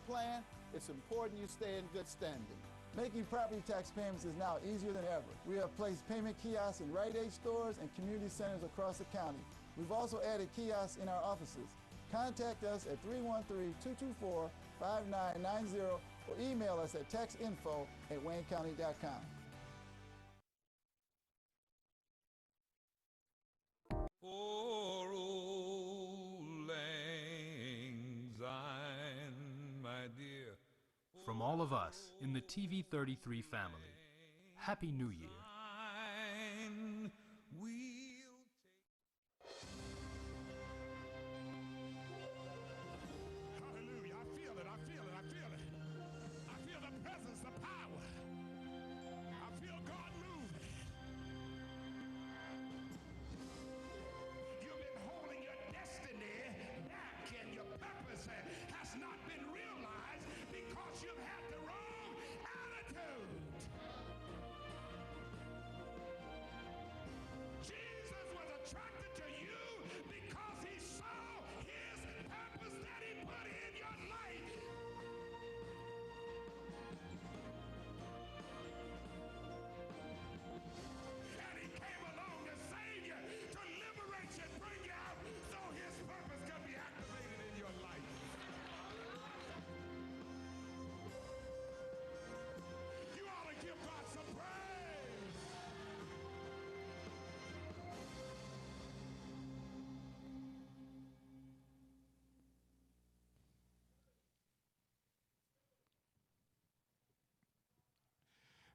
plan, it's important you stay in good standing. Making property tax payments is now easier than ever. We have placed payment kiosks in Rite Aid stores and community centers across the county. We've also added kiosks in our offices. Contact us at 313-224-5990 or email us at taxinfo@waynecounty.com. For old lang syne, my dear. From all of us in the TV 33 family, Happy New Year. Hallelujah. I feel it. I feel it. I feel it. I feel the presence, the power. I feel God moving. You've been holding your destiny back, and your purpose has not been realized because you've had the wrong attitude. Jesus was attracted to you because he saw his purpose that he put in your life. And he came along to save you, to liberate you, bring you out, so his purpose can be activated in your life. You ought to give God some praise.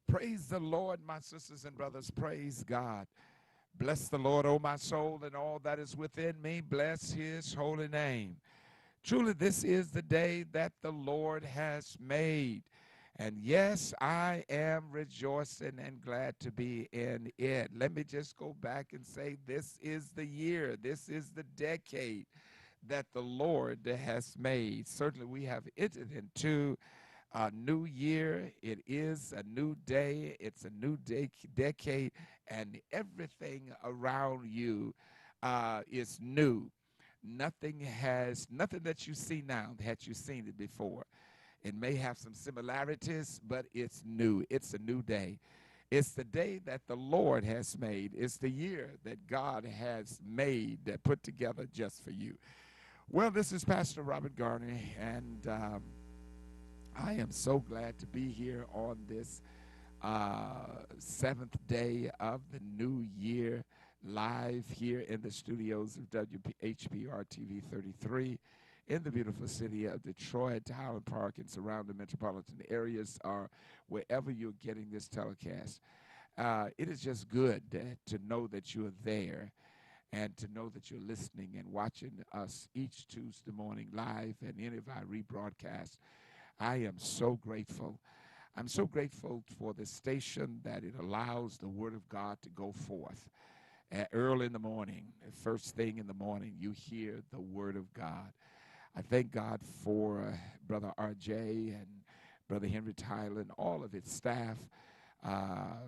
Praise the Lord, my sisters and brothers. Praise God. Bless the Lord, O my soul, and all that is within me. Bless his holy name. Truly, this is the day that the Lord has made. And yes, I am rejoicing and glad to be in it. Let me just go back and say this is the year, this is the decade that the Lord has made. Certainly, we have entered into a new year. It is a new day. It's a new decade, and everything around you is new. Nothing that you see now had you seen it before. It may have some similarities, but it's new. It's a new day. It's the day that the Lord has made. It's the year that God has made, that put together just for you. Well, this is Pastor Robert Garner, and I am so glad to be here on this 7th day of the new year, live here in the studios of WHPR TV 33 in the beautiful city of Detroit, Highland Park, and surrounding metropolitan areas, or wherever you're getting this telecast. It is just good to know that you're there and to know that you're listening and watching us each Tuesday morning live and any of our rebroadcasts. I am so grateful. I'm so grateful for the station that it allows the Word of God to go forth. Early in the morning, first thing in the morning, you hear the Word of God. I thank God for Brother R.J. and Brother Henry Tyler and all of its staff,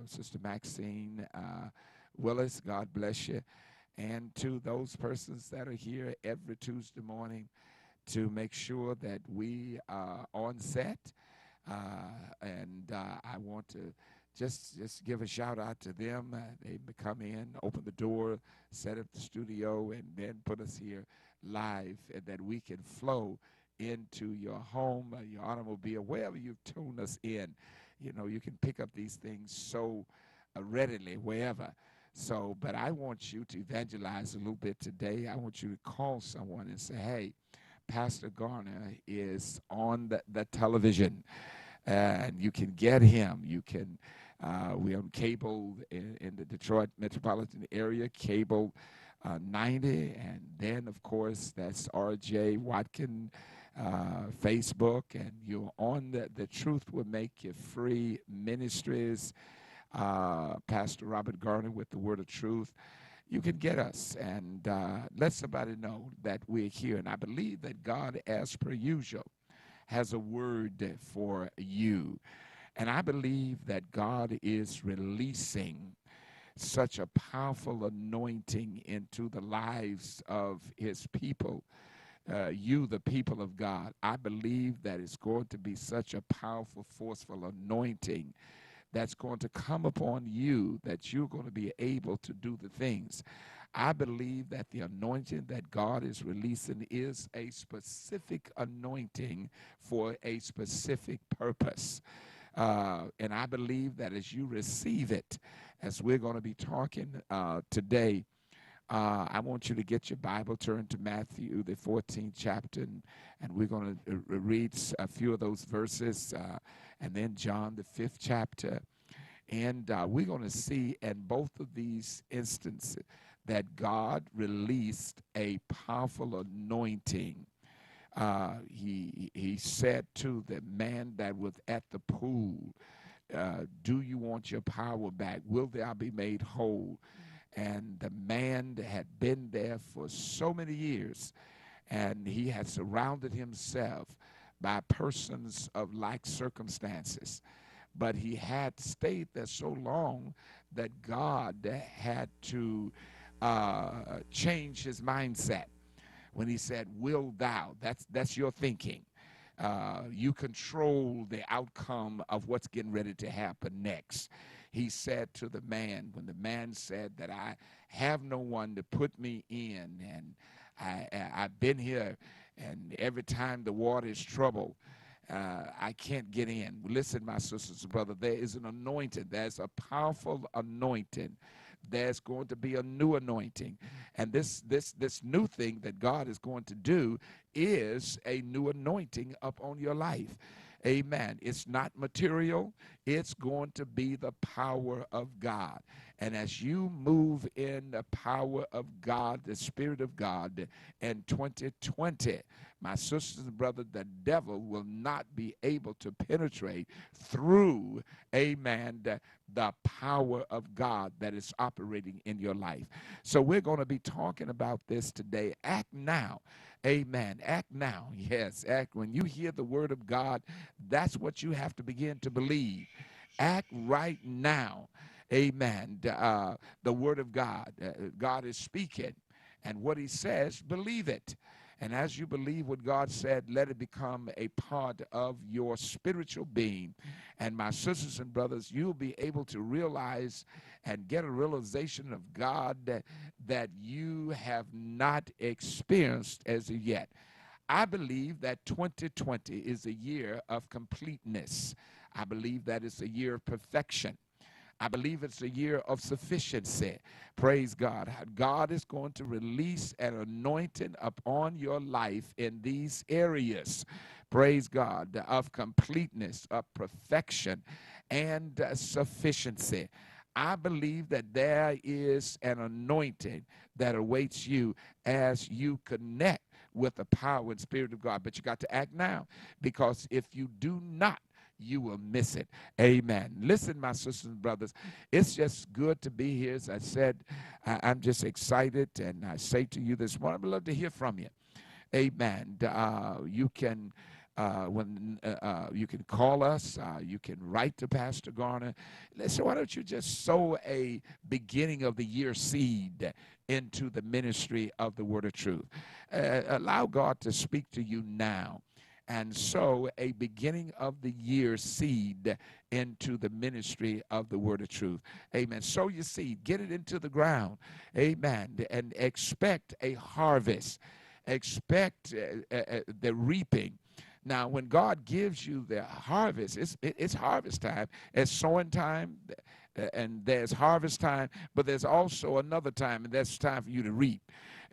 Sister Maxine Willis, God bless you, and to those persons that are here every Tuesday morning to make sure that we are on set. And I want to just give a shout out to them. They come in, open the door, set up the studio, and then put us here live, and that we can flow into your home, your automobile, wherever you've tuned us in. You know, you can pick up these things so readily, wherever. So, but I want you to evangelize a little bit today. I want you to call someone and say, hey, Pastor Garner is on the television, and you can get him. You can, we're on cable in the Detroit metropolitan area, cable 90, and then, of course, that's R.J. Watkin, Facebook, and you're on the Truth Will Make You Free Ministries, Pastor Robert Garner with the Word of Truth. You can get us and let somebody know that we're here. And I believe that God, as per usual, has a word for you. And I believe that God is releasing such a powerful anointing into the lives of his people you, the people of God. I believe that it's going to be such a powerful, forceful anointing that's going to come upon you that you're going to be able to do the things. I believe that the anointing that God is releasing is a specific anointing for a specific purpose. And I believe that as you receive it, as we're going to be talking today, I want you to get your Bible, turn to Matthew, the 14th chapter, and we're going to read a few of those verses, and then John, the 5th chapter. And we're going to see in both of these instances that God released a powerful anointing. He said to the man that was at the pool, do you want your power back? Will thou be made whole? And the man had been there for so many years, and he had surrounded himself by persons of like circumstances. But he had stayed there so long that God had to change his mindset. When he said, will thou, that's your thinking. You control the outcome of what's getting ready to happen next. He said to the man, when the man said that I have no one to put me in, and I've been here, and every time the water is troubled, I can't get in. Listen, my sisters and brothers, there is an anointing. There's a powerful anointing. There's going to be a new anointing. And this new thing that God is going to do is a new anointing upon your life. Amen. It's not material. It's going to be the power of God. And as you move in the power of God, the Spirit of God, in 2020, my sisters and brothers, the devil will not be able to penetrate through, amen, the power of God that is operating in your life. So we're going to be talking about this today. Act now. Amen. Act now. Yes, act. When you hear the word of God, that's what you have to begin to believe. Act right now. Amen. The word of God. God is speaking. And what he says, believe it. And as you believe what God said, let it become a part of your spiritual being. And my sisters and brothers, you'll be able to realize and get a realization of God that you have not experienced as of yet. I believe that 2020 is a year of completeness. I believe that it's a year of perfection. I believe it's a year of sufficiency. Praise God. God is going to release an anointing upon your life in these areas. Praise God, of completeness, of perfection, and sufficiency. I believe that there is an anointing that awaits you as you connect with the power and Spirit of God. But you got to act now, because if you do not, you will miss it. Amen. Listen, my sisters and brothers, it's just good to be here. As I said, I'm just excited, and I say to you this morning, I'd love to hear from you. Amen. You can you can call us. You can write to Pastor Garner. So why don't you just sow a beginning of the year seed into the ministry of the Word of Truth? Allow God to speak to you now, and sow a beginning of the year seed into the ministry of the Word of Truth. Amen. Sow your seed. Get it into the ground. Amen. And expect a harvest. Expect the reaping. Now, when God gives you the harvest, it's harvest time. It's sowing time, and there's harvest time, but there's also another time, and that's time for you to reap.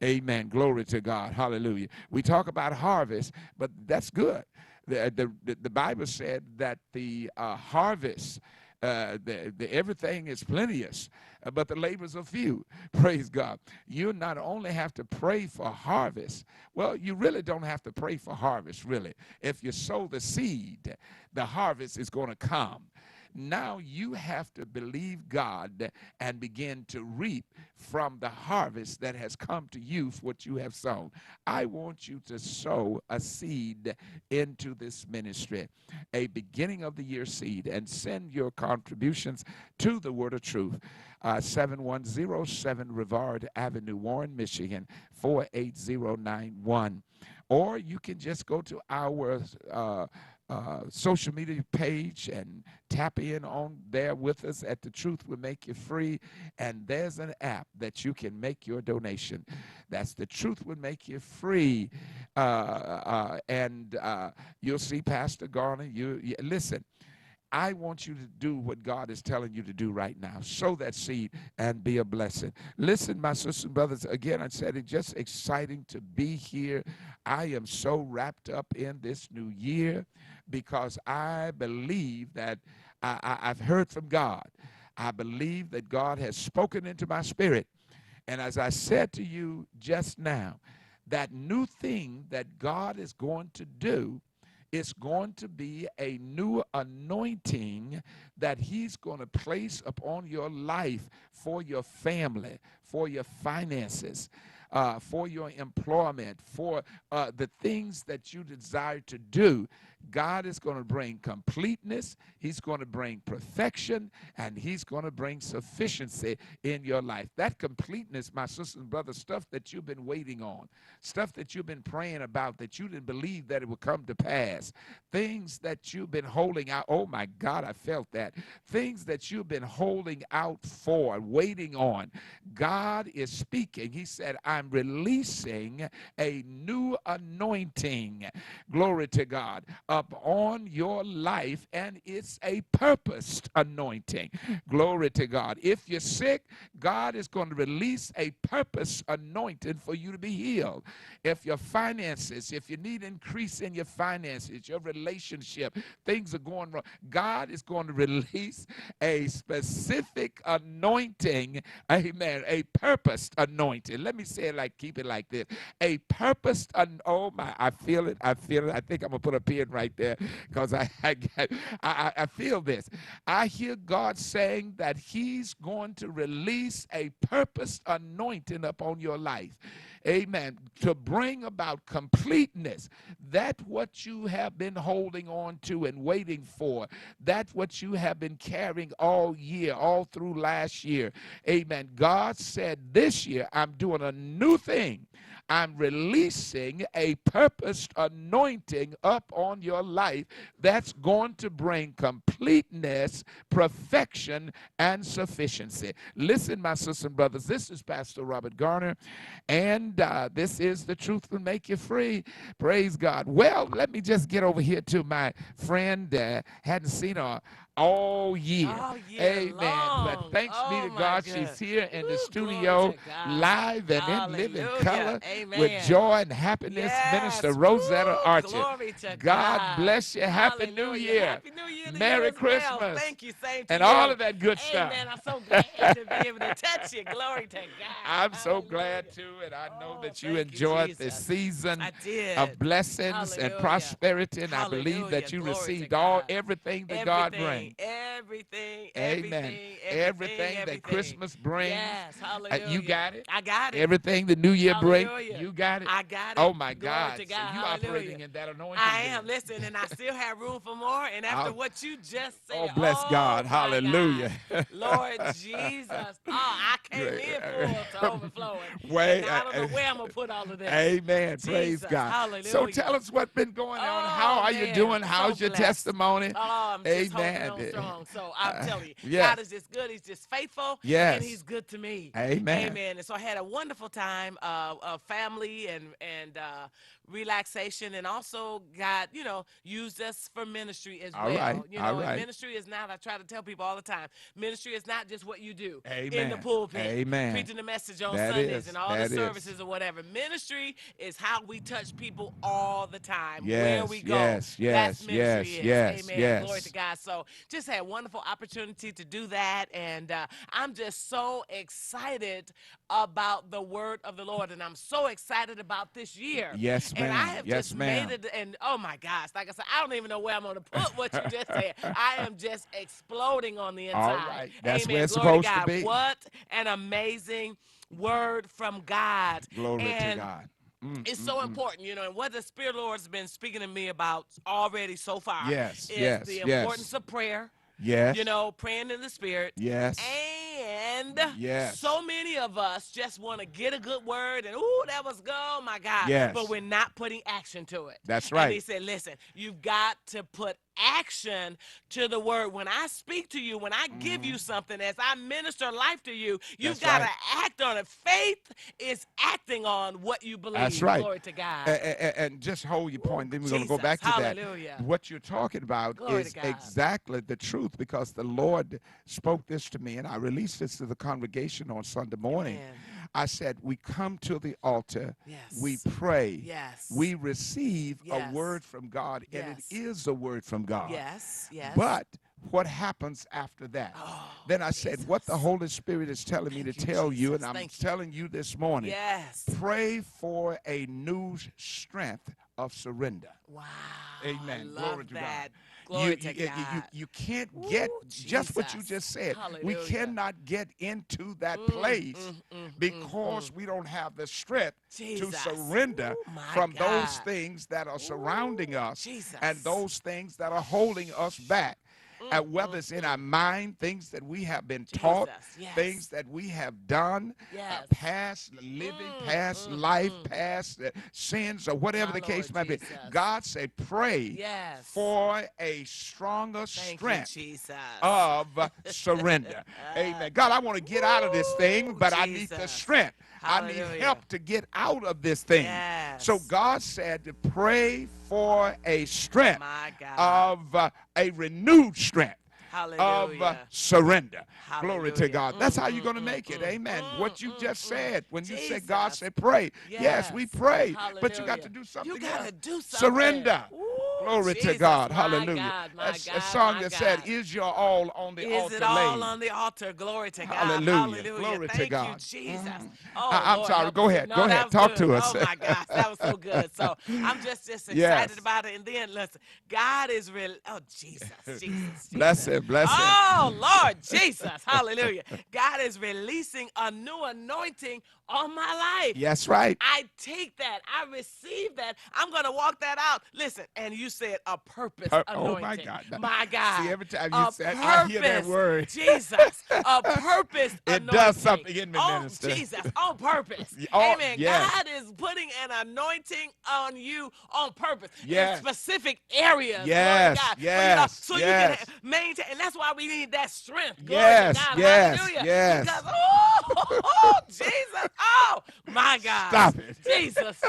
Amen. Glory to God. Hallelujah. We talk about harvest, but that's good. The Bible said that the harvest, everything is plenteous, but the labors are few. Praise God. You not only have to pray for harvest, well, you really don't have to pray for harvest, really. If you sow the seed, the harvest is going to come. Now you have to believe God and begin to reap from the harvest that has come to you for what you have sown. I want you to sow a seed into this ministry, a beginning of the year seed, and send your contributions to the Word of Truth. 7107 Rivard Avenue, Warren, Michigan, 48091. or you can just go to our social media page and tap in on there with us at The Truth Will Make You Free. And there's an app that you can make your donation. That's The Truth Will Make You Free. And you'll see Pastor Garner. Listen, I want you to do what God is telling you to do right now. Sow that seed and be a blessing. Listen, my sisters and brothers, again, I said it's just exciting to be here. I am so wrapped up in this new year because I believe that I've heard from God. I believe that God has spoken into my spirit. And as I said to you just now, that new thing that God is going to do, it's going to be a new anointing that he's going to place upon your life for your family, for your finances, for your employment, for the things that you desire to do. God is going to bring completeness, he's going to bring perfection, and he's going to bring sufficiency in your life. That completeness, my sisters and brothers, stuff that you've been waiting on, stuff that you've been praying about that you didn't believe that it would come to pass, things that you've been holding out. Oh my God, I felt that. Things that you've been holding out for, waiting on. God is speaking. He said, I'm releasing a new anointing. Glory to God. Upon your life, and it's a purposed anointing. Glory to God. If you're sick, God is going to release a purpose anointing for you to be healed. If your finances, if you need increase in your finances, your relationship, things are going wrong, God is going to release a specific anointing, amen, a purposed anointing. Let me say it like, keep it like this. A purposed, oh my, I feel it, I feel it. I think I'm going to put a pin right there because I feel this. I hear God saying that he's going to release a purposed anointing upon your life. Amen. To bring about completeness. That what you have been holding on to and waiting for. That what you have been carrying all year, all through last year. Amen. God said this year, I'm doing a new thing. I'm releasing a purposed anointing up on your life that's going to bring completeness, perfection, and sufficiency. Listen, my sisters and brothers, this is Pastor Robert Garner, and this is The Truth Will Make You Free. Praise God. Well, let me just get over here to my friend. Hadn't seen her all year. Amen. Long. But thanks be to God, she's here in the Ooh, studio, live and in living color with joy and happiness. Minister Rosetta Archer. Glory to God bless you. Happy New Year. Happy New Year to Merry you as Christmas. well. Thank you. Same to and you. all of that good stuff. Amen. I'm so glad to be able to touch you. Glory to God. I'm so glad too, and I know that you enjoyed this season of blessings and prosperity, and I believe that you received everything that God brings. Everything that Christmas brings. Yes, hallelujah. You got it? I got it. Everything the New Year brings, you got it? I got it. Oh my Glory God. to God. So you operating in that anointing. I am. Listen, and I still have room for more. And after what you just said, oh bless God. Hallelujah. God. Lord Jesus. I came in full to overflowing. Wait, I don't know where I'm going to put all of this. Amen. Jesus, praise God. Hallelujah. So tell us what's been going on. How are you doing? How's your testimony? I'm just holding on strong. So I'm telling you, God is just good. He's just faithful. Yes. And he's good to me. Amen. Amen. And so I had a wonderful time of family and relaxation, and also God, used us for ministry as well. Right. And ministry is not, I try to tell people all the time, ministry is not just what you do in the pulpit, preaching the message on Sundays and all the services or whatever. Ministry is how we touch people all the time, where we go. That's ministry is. Amen. Glory to God. So just had a wonderful opportunity to do that, and I'm just so excited about the word of the Lord, and I'm so excited about this year. Yes, ma'am. And I have just made it, and oh my gosh, like I said, I don't even know where I'm going to put what you just said. I am just exploding on the inside. All right. That's Amen. where it's Glory supposed to God. to be. What an amazing word from God. Glory to God. It's so important, and what the Spirit of the Lord has been speaking to me about already so far is the importance of prayer. Yes. Praying in the Spirit. Yes. And so many of us just want to get a good word and, ooh, that was good, oh my God. Yes. But we're not putting action to it. That's right. And he said, listen, you've got to put action to the word. When I speak to you, when I give you something, as I minister life to you, you've got to act on it. Faith is acting on what you believe. That's right. Glory to God. And just hold your point. Then we're going to go back to that. What you're talking about is exactly the truth, because the Lord spoke this to me, and I released this to the congregation on Sunday morning. Amen. I said, we come to the altar, we pray, we receive a word from God, and it is a word from God. But what happens after that? Then I said, what the Holy Spirit is telling me to tell you, and I'm telling you this morning, pray for a new strength of surrender. Wow. Amen. Glory to God. Glory to God. You can't get just what you just said. Hallelujah. We cannot get into that place because we don't have the strength to surrender from those things that are surrounding us and those things that are holding us back. Whether it's in our mind, things that we have been taught, things that we have done, past living, past life, past sins, or whatever the case might be. God said, pray for a stronger strength of surrender. Amen. God, I want to get out of this thing, but I need the strength. Hallelujah. I need help to get out of this thing. So God said to pray for a strength of a renewed strength. Of surrender. Hallelujah. Glory to God. That's how you're going to make it. Amen. What you just said, when you said God said pray. Yes, we pray. Hallelujah. But you got to do something. You got to do something. Surrender. Glory to God. Hallelujah. That's a song that said, is your all on the altar? Is it all on the altar? Glory to God. Hallelujah. Glory to God. Thank you, Jesus. I'm sorry. Go ahead. Go ahead. Talk to us. Oh, my gosh. That was so good. So I'm just excited about it. And then, listen, God is really, Jesus. Bless him. Bless him. Oh, Lord Jesus. Hallelujah. God is releasing a new anointing on my life. That's right. I take that. I receive that. I'm going to walk that out. Listen, and you said a purpose anointing. Oh, my God. My God. See, every time you said, I hear that word. Jesus. A purpose anointing. It does something in me, minister. Oh, Jesus. On purpose. Amen. Yes. God is putting an anointing on you on purpose. In specific areas. Yes. God. Yes. So you can maintain. And that's why we need that strength. Yes. God. Yes. Hallelujah. Yes. Because, Jesus. Oh, my God. Stop it. Jesus.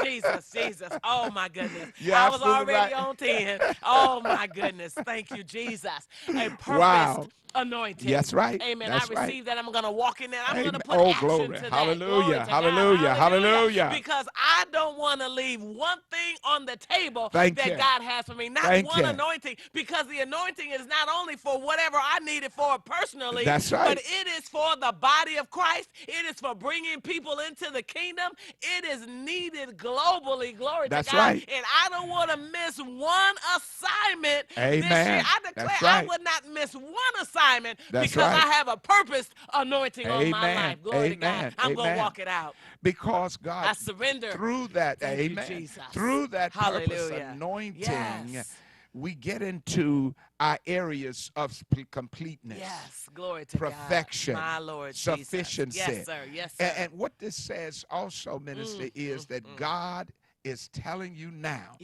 Oh, my goodness. I was already on 10. Oh, my goodness. Thank you, Jesus. A purpose anointing. That's right. Amen. That's I receive that. I'm going to walk in that. I'm going to put action glory. to that. Hallelujah. Hallelujah. Hallelujah. Because I don't want to leave one thing on the table that God has for me. Not one anointing. Because the anointing is not only for whatever I need it for personally. That's right. But it is for the body of Christ. It is for bringing people into the kingdom. It is needed globally. Glory to God. That's right. And I don't want to miss one assignment Amen. this year. I declare I would not miss one assignment because I have a purpose anointing on my life. Glory to God. I'm going to walk it out. Because God, I surrender. Through that, Thank you, Jesus. Through that purpose anointing, we get into our areas of completeness. Yes, glory to perfection, God. My Lord sufficiency. Jesus. Yes, sir. Yes, sir. And what this says also, minister, is that God is telling you now,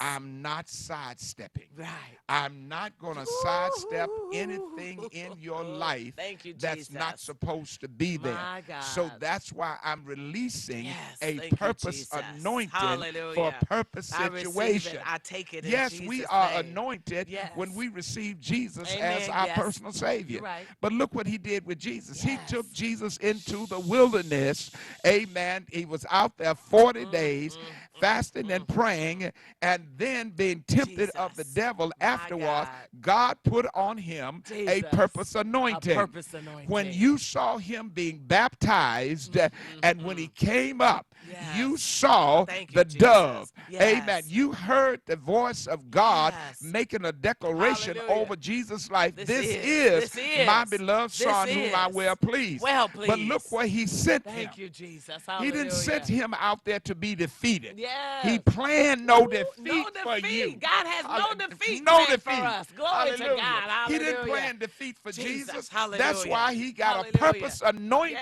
I'm not sidestepping. Right. I'm not going to sidestep anything in your life that's not supposed to be there. My God. So that's why I'm releasing a purpose anointing for a purpose situation. I take it in Jesus' we are anointed when we receive Jesus as our personal Savior. Right. But look what he did with Jesus. He took Jesus into the wilderness. Amen. He was out there 40 days. Fasting and praying, and then being tempted of the devil afterwards. God put on him a purpose anointing. When you saw him being baptized, and when he came up, you saw the dove. Amen. You heard the voice of God making a declaration over Jesus' life. This is my beloved Son whom I well please. But look where he sent him. Jesus. He didn't send him out there to be defeated. He planned no defeat for you. God has no defeat for us. Glory to God. Hallelujah. He didn't plan defeat for Jesus. Hallelujah. That's why he got a purpose anointing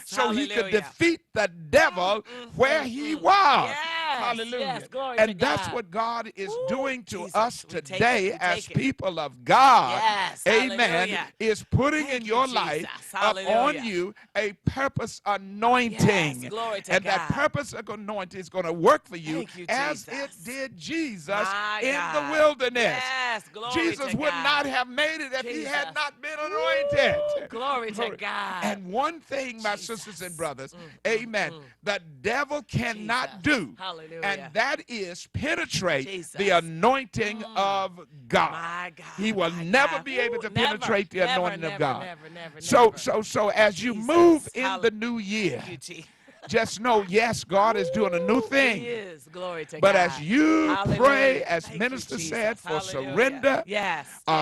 so he could defeat the devil where he was. Hallelujah. Yes, glory and to that's God. what God is doing to us today as people of God. Amen. Is putting in your life upon you a purpose anointing. Yes, glory to and God. that purpose anointing is going to work for you, as it did Jesus in the wilderness. Yes, glory Jesus to would God. not have made it if he had not been anointed. Glory to God. And one thing, my sisters and brothers, amen, the devil cannot do, and that is penetrate the anointing of God. My God. He will never be able to penetrate the anointing of God. Never. So as you move in the new year, just know, yes, God is doing a new thing. He is. Glory to but God. as you pray, as minister said, for surrender,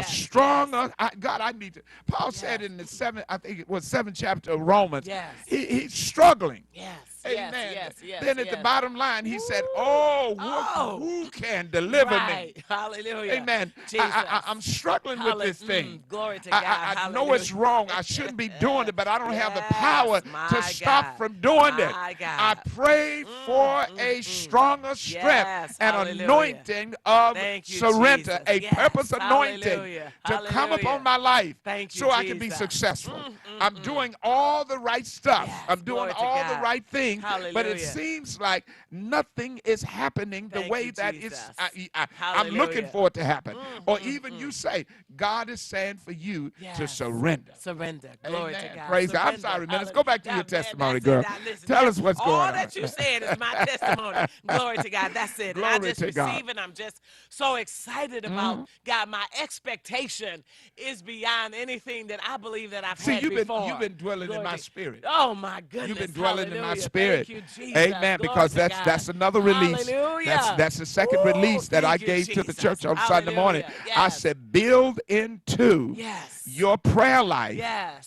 stronger. God, I need to. Paul said in the 7th, I think it was 7th chapter of Romans, he's struggling. Amen. Then at the bottom line, he said, who can deliver me? Hallelujah. Amen. I'm struggling with this thing. Glory to God. I know it's wrong. I shouldn't be doing it, but I don't have the power to stop from doing it. I pray for a stronger strength and anointing of surrender, a purpose anointing to come upon my life so I can be successful. I'm doing all the right stuff. I'm doing all the right things. But it seems like nothing is happening the way that I'm looking for it to happen. Or even you say, God is saying for you to surrender. Surrender. Glory to God. Praise God. I'm sorry, man. Let's go back to your testimony, girl. Tell us what's going on. All that you said is my testimony. Glory to God. That's it. Glory I just to God. receive, and I'm just so excited about God. My expectation is beyond anything that I believe that I've had before. You've been dwelling in my spirit. Oh, my goodness. You've been dwelling in my spirit. Thank you, Jesus. Amen. Because that's another release. That's the second release that I gave to the church on Sunday morning. I said, build into your prayer life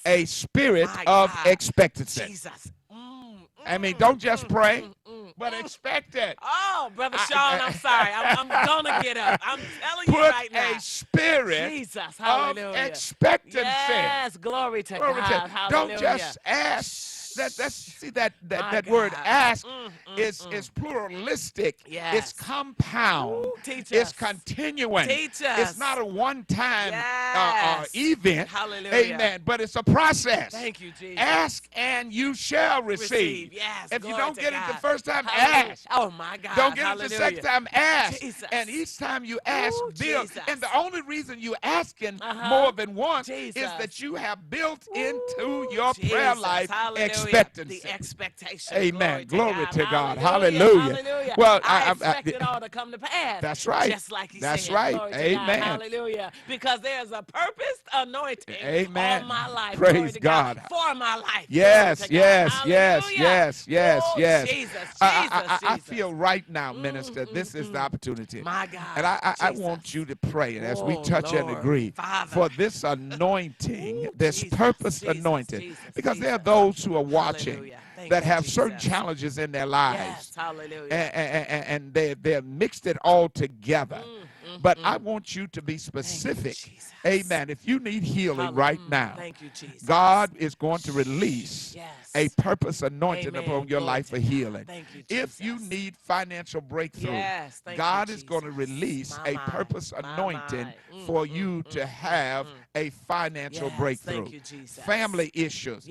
a spirit of expectancy. I mean, don't just pray, but expect it. Oh, Brother Sean, I'm sorry. I'm going to get up. I'm telling you right now. Put a spirit of expectancy. Yes, glory to God. Hallelujah. Don't just ask. That word ask is pluralistic. It's compound. It's continuing. It's not a one-time event. Hallelujah. Amen. But it's a process. Thank you, Jesus. Ask and you shall receive. Yes. If you don't get it the first time, Hallelujah. ask. Oh my God. Don't get it the second time, ask. Jesus. And each time you ask, build. Jesus. And the only reason you're asking more than once is that you have built into your prayer life expectancy. The expectation. Amen. Glory to God. Hallelujah. Well, I expect it all to come to pass. That's right. Just like he's That's saying. right. Glory to Amen. God. Hallelujah. Because there's a purposed anointing on my life. Praise God. For my life. Yes. Jesus. I feel right now, minister, this is the opportunity. My God. And I want you to pray. And as we touch and agree for this anointing, this purpose anointing, because there are those who are watching that have certain challenges in their lives. Yes, hallelujah. And they're mixed it all together. But I want you to be specific. Amen. If you need healing right now, God is going to release a purpose anointing upon your life for healing. If you need financial breakthrough, God is going to release a purpose anointing for you to have a financial breakthrough. Family issues,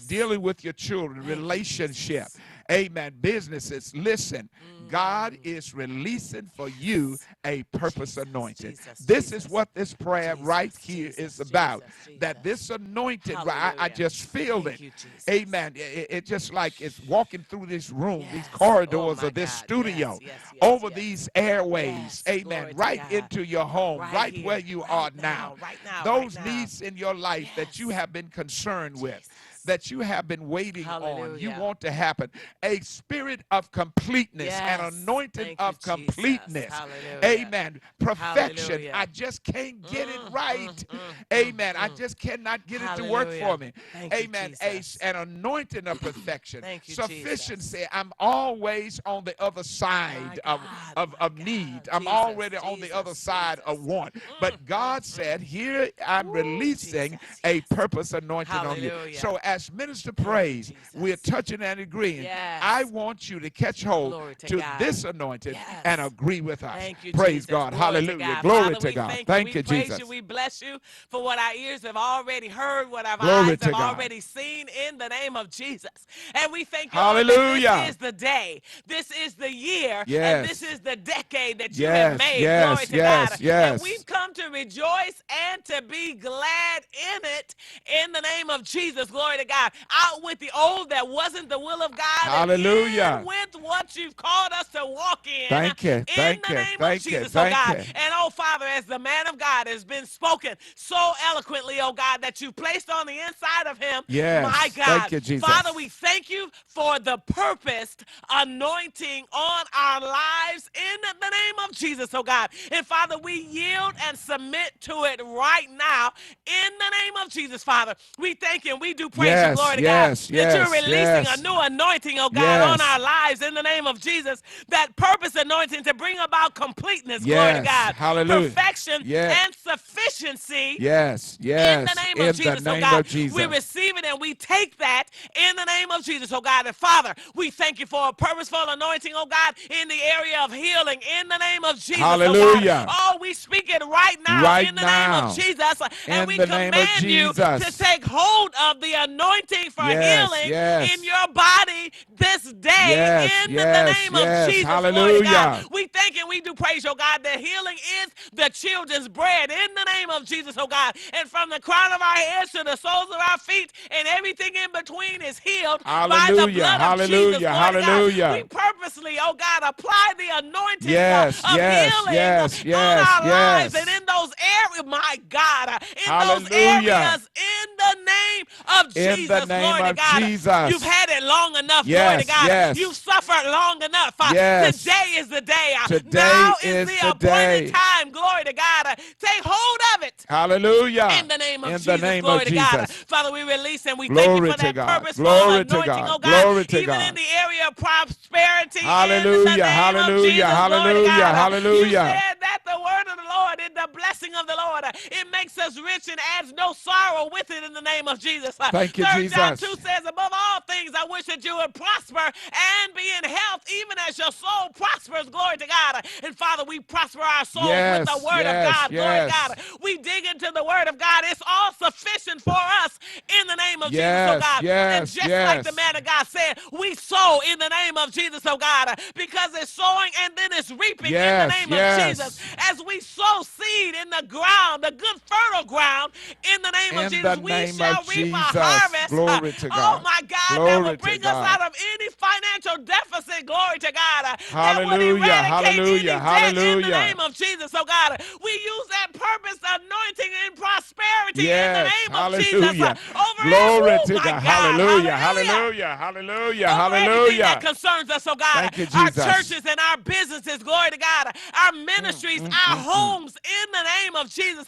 dealing with your children, relationship. Amen. Businesses, listen. God is releasing for you a purpose anointing. This is what this prayer right here is about. That this anointing, I just feel it. Amen. It just like it's walking through this room, these corridors of this studio, over these airways. Amen. Right into your home, right where you are now. Those needs in your life that you have been concerned with, that you have been waiting on. You Hallelujah. want to happen. A spirit of completeness, an Yes. anointing Thank you, of completeness. Jesus. Hallelujah. Amen. Perfection. Hallelujah. I just can't get it right. Amen. I just cannot get it to work for me. Thank you, Amen. Jesus. An anointing of perfection. Thank you, Sufficiency. Jesus. I'm always on the other side of need. I'm already on the other side of want. But God said, here I'm releasing a purpose anointing on you. So as minister prays, we're touching and agreeing. Yes. I want you to catch hold to this anointing and agree with us. Praise God. Hallelujah. Glory to God. Thank you, Jesus. We bless you for what our ears have already heard, what our Glory eyes to have God. already seen in the name of Jesus. And we thank you, Hallelujah. Lord, that this is the day, this is the year, and this is the decade that you have made. Glory to God. And we've come to rejoice and to be glad in it in the name of Jesus. Glory to God. Out with the old that wasn't the will of God. Hallelujah. And with what you've called us to walk in. Thank you. In the name of Jesus, oh God. And oh Father, as the man of God has been spoken so eloquently, oh God, that you placed on the inside of him. Yes. My God. Thank you, Jesus. Father, we thank you for the purposed anointing on our lives in the name of Jesus, oh God. And Father, we yield and submit to it right now in the name of Jesus, Father. We thank you and we do praise you, glory to God, that you're releasing a new anointing, oh God, on our lives in the name of Jesus. That purpose anointing to bring about completeness, glory to God. Hallelujah. Perfection and sufficiency. Yes. In the name of Jesus, the oh name God, of Jesus. we receive it and we take that in the name of Jesus, oh God. And Father, we thank you for a purposeful anointing, oh God, in the area of healing in the name of Jesus, Hallelujah. oh God. Oh, we speak it right now in the name of Jesus. And we command you to take hold of the anointing for healing in your body this day in the name of Jesus. Hallelujah. Glory to God. We thank and we do praise, oh God, that healing is the children's bread in the name of Jesus, oh God. And from the crown of our heads to the soles of our feet and everything in between is healed by the blood of Jesus. Hallelujah. We purposely, oh God, apply the anointing of healing on our lives and in those areas, my God, in those areas in the name of Jesus. In the name glory of to God. Jesus. You've had it long enough, glory to God. You've suffered long enough. Today is the day. Now is the appointed time, glory to God. Take hold of it. Hallelujah. In the name of in Jesus, the name glory of to Jesus. God. Father, we release and we Glory thank you for to that God. purposeful Glory anointing, to God. oh God. Glory to Even God. in the area of prosperity, Hallelujah. in the name of Jesus, glory to Hallelujah. God. Hallelujah. You said that the word of the Lord and the blessing of the Lord, it makes us rich and adds no sorrow with it in the name of Jesus. Thank you, 3 John 2 Jesus. says, above all things, I wish that you would prosper and be in health, even as your soul prospers, glory to God. And Father, we prosper our souls with the word of God, glory to God. We dig into the word of God. It's all sufficient for us in the name of Jesus, oh God. And just like the man of God said, we sow in the name of Jesus, oh God, because it's sowing and then it's reaping in the name of Jesus. As we sow seed in the ground, the good fertile ground, in the name of Jesus, we shall reap a harvest. Glory to God. Oh my God, that will bring us out of any financial deficit, glory to God. That will eradicate any debt in the name of Jesus, oh God. We use that purpose, anointing, and prosperity in the name of Jesus over glory to my God. God. Hallelujah. Over everything that concerns us, oh God. Thank you, our Jesus. churches and our businesses, glory to God. Our ministries, our homes, in the name of Jesus.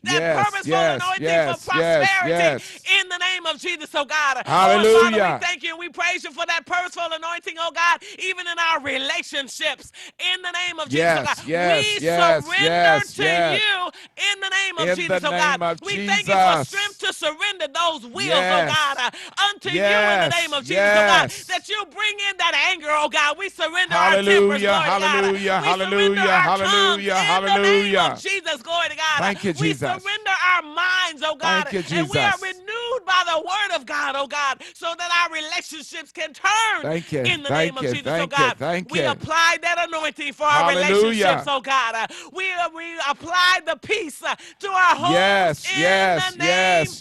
That purposeful anointing for prosperity in the name of Jesus, oh God. Hallelujah. Oh, Father, we thank you and we praise you for that purposeful anointing, oh God, even in our relationships, in the name of Jesus, oh God. We surrender to you in the name of Jesus, oh God. We thank you for strength to surrender those wills, oh God, unto you in the name of Jesus, oh God. That you bring in that anger, oh God. We surrender our tempers, glory to God. We surrender our tongues in the name of Jesus, glory to God. Thank you, we Jesus. surrender our minds, oh God. Thank you, Jesus. And we are renewed by the word of God, oh God, so that our relationships can turn in the name of Jesus, oh God. We apply that anointing for our relationships, oh God. We apply the peace to our homes in the name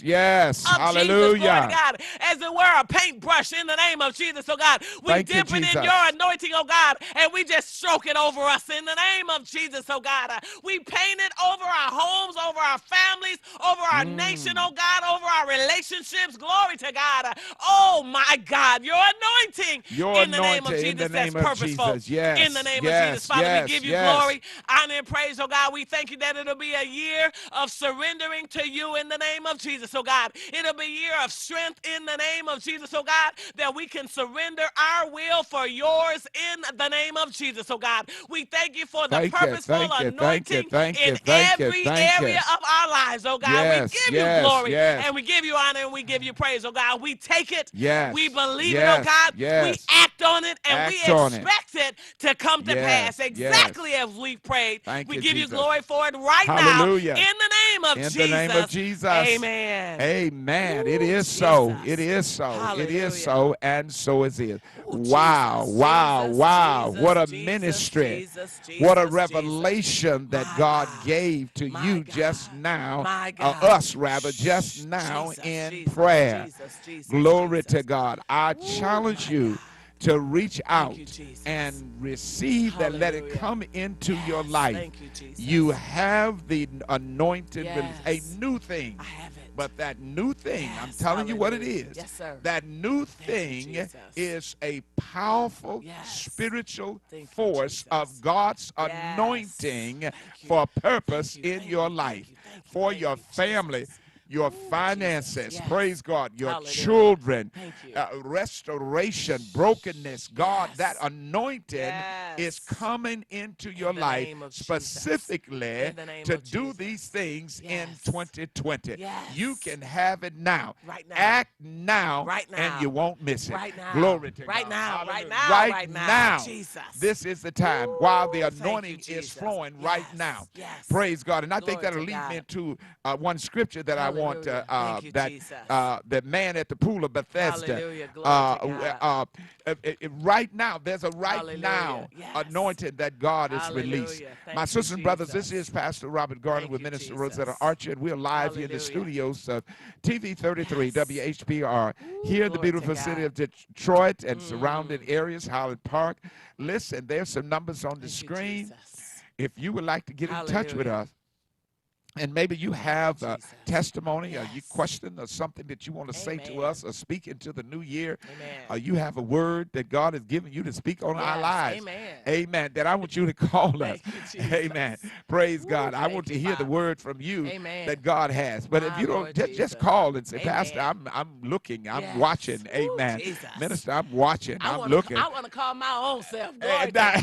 of Jesus, glory to God. As it were a paintbrush in the name of Jesus, oh God. We dip it in your anointing, oh God, and we just stroke it over us in the name of Jesus, oh God. We paint it over our homes, over our families, over our nation, oh God, over our relationships. Glory to God. Oh, my God, your anointing in the name of Jesus that's purposeful. Yes, in the name of Jesus, Father, we give you glory, honor, and praise, oh God. We thank you that it'll be a year of surrendering to you in the name of Jesus, oh God. It'll be a year of strength in the name of Jesus, oh God, that we can surrender our will for yours in the name of Jesus, oh God. We thank you for the purposeful anointing in every area of our lives, oh God. We give you glory and we give you honor and we give you praise, oh God. We take it, we believe it, oh God. We act on it and we expect it to come to pass exactly as we've prayed. We give you glory for it right now in the name of Jesus. In the name of Jesus. Amen. Amen. It is so. It is so. Hallelujah. It is so, and so is it. Ooh, Wow, Jesus, wow, Jesus, wow. Jesus, What a Jesus, ministry. Jesus, What a Jesus, revelation Jesus. that My God God. gave to My you God. just now. My God. Us, rather, just now Jesus, in Jesus, prayer. Jesus, Glory Jesus. to God. I challenge my you God. to reach out you, Jesus. and receive that. Let it Hallelujah. come into your Yes, life. thank you, Jesus. You have the anointed, Yes. a new thing. I have it. But that new thing, I'm Yes, telling you what it hallelujah. is. Yes, sir. That new Thank you, thing Jesus. is a powerful Yes. spiritual Thank you, force Jesus. of God's Yes. anointing Thank you. for purpose Thank you, in thank your you, life, thank you, for thank your you, family, Jesus. your Ooh, finances, Jesus. Yes. praise God, your Hallelujah. children, Thank you. restoration, brokenness. God, Yes. that anointing Yes. is coming into In your the life name of Jesus. specifically In the name to of do Jesus. these things in Yes. 2020. Yes. You can have it now. Right now. Act now, Right and now. you won't miss it. Right now. Glory to Right God. now. Hallelujah. Right now. Right Right now. now. Jesus. This is the time Ooh, while the thank you, anointing is Jesus. flowing Yes. right now. Yes. Praise God. And I think Glory that'll to lead me God. into one scripture that I want Hallelujah. Thank you, that Jesus. that man at the pool of Bethesda. Hallelujah. Glory to God. Right now, there's a right Hallelujah. now Yes. anointing that God has released. Hallelujah. Thank My you, sisters and brothers, this Jesus. is Pastor Robert Gardner Thank with you, Minister Jesus. Rosetta Archer, and we're live here in the Hallelujah. studios of TV 33 Yes. WHPR here in the glory to beautiful city God. of Detroit and surrounding areas, Highland Park. Listen, there's some numbers on the Thank you, screen. Jesus. If you would like to get in touch with Hallelujah. us, and maybe you have a Jesus. testimony or you Yes. question or something that you want to say to Amen. us or speak into the new year, Amen. you have a word that God has given you to speak on our Yes. lives. Amen. Amen. Then I want you to call us. Thank you, Jesus. Amen. Praise Ooh, God. I thank want to you, hear the Father. word from you Amen. that God has. But if My you don't, Lord just Jesus. call and say, Amen. Pastor, I'm looking, I'm Yes. watching. Ooh, Amen. Jesus. Minister, I'm watching, I'm I looking. want to call my own self. Glory Hey, to God.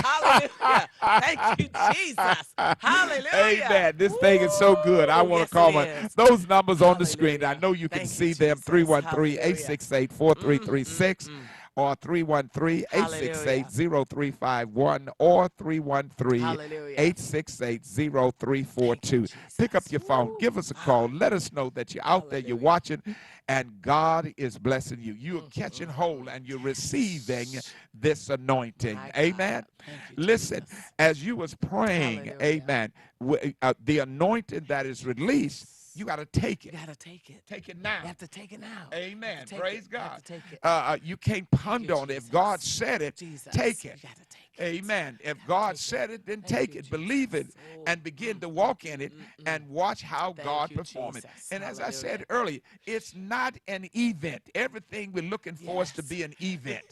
Hallelujah. Thank you, Jesus. Hallelujah. Amen. This thing is so good. I Ooh, want yes, to call it my is. those numbers on the screen. I Hallelujah. know you can Thank you, see them. Jesus. 313-868-4336 or 313-868-0351 or Hallelujah. 313-868-0342. Pick up your phone. Give us a call. Let us know that you're out there, you're watching, and God is blessing you. You're catching hold and you're receiving this anointing. Amen. Listen, as you was praying, amen, the anointing that is released, you got to take it. You got to take it. Take it now. You have to take it now. Amen. Take Praise it. God. You have to take it. You can't ponder on it. If God said it, Jesus. take it. You got to take it. Amen. If God said it, then take it. Believe it and begin to walk in it and watch how God perform it. And as I said earlier, it's not an event. Everything we're looking for is to be an event.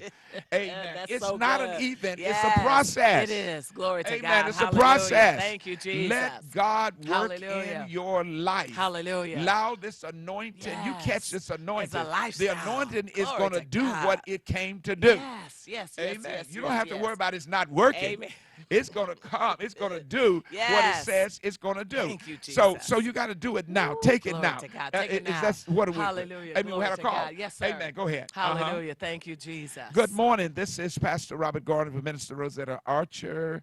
Amen. It's so not good. an event. Yes, it's a process. It is. Glory to Amen. God. It's Hallelujah. a process. Thank you, Jesus. Let God work Hallelujah. in your life. Hallelujah. Allow this anointing. You catch this anointing. The anointing is going to do what it came to do. Yes. Amen. You don't have to worry about it's not working. Amen. It's going to come. It's going to do what it says it's going to do. Thank you, Jesus. So you got to do it now. Take it now. To God. Take it now. That's what we. Hallelujah. Amen. We had a call. God. Yes, sir. Amen. Go ahead. Hallelujah. Thank you, Jesus. Good morning. This is Pastor Robert Gordon with Minister Rosetta Archer.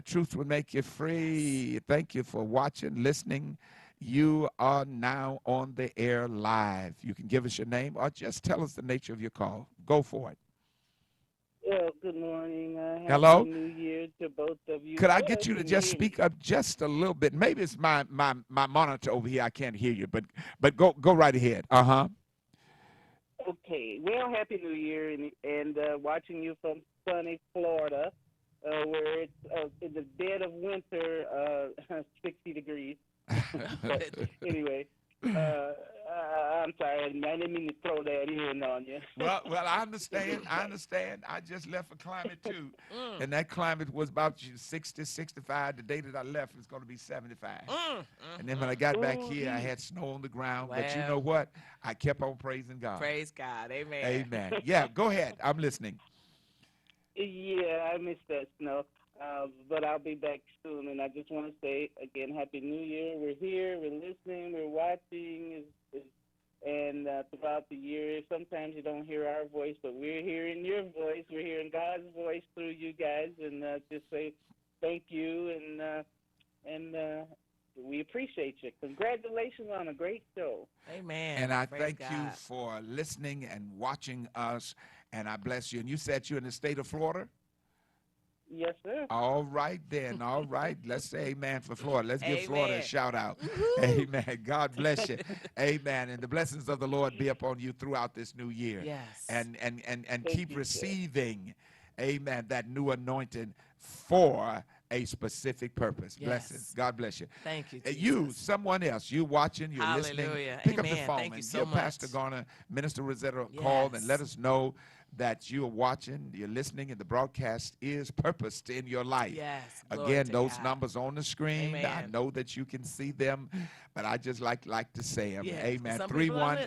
Truth will make you free. Thank you for watching, listening. You are now on the air live. You can give us your name or just tell us the nature of your call. Go for it. Well, good morning. Hello. Happy New Year to both of you. Could I get you to just speak up just a little bit? Maybe it's my monitor over here. I can't hear you, but go right ahead. Okay. Well, Happy New Year, and watching you from sunny Florida. where it's in the dead of winter, 60 degrees. But anyway, I'm sorry, I didn't mean to throw that in on you. Well, I understand. I just left for climate too, and that climate was about 60, 65. The day that I left, it was going to be 75. And then when I got back here, I had snow on the ground. Well, but you know what? I kept on praising God. Praise God. Amen. Amen. Yeah, go ahead. I'm listening. Yeah, I missed that snow. But I'll be back soon, and I just want to say again, Happy New Year. We're here, we're listening, we're watching, and throughout the year, sometimes you don't hear our voice, but we're hearing your voice. We're hearing God's voice through you guys, and just say thank you, and we appreciate you. Congratulations on a great show. Amen. And I Praise thank God. you for listening and watching us, and I bless you. And you said you're in the state of Florida? Yes, sir. All right, then. All right. Let's say amen for Florida. Let's give Amen. Florida a shout out. Amen. God bless you. Amen. And the blessings of the Lord be upon you throughout this new year. Yes. And Thank keep you, receiving, amen, that new anointing for a specific purpose. Yes. Blessings. God bless you. Thank you, Jesus. You, someone else, you watching, you're listening. Hallelujah. Pick up Amen. the phone Thank you and so give much. Pastor Garner, Minister Rosetta a call and Yes. let us know that you are watching, you're listening, and the broadcast is purposed in your life. Yes. Glory Again, to those God. numbers on the screen, I Amen. know that you can see them, but I just like to say them. Yes, Amen. some people are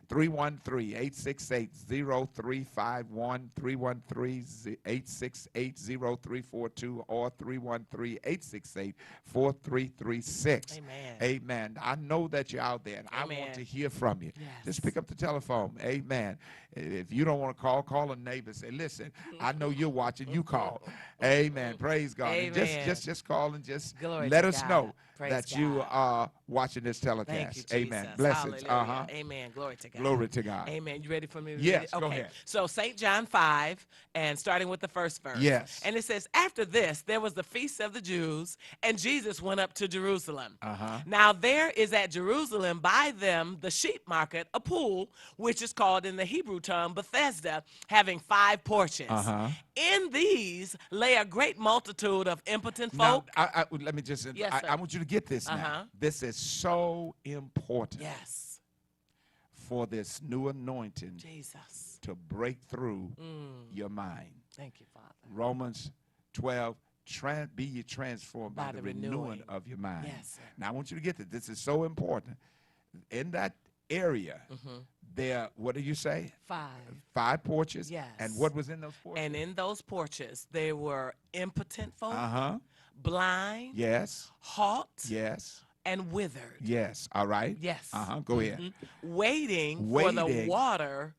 313-868-0351, 313-868-0342, or 313-868-4336. Amen. Amen. I know that you're out there, and I want Amen. to hear from you. Yes. Just pick up the telephone. Amen. If you don't want to call a neighbor. Say, listen, I know you're watching. You call. Amen. Praise God. And Amen. just call and just Glory let to us God. know Praise that God. you are watching this Thank telecast. you, Amen. Jesus. Blessings. Hallelujah. Amen. Glory to God. Glory to God. Amen. You ready for me to Yes, read it? go Okay. ahead. So St. John 5, and starting with the first verse. Yes. And it says, after this, there was the feast of the Jews, and Jesus went up to Jerusalem. Now there is at Jerusalem by them the sheep market, a pool, which is called in the Hebrew tongue Bethesda, having 5 porches. In these lay a great multitude of impotent folk. Now, let me just, Yes, sir. I want you to get this now. This is so important Yes. for this new anointing Jesus. to break through your mind. Thank you, Father. Romans 12, be ye transformed by the renewing of your mind. Yes, sir. Now, I want you to get this. This is so important. In that area, there, what do you say? 5. 5 porches? Yes. And what was in those porches? And in those porches, there were impotent folk, blind, Yes. halt, Yes. and withered. Yes. All right. Yes. Go ahead. Waiting for the water,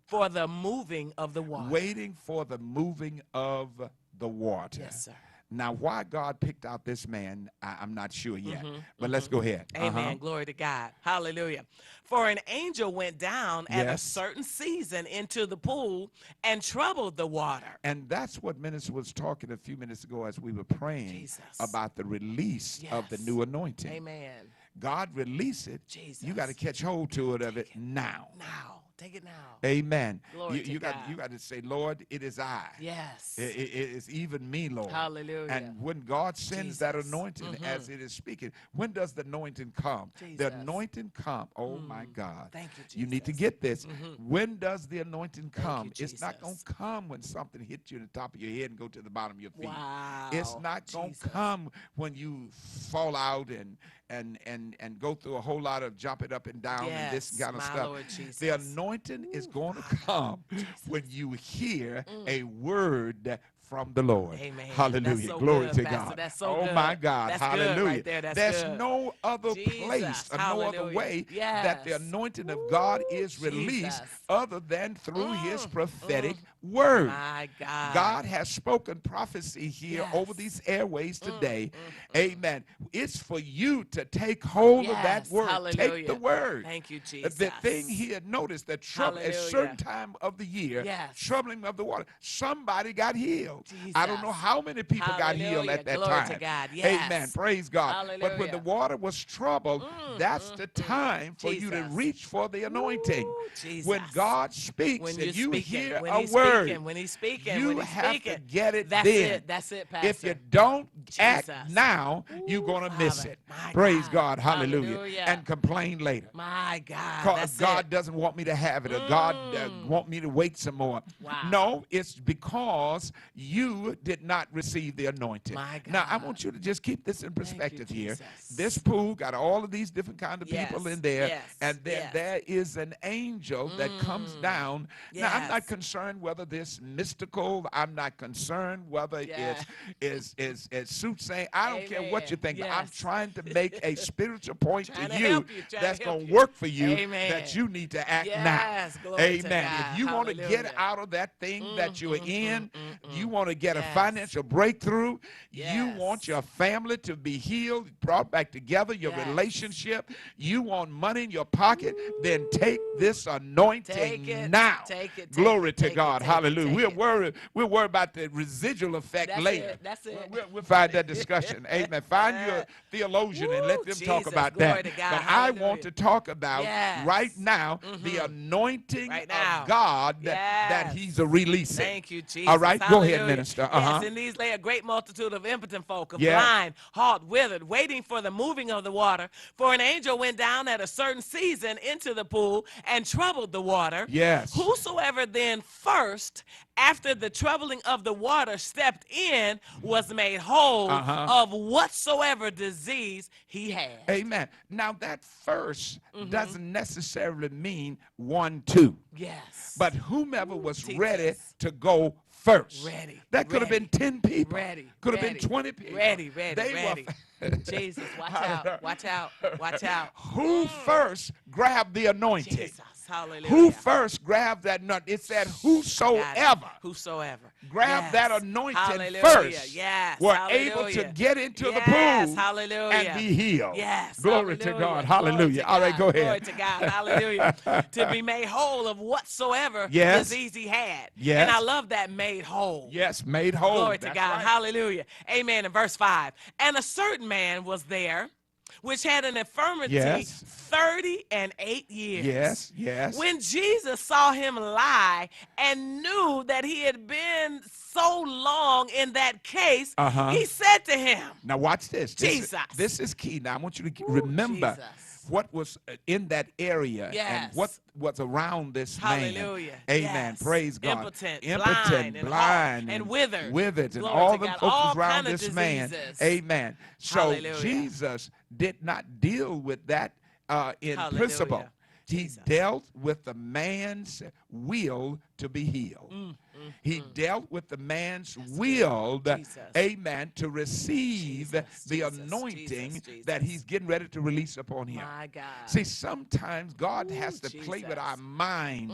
for the moving of the water. Waiting for the moving of the water. Yes, sir. Now, why God picked out this man, I'm not sure yet. But let's go ahead. Amen. Glory to God. Hallelujah. For an angel went down at a Yes. certain season into the pool and troubled the water. And that's what Minister was talking a few minutes ago as we were praying Jesus. about the release of the Yes. new anointing. Amen. God release it. Jesus. You got to catch hold to it of it now. Now. Take it now. Amen. Glory to You got God. to say, Lord, it is I. Yes. It is even me, Lord. Hallelujah. And when God sends that Jesus. anointing as it is speaking, when does the anointing come? Jesus. The anointing come. Oh my God. Thank you, Jesus. You need to get this. When does the anointing Thank come? you, It's not going Jesus. to come when something hits you in the top of your head and go to the bottom of your feet. Wow. It's not going to Jesus. come when you fall out and go through a whole lot of jumping up and down and this Yes, kind of my stuff. Lord Jesus. The anointing is going to come when you hear a word from the Lord. Amen. Hallelujah. That's so Glory good, to Pastor. God. That's so oh good. my God. That's good Hallelujah. right there. That's There's good. no other Jesus. place or no other Hallelujah. way that the Yes. anointing of God is released Jesus. other than through his prophetic word. My God. God has spoken prophecy here Yes. over these airways today. Amen. It's for you to take hold of that Yes. word. Hallelujah. Take the word. Thank you, Jesus. The thing he had noticed that trouble at a Hallelujah. certain time of the year, Yes. troubling of the water, somebody got healed. I don't know Jesus. how many people got healed Hallelujah. at that Glory time. to God. Yes. Amen. Praise God. But when the Hallelujah. water was troubled, that's the time for you to Jesus. reach for the anointing. Ooh, Jesus. When God speaks When and you're you speaking, hear when a he's word, word. When he's speaking, you have to get it that's then. It. That's it, Pastor. If you don't act Jesus. now, you're going to miss it. Praise God. Hallelujah. And complain later. My God. Because God doesn't want me to have it, or God want me to wait some more. Wow. No, it's because you did not receive the anointing. My God. Now, I want you to just keep this in perspective here. Jesus. This pool got all of these different kind of people in there, Yes. and then there is an angel that comes down. Now, I'm not concerned whether this mystical. I'm not concerned whether it's soothsaying. I don't care what you think. I'm trying to make a spiritual point to you that's going to work for you. That you need to act now. Amen. If you want to get out of that thing that you're in, you want to get a financial breakthrough, you want your family to be healed, brought back together, your relationship, you want money in your pocket, then take this anointing now. Glory to God. Hallelujah. We're worried about the residual effect later. That's it. We'll find that discussion. Amen. Find your theologian and let them talk about that. But I want to talk about right now the anointing of God that he's releasing. Thank you, Jesus. All right, Hallelujah. go ahead, minister. Yes, in these lay a great multitude of impotent folk, of blind, halt, withered, waiting for the moving of the water. For an angel went down at a certain season into the pool and troubled the water. Yes. Whosoever then first, after the troubling of the water, stepped in, was made whole of whatsoever disease he had. Amen. Now that first doesn't necessarily mean 1, 2. Yes. But whomever was ready to go first. Ready. That could have been 10 people. Ready. Could have been 20 people. Ready. Jesus, watch out. Watch out. Watch out. Who first grabbed the anointing? Jesus. Hallelujah. Who first grabbed that nut? It said whosoever. Whosoever. Grab that anointing Hallelujah. first. Yes. Were Hallelujah. able to get into the Yes. pool Hallelujah. and be healed. Yes. Glory to God. Hallelujah. To All right, God. go ahead. Glory to God. Hallelujah. To be made whole of whatsoever disease he had. Yes. And I love that, made whole. Yes, made whole. Glory to That's God. right. Hallelujah. Amen. In verse 5. And a certain man was there which had an infirmity 38 years. Yes. When Jesus saw him lie and knew that he had been so long in that case, he said to him. Now watch this. Jesus. This is key. Now I want you to remember what was in that area and what was around this man. Hallelujah. Amen. Yes. Praise God. Impotent, blind, and withered. And all the folks around this man. Amen. So Hallelujah. Jesus did not deal with that in principle. He dealt with the man's will to be healed. He dealt with the man's will, amen, to receive the anointing that he's getting ready to release upon him. My God. See, sometimes God has to play with our mind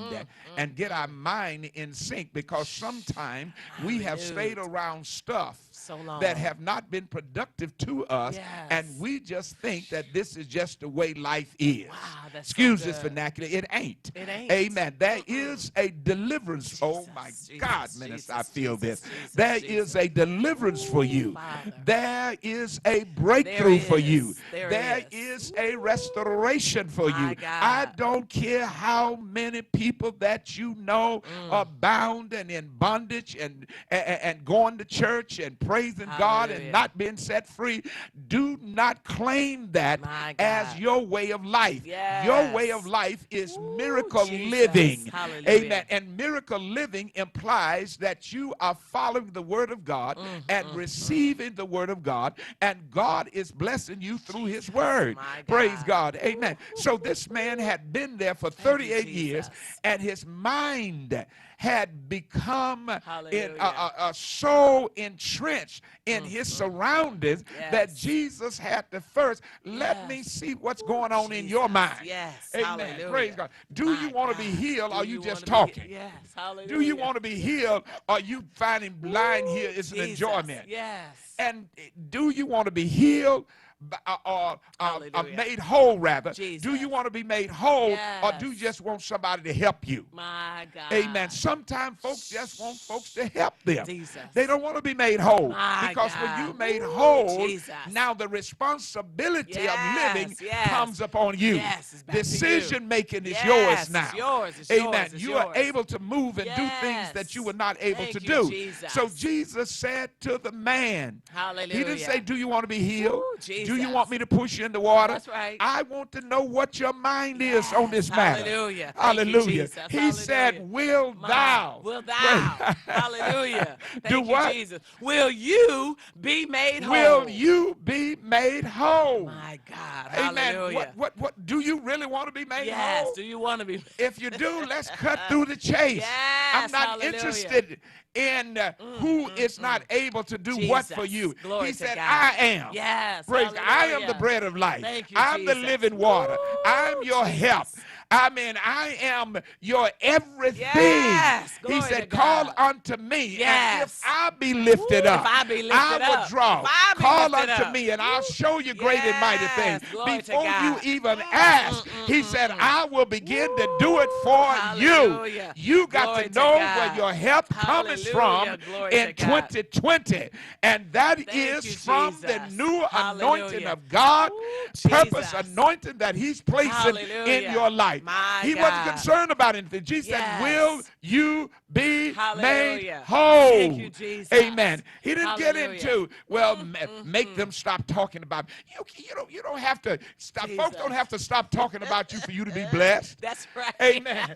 and get our mind in sync, because sometimes we have stayed around stuff so long that have not been productive to us, and we just think that this is just the way life is. Wow, that's Excuse so this good. vernacular. It ain't. It ain't. Amen. There is a deliverance. Oh my God, minister, I feel this. There is a deliverance for you. Father. There is a breakthrough for you. There is a restoration for My you. God. I don't care how many people that you know are bound and in bondage and going to church and praising God and not being set free. Do not claim that as your way of life. Yes. Your way of life is miracle living. Hallelujah. Amen. And miracle living implies that you are following the word of God and receiving the word of God, and God is blessing you through his word. Praise God. Amen. So this man had been there for 38 years, and his mind had become so entrenched in his surroundings that Jesus had to first let me see what's going on in your mind. Yes. Amen. Hallelujah. Praise God. Do you want to be healed, or are you just talking? Yes. Hallelujah. Do you want to be healed, or you finding blind here is an enjoyment? Yes. And do you want to be healed made whole, rather. Jesus. Do you want to be made whole, Yes. or do you just want somebody to help you? My God. Amen. Sometimes folks just want folks to help them. Jesus. They don't want to be made whole. My Because God. when you're made whole, Jesus. now the responsibility Yes, of living yes. comes upon you. Yes, it's back to you. Decision making is Yes, yours now. It's yours. It's Amen. yours. It's You yours. are able to move and do things Yes. that you were not able Thank to you, do. Jesus. So Jesus said to the man, Hallelujah. he didn't say, do you want to be healed? Ooh, Do you Jesus. want me to push you in the water? That's right. I want to know what your mind is Yes. on this matter. Hallelujah. Thank you, Hallelujah. Jesus. He Hallelujah. said, will thou? Will thou? Hallelujah. Thank Do you, what? Jesus. Will you be made whole? Will you be made whole? My God. Amen. Hallelujah. What do you really want to be made Yes. whole? Do you want to be? If you do, let's cut through the chase. Yes. I'm not Hallelujah. interested in who is not able to do what for Jesus. you. Glory He to said, God. I am. Yes. Praise God. I am the Hallelujah. bread of life. Thank you, I'm the Jesus. living water. Woo, I'm your help. Jesus. I mean, I am your everything. Yes. He Glory said, to call God. unto me, and Yes. if I be lifted Woo, up, if I be lifted I will up. draw. If I be Call lifted unto up. me, and I'll Woo. show you great and mighty Yes. things. Glory to Before you God. even ask, he said, I will begin to do it for Hallelujah. you. You got Glory to to know God. where your help comes from Hallelujah. Glory to in God. 2020. And that Thank is you, from the Jesus. new anointing Hallelujah. of God, Ooh, purpose Jesus. anointing that he's placing in Hallelujah. your life. My He God. wasn't concerned about anything. Jesus said, Yes. will you be made Hallelujah. whole? Thank you, Jesus. Amen. He didn't get Hallelujah. into, well, make them stop talking about you don't have to stop. Folks Jesus. don't have to stop talking about you for you to be blessed. That's right. Amen.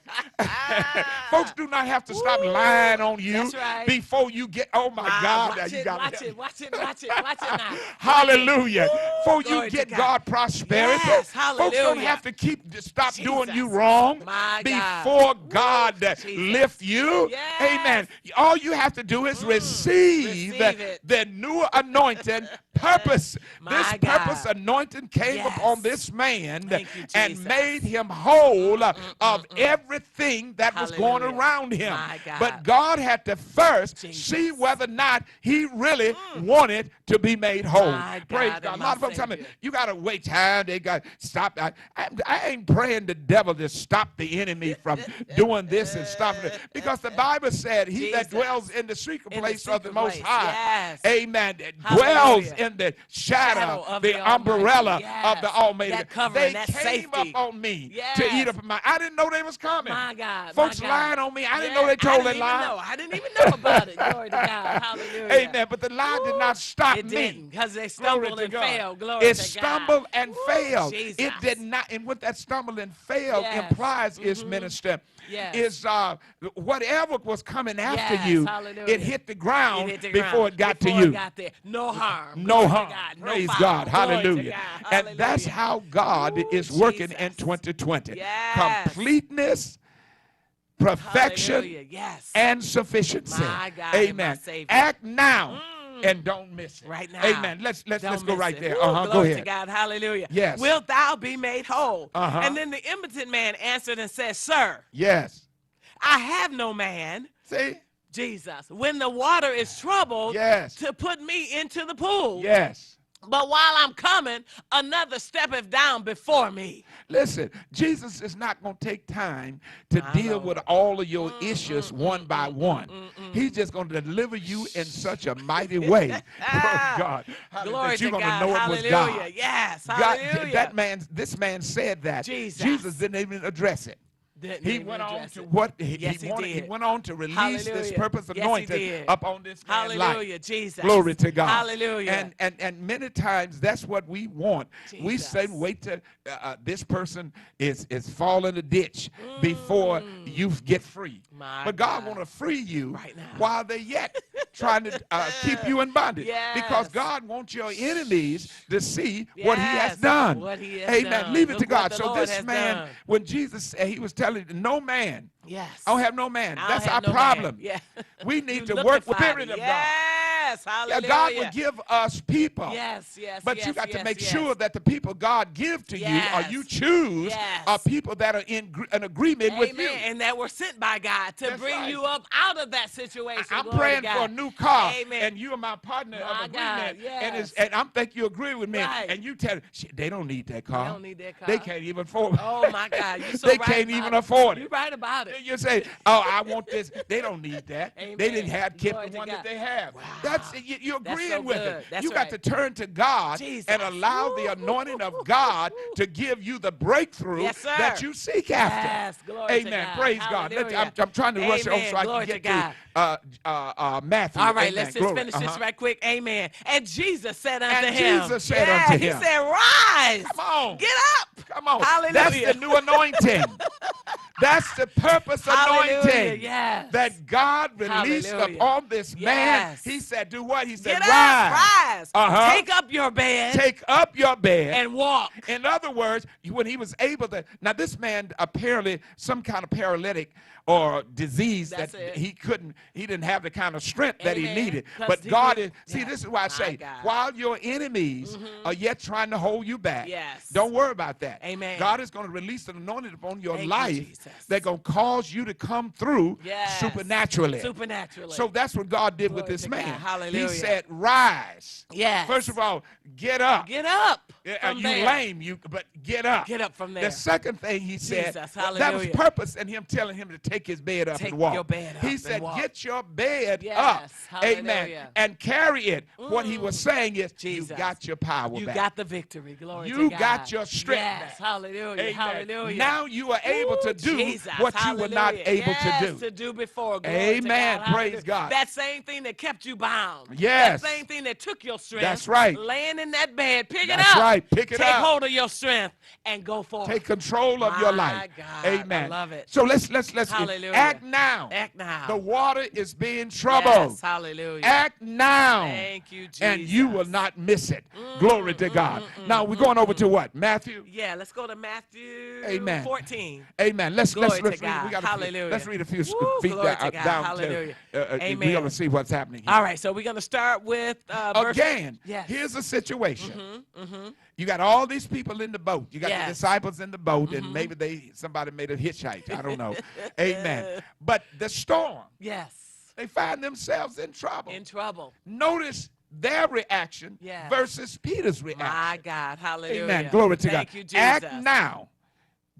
Folks do not have to stop lying on you That's right. before you get, oh my God. Watch you it, gotta- watch it, watch it, watch it, watch it now. Hallelujah. Before Glory you to get God. God prosperity, Yes, folks don't hallelujah. have to stop doing you Jesus. wrong My God. before God Jesus. lift you. Yes. Amen. All you have to do is receive it. the new anointing purpose. My This God. purpose anointing came Yes. upon this man Thank you, and Jesus. made him whole of everything that was going Hallelujah. around him. My God. But God had to first Jesus. see whether or not he really wanted to be made whole. My Praise God God. A and lot of my folks tell me, Savior. you got to wait time. They got stop. I ain't praying the devil to stop the enemy from doing this and stopping it. Because the Bible said, he that Jesus. dwells in the secret In the place of the secret Most place. High. Yes. Amen. Hallelujah. Dwells in the shadow of the umbrella Almighty. of the Yes. Almighty. That covering, They that came safety. up on me to Yes. eat up my. I didn't know they was coming. My God. Folks my God. lying on me. I didn't know they I told didn't that lie. even know. I didn't even know about it. Glory to God. Hallelujah. Amen. But the lie did not stop It me. didn't, because they Glory stumbled to and God. failed. Glory It to stumbled God. and Woo, failed. Jesus. It did not. And what that stumble and failed Yes. implies is, minister, Yes. is whatever was coming after Yes. you, Hallelujah. it hit the ground It hit the before ground. it got Before to it you. got there. No harm. No Glory harm. to God. No Praise foul. God. Glory to Hallelujah. God. And that's Hallelujah. how God Ooh, is working in Jesus. 2020. Yes. Completeness, perfection, Hallelujah. Yes. and sufficiency. My God and my Amen. Savior. Act now and don't miss it. Right now. Amen. Let's Don't go miss right it. there. Woo, Go glory ahead. to God. Hallelujah. Yes. Wilt thou be made whole? Uh-huh. And then the impotent man answered and said, Sir, Yes. I have no man, See? Jesus, when the water is troubled, Yes. to put me into the pool. Yes. But while I'm coming, another steppeth down before me. Listen, Jesus is not going to take time to deal with all of your issues one by one. He's just going to deliver you in such a mighty way. Praise God. Glory that you're to going to God. know it was Hallelujah. God. Yes. God, Hallelujah. this man said that. Jesus didn't even address it. He went on to what he wanted. He went on to release this purpose anointing upon this man's life. Hallelujah, Jesus. Glory to God. Hallelujah. And many times that's what we want. We Jesus. say, wait till this person is fall in the ditch before you get free. My but God God. want to free you Right now. while they're yet trying to keep you in bondage. Yes. Because God wants your enemies to see what He has Yes, done. what He has Amen. done. Leave it Look to God. what the So Lord this has man, done. when Jesus said, He was telling no man. Yes. I don't have no man. I don't That's have our no man. problem. Yeah. We need You to work with the liquefied Spirit it. of God. Yes. Yes, hallelujah. Yeah, God will give us people. Yes, yes, but you got to make sure that the people God give to you or you choose are people that are in agreement with you. And that were sent by God to bring you up out of that situation. I'm praying for a new car, Amen. and you are my partner of agreement. Yes. And I'm think you agree with me. And you tell they don't need that car. They don't need that car. They can't even afford it. Oh, my God. You're so they right can't even afford it. You're right about it. You say, oh, I want this. They don't need that. Amen. They didn't have kept the one that they have. Wow. That's you're agreeing so with good. it. That's You got to turn to God and allow the anointing of God to give you the breakthrough that you seek after. Yes, glory to God. Praise God. I'm trying to rush on so I can get to Matthew. All right, let's just finish this right quick. Amen. And Jesus said unto him. Jesus said unto him. He said, rise. Come on. Get up. Come on. Hallelujah. That's the new anointing. That's the purpose anointing that God released upon this man. He said, do what? He said, rise. Take up your bed. Take up your bed. And walk. In other words, when he was able to, now this man apparently some kind of paralytic or disease he didn't have the kind of strength that he needed. But God is, see, this is why I say, while your enemies are yet trying to hold you back, don't worry about that. Amen. God is going to release an anointing upon your life that's going to cause you to come through supernaturally. So that's what God did with this man. Hallelujah. He said, rise. First of all, get up. Get up. You lame, but get up. Get up from there. The second thing he said, that was purpose in him telling him to take his bed up and walk. Your bed up he said, get your bed up. Hallelujah. Amen. And carry it. What he was saying is, you got your power back. You got the victory. Glory to God. You got your strength back. Hallelujah. Amen. Hallelujah. Now you are able to do what you were not able to do. Before. Glory Amen. to God. Praise God. That same thing that kept you bound. Yes. That same thing that took your strength. That's right. Laying in that bed. Pick it up. That's right. Pick it up. Take hold of your strength and go forward. Take control of your life. God, amen. I love it. So let's Hallelujah. act now. Act now. The water is being troubled. Yes, hallelujah. Act now. Thank you, Jesus. And you will not miss it. Glory to God. Now we're going over to what? Matthew? Yeah, let's go to Matthew Amen. 14. Amen. Let's read. Hallelujah. Let's read a few feet down. Hallelujah. Amen. We're going to see what's happening here. All right, so we're going to start with again. Here's a situation. You got all these people in the boat. You got the disciples in the boat, and maybe somebody made a hitchhike. I don't know. Amen. But the storm. Yes. They find themselves in trouble. In trouble. Notice their reaction versus Peter's reaction. My God. Hallelujah. Amen. Glory to God. Thank you, Jesus. Act now.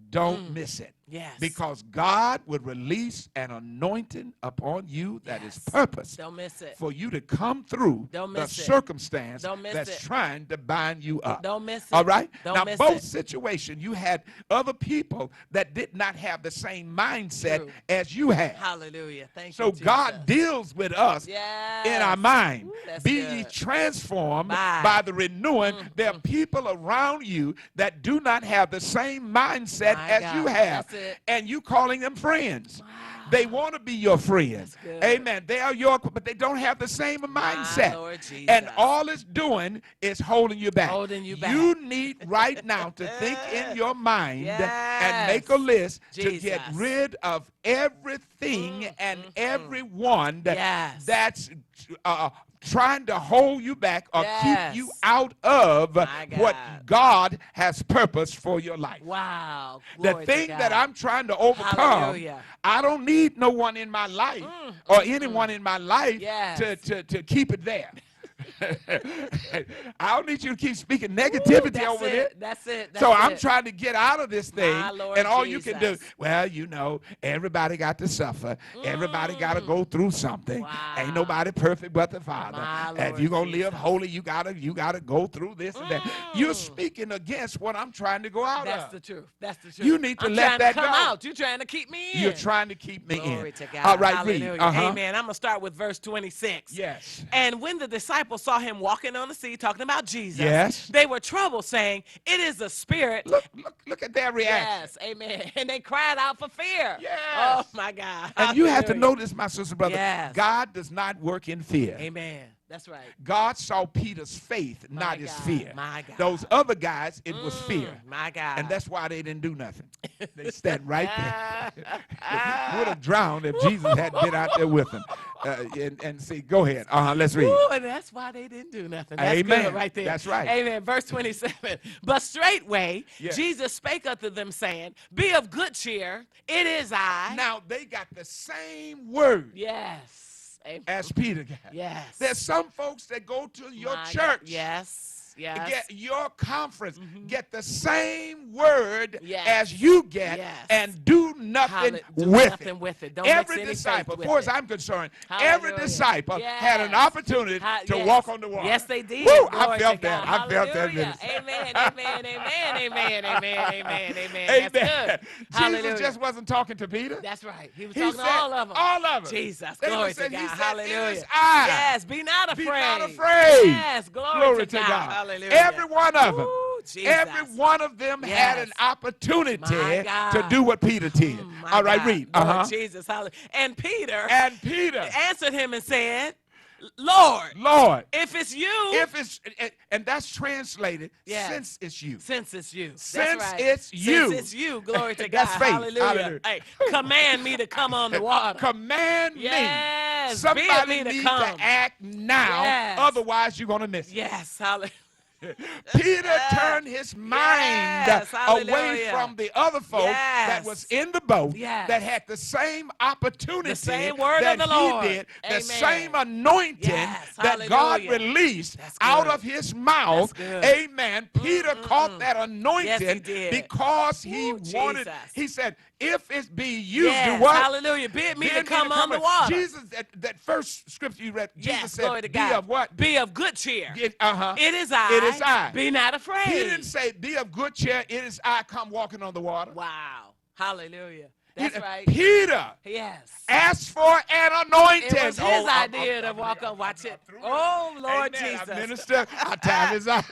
Don't miss it. Yes. Because God would release an anointing upon you that is purposed. Don't miss it. For you to come through the circumstance that's trying to bind you up. Don't miss it. All right? Now, both situations, you had other people that did not have the same mindset as you had. Hallelujah. Thank you, So God deals with us in our mind. Be ye transformed by the renewing. There are people around you that do not have the same mindset as you have. And you calling them friends. Wow. They want to be your friends. Amen. They are your, but they don't have the same mindset. Lord Jesus. And all it's doing is holding you back. Holding you back. You need right now to think in your mind and make a list to get rid of everything and everyone that's trying to hold you back or keep you out of what God has purposed for your life. Wow. The thing that I'm trying to overcome, I don't need no one in my life or anyone in my life to keep it there. I don't need you to keep speaking negativity over there. That's it. So I'm trying to get out of this thing, and all you can do, well, everybody got to suffer. Everybody got to go through something. Ain't nobody perfect but the Father. If you're gonna live holy, you gotta go through this and that. You're speaking against what I'm trying to go out of. That's the truth. You need to let that go. Out. You're trying to keep me in. You're trying to keep me Glory in. To God. All right, hallelujah. read. Amen. I'm gonna start with verse 26. Yes. And when the disciples saw him walking on the sea, talking about Jesus, they were troubled, saying, "It is a spirit." Look at their reaction. Yes, amen. And they cried out for fear. Yes. Oh my God. And you have to notice, my sister, brother, Yes. God does not work in fear. Amen. That's right. God saw Peter's faith, not his fear. My God. Those other guys, it was fear. My God. And that's why they didn't do nothing. They stand right there. Would have drowned if Jesus hadn't been out there with them. and see, go ahead. Let's read. Ooh, and that's why they didn't do nothing. That's Amen. good right there. That's right. Amen. Verse 27. But straightway Yes. Jesus spake unto them, saying, Be of good cheer, it is I. Now, they got the same word Yes. Amen. as Peter got. Yes. There's some folks that go to your My church. God. Yes. Yes. Get your conference, get the same word Yes. as you get, Yes. and do nothing Do with nothing it. with it. Don't Every mix any disciple, faith as far with as it. I'm concerned, Hallelujah. every disciple had an Yes. opportunity to Yes. walk on the water. Yes, they did. Woo, Glory I felt to that. God. I felt that. Hallelujah. Minister. Amen. Amen. Amen. Amen. Amen. Amen. Amen. Amen. That's good. Hallelujah. Jesus just wasn't talking to Peter. That's right. He was He talking said, to all of them. all of them. Jesus. They Glory just said, to God. he said, Hallelujah. It is I. Yes. Be not afraid. Be not afraid. Yes. Glory to God. Hallelujah. Every one of them. Ooh, Jesus. Every one of them had an Yes. opportunity My God. to do what Peter did. My All right, God. read. Lord Jesus. Hallelujah. And Peter answered him and said, Lord, if it's you. And that's translated, Yes. since it's you. Since it's you. Since That's right. it's you. Since it's you. Glory to God. That's faith. Hallelujah. Hallelujah. Hey, command me to come on the water. Command Yes. me. Somebody me to needs come. to act now. Yes. Otherwise, you're going to miss it. Yes. Hallelujah. Peter turned his mind away from the other folks that was in the boat that had the same opportunity that he did, the same anointing that God released out of his mouth. Amen. Peter caught that anointing because he wanted, he said, if it be you, do what? Hallelujah. Bid me to come on the water. Jesus, that first scripture you read, Jesus said, to be God. of what? Be of good cheer. It is I. It is I. Be not afraid. He didn't say, be of good cheer. It is I come walking on the water. Wow. Hallelujah. That's right. Peter asked for an anointing. It was his idea to walk on. Watch it. Oh, Lord Jesus. Minister, our time is up.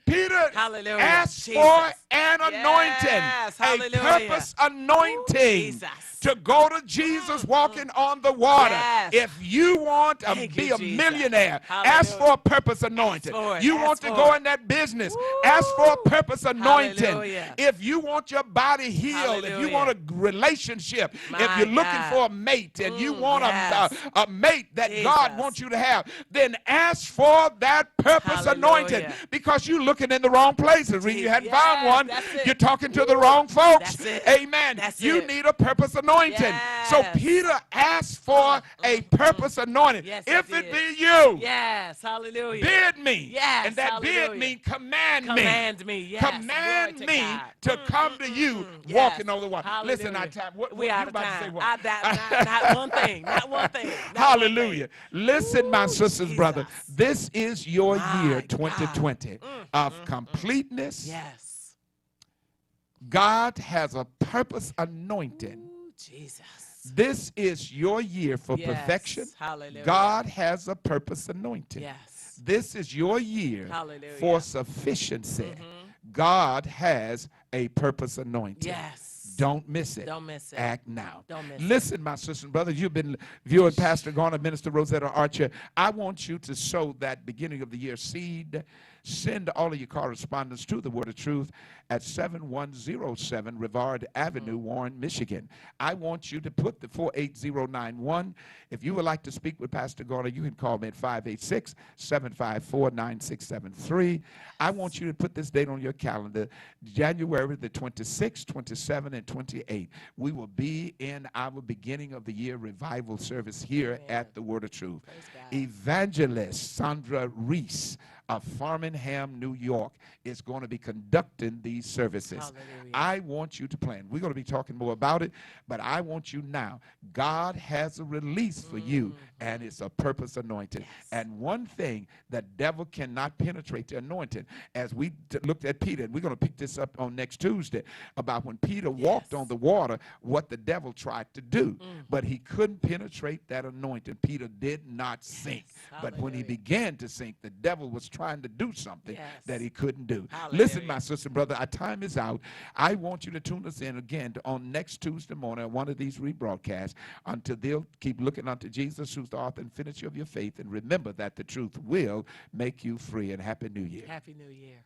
Peter asked Jesus. for an anointing, a purpose anointing. To go to Jesus walking on the water. If you want to be a millionaire, ask for a purpose anointing. You want to go in that business, ask for a purpose anointing. If you want your body healed, if you want a relationship, if you're looking for a mate and you want a mate that God wants you to have, then ask for that purpose anointing, because you're looking in the wrong places. When you hadn't found one, you're talking to the wrong folks. Amen. You need a purpose anointing. So Peter asked for a purpose anointing. If it be you, hallelujah. bid me. And that bid means command me. Command me. Command me to come to you walking on the water. Hallelujah. Listen, our time. We out of time. To say what? Not one thing. Not one thing. Hallelujah. Listen, my sisters, brother. This is your year 2020 of completeness. Yes. God has a purpose anointing. Jesus. This is your year for perfection. Hallelujah. God has a purpose anointing. Yes. This is your year for sufficiency. God has a purpose anointing. Yes. Don't miss it. Don't miss it. Act now. Don't miss Listen, my sisters and brothers, you've been viewing Pastor Garner, Minister Rosetta Archer. I want you to sow that beginning of the year seed. Send all of your correspondence to the Word of Truth at 7107 Rivard Avenue, Warren, Michigan. I want you to put the 48091. If you would like to speak with Pastor Garner, you can call me at 586-754-9673. I want you to put this date on your calendar, January the 26th, 27th, and 28th. We will be in our beginning of the year revival service here at the Word of Truth. Evangelist Sandra Reese of Farmingham, New York, is going to be conducting these services. Hallelujah. I want you to plan. We're going to be talking more about it, but I want you now. God has a release for you, and it's a purpose anointing. And one thing, the devil cannot penetrate the anointing. As we looked at Peter, and we're going to pick this up on next Tuesday, about when Peter walked on the water, what the devil tried to do. But he couldn't penetrate that anointing. Peter did not sink. But when he began to sink, the devil was trying to do something that he couldn't do. Listen, my sister and brother, our time is out. I want you to tune us in again on next Tuesday morning on one of these rebroadcasts. Until they'll keep looking unto Jesus, who's the author and finisher of your faith. And remember that the truth will make you free. And Happy New Year. Happy New Year.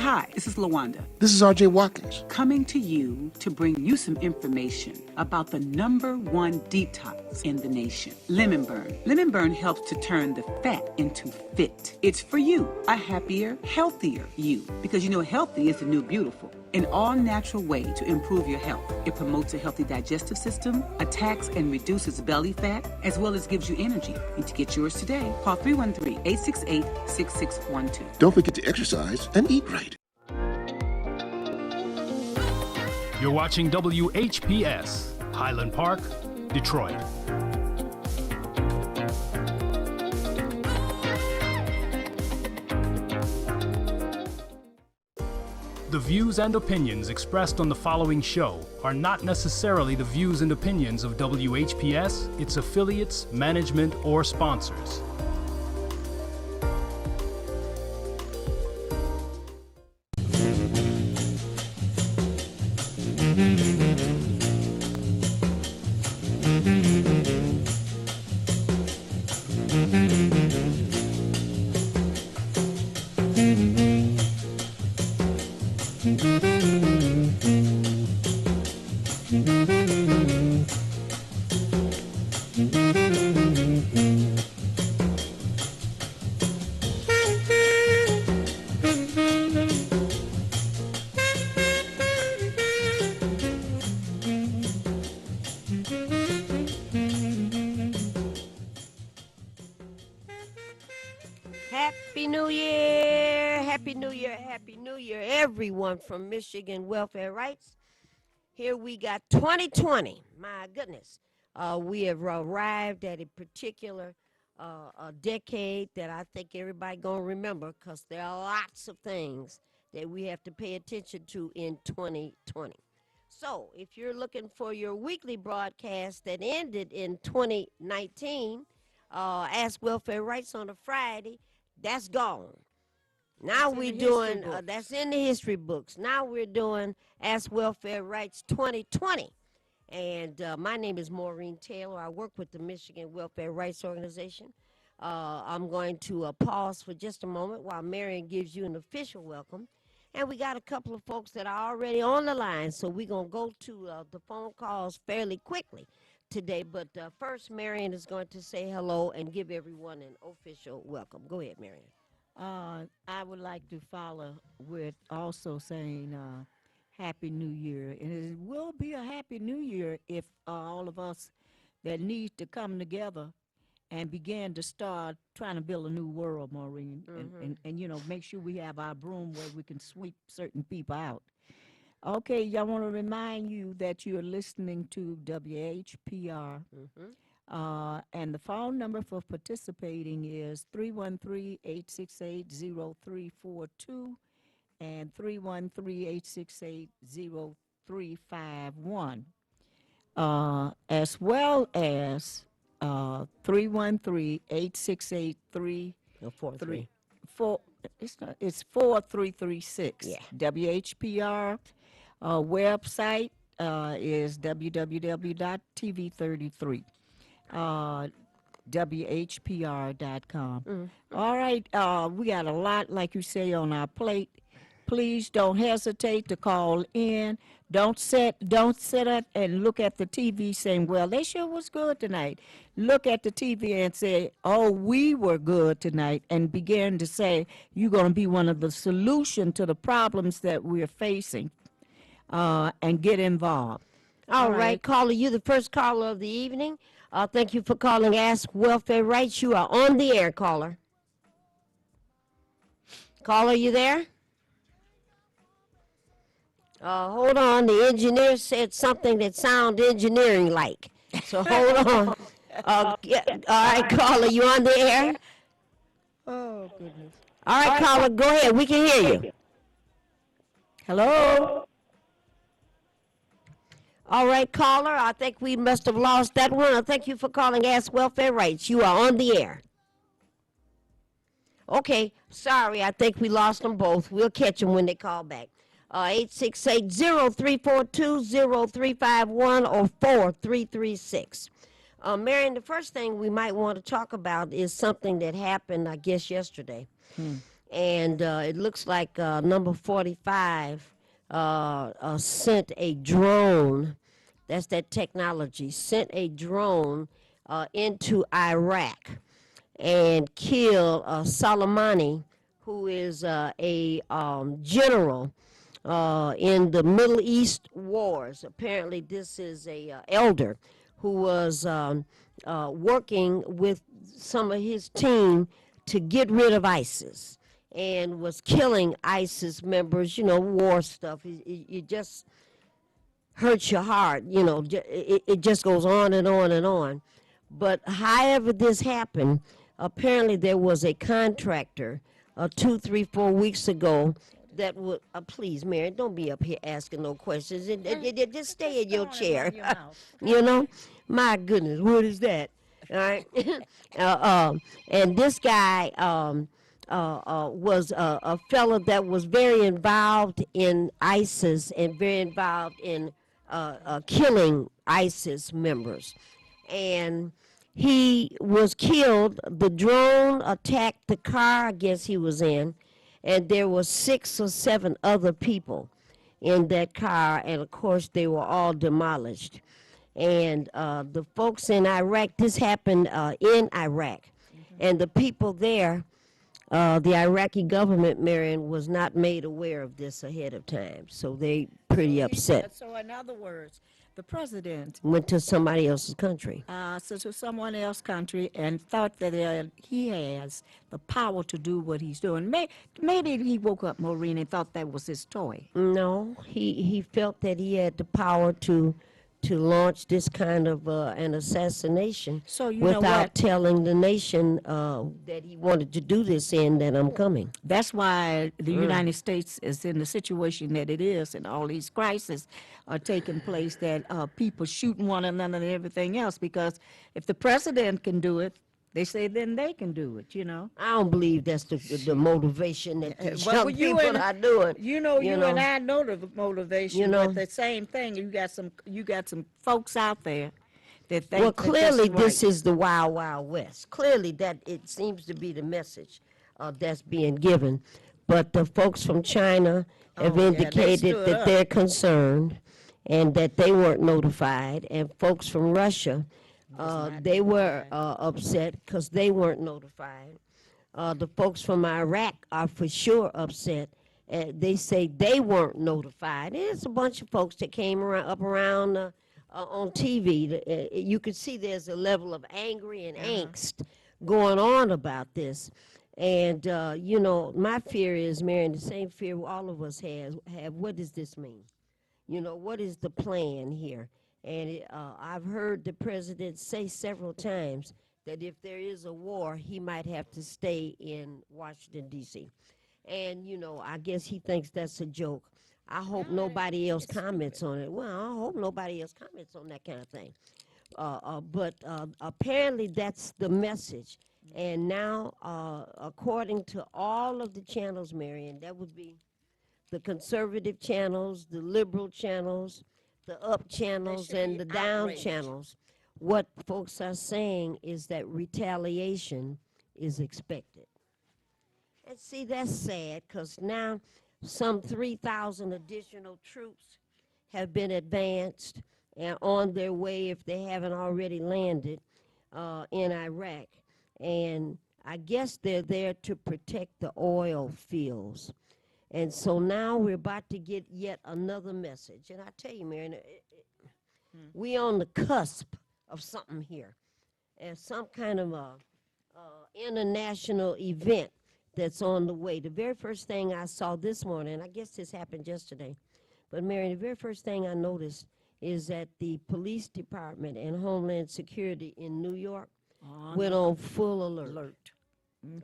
Hi, this is LaWanda. This is R.J. Watkins. Coming to you to bring you some information about the #1 detox in the nation, Lemon Burn. Lemon Burn helps to turn the fat into fit. It's for you, a happier, healthier you. Because you know healthy is the new beautiful. An all-natural way to improve your health. It promotes a healthy digestive system, attacks and reduces belly fat, as well as gives you energy. And to get yours today, call 313-868-6612. Don't forget to exercise and eat right. You're watching WHPS, Highland Park, Detroit. The views and opinions expressed on the following show are not necessarily the views and opinions of WHPS, its affiliates, management, or sponsors. Happy New Year! Happy New Year! Happy New Year, everyone from Michigan Welfare Rights. Here we got 2020. My goodness. We have arrived at a particular a decade that I think everybody gonna remember, because there are lots of things that we have to pay attention to in 2020. So if you're looking for your weekly broadcast that ended in 2019, Ask Welfare Rights on a Friday, that's gone. Now we're doing, that's in the history books. Now we're doing Ask Welfare Rights 2020. And my name is Maureen Taylor. I work with the Michigan Welfare Rights Organization. I'm going to pause for just a moment while Marion gives you an official welcome. And we got a couple of folks that are already on the line, so we're going to go to the phone calls fairly quickly today. But first, Marion is going to say hello and give everyone an official welcome. Go ahead, Marion. I would like to follow with also saying Happy New Year. And it will be a Happy New Year if all of us that need to come together and begin to start trying to build a new world, Maureen, and you know, make sure we have our broom where we can sweep certain people out. Okay, I want to remind you that you're listening to WHPR, and the phone number for participating is 313-868-0342 and 313-868-0351, as well as 313-868-343. It's 4336. Yeah. WHPR website is www.tv33. WHPR.com. All right, we got a lot, like you say, on our plate. Please don't hesitate to call in. Don't sit up and look at the TV saying, well, they sure was good tonight. Look at the TV and say, oh, we were good tonight, and begin to say you're going to be one of the solution to the problems that we're facing, and get involved. All right, caller, you the first caller of the evening. Thank you for calling Ask Welfare Rights. You are on the air, caller. Caller, you there? Hold on. The engineer said something that sounded engineering-like. So hold on. All right, caller, you on the air? Oh, goodness. All right, caller, go ahead. We can hear you. Hello? All right, caller, I think we must have lost that one. Thank you for calling Ask Welfare Rights. You are on the air. Okay, sorry, I think we lost them both. We'll catch them when they call back. 868-0342-0351 or 4336. Marion, the first thing we might want to talk about is something that happened, I guess, yesterday. And it looks like number 45 sent a drone. That's that technology. Sent a drone into Iraq and killed Soleimani, who is a general in the Middle East wars. Apparently, this is a elder who was working with some of his team to get rid of ISIS and was killing ISIS members. You know, war stuff. It just hurts your heart. You know, it just goes on and on and on. But however this happened, apparently there was a contractor 2, 3, 4 weeks ago that would, please, Mary, don't be up here asking no questions. Just stay in your chair. You know, my goodness, what is that? All right. And this guy was a fellow that was very involved in ISIS and very involved in killing ISIS members. And he was killed. The drone attacked the car I guess he was in, and there were 6 or 7 other people in that car, and of course they were all demolished. And the folks in Iraq, this happened in Iraq, and the people there, the Iraqi government, Marion, was not made aware of this ahead of time, so they pretty upset. So in other words, the president went to somebody else's country. So to someone else's country and thought that he has the power to do what he's doing. Maybe he woke up, Maureen, and thought that was his toy. No, he felt that he had the power to launch this kind of an assassination without telling the nation that he wanted to do this and that I'm coming. That's why the United States is in the situation that it is, and all these crises are taking place, that people shooting one another and everything else, because if the president can do it, they say then they can do it, you know. I don't believe that's the motivation that these young people are doing. You know, you and I know the motivation, but the same thing, you got some folks out there that think. Well, clearly that this is the Wild Wild West. Clearly that it seems to be the message that's being given. But the folks from China have indicated that they're concerned and that they weren't notified. And folks from Russia, they were upset because they weren't notified. The folks from Iraq are for sure upset. They say they weren't notified. There's a bunch of folks that came around on TV. You could see there's a level of angry and angst going on about this. And, you know, my fear is, Marion, the same fear all of us have. What does this mean? You know, what is the plan here? And I've heard the president say several times that if there is a war, he might have to stay in Washington, D.C. And, you know, I guess he thinks that's a joke. I hope nobody else comments on it. Well, I hope nobody else comments on that kind of thing. But apparently that's the message. And now, according to all of the channels, Marion, that would be the conservative channels, the liberal channels, the up channels, and the down channels, what folks are saying is that retaliation is expected. And see, that's sad, because now some 3,000 additional troops have been advanced and on their way, if they haven't already landed, in Iraq. And I guess they're there to protect the oil fields. And so now we're about to get yet another message. And I tell you, Marion, we on the cusp of something here. And some kind of a international event that's on the way. The very first thing I saw this morning, I guess this happened yesterday, but Marion, the very first thing I noticed is that the police department and Homeland Security in New York went on full alert.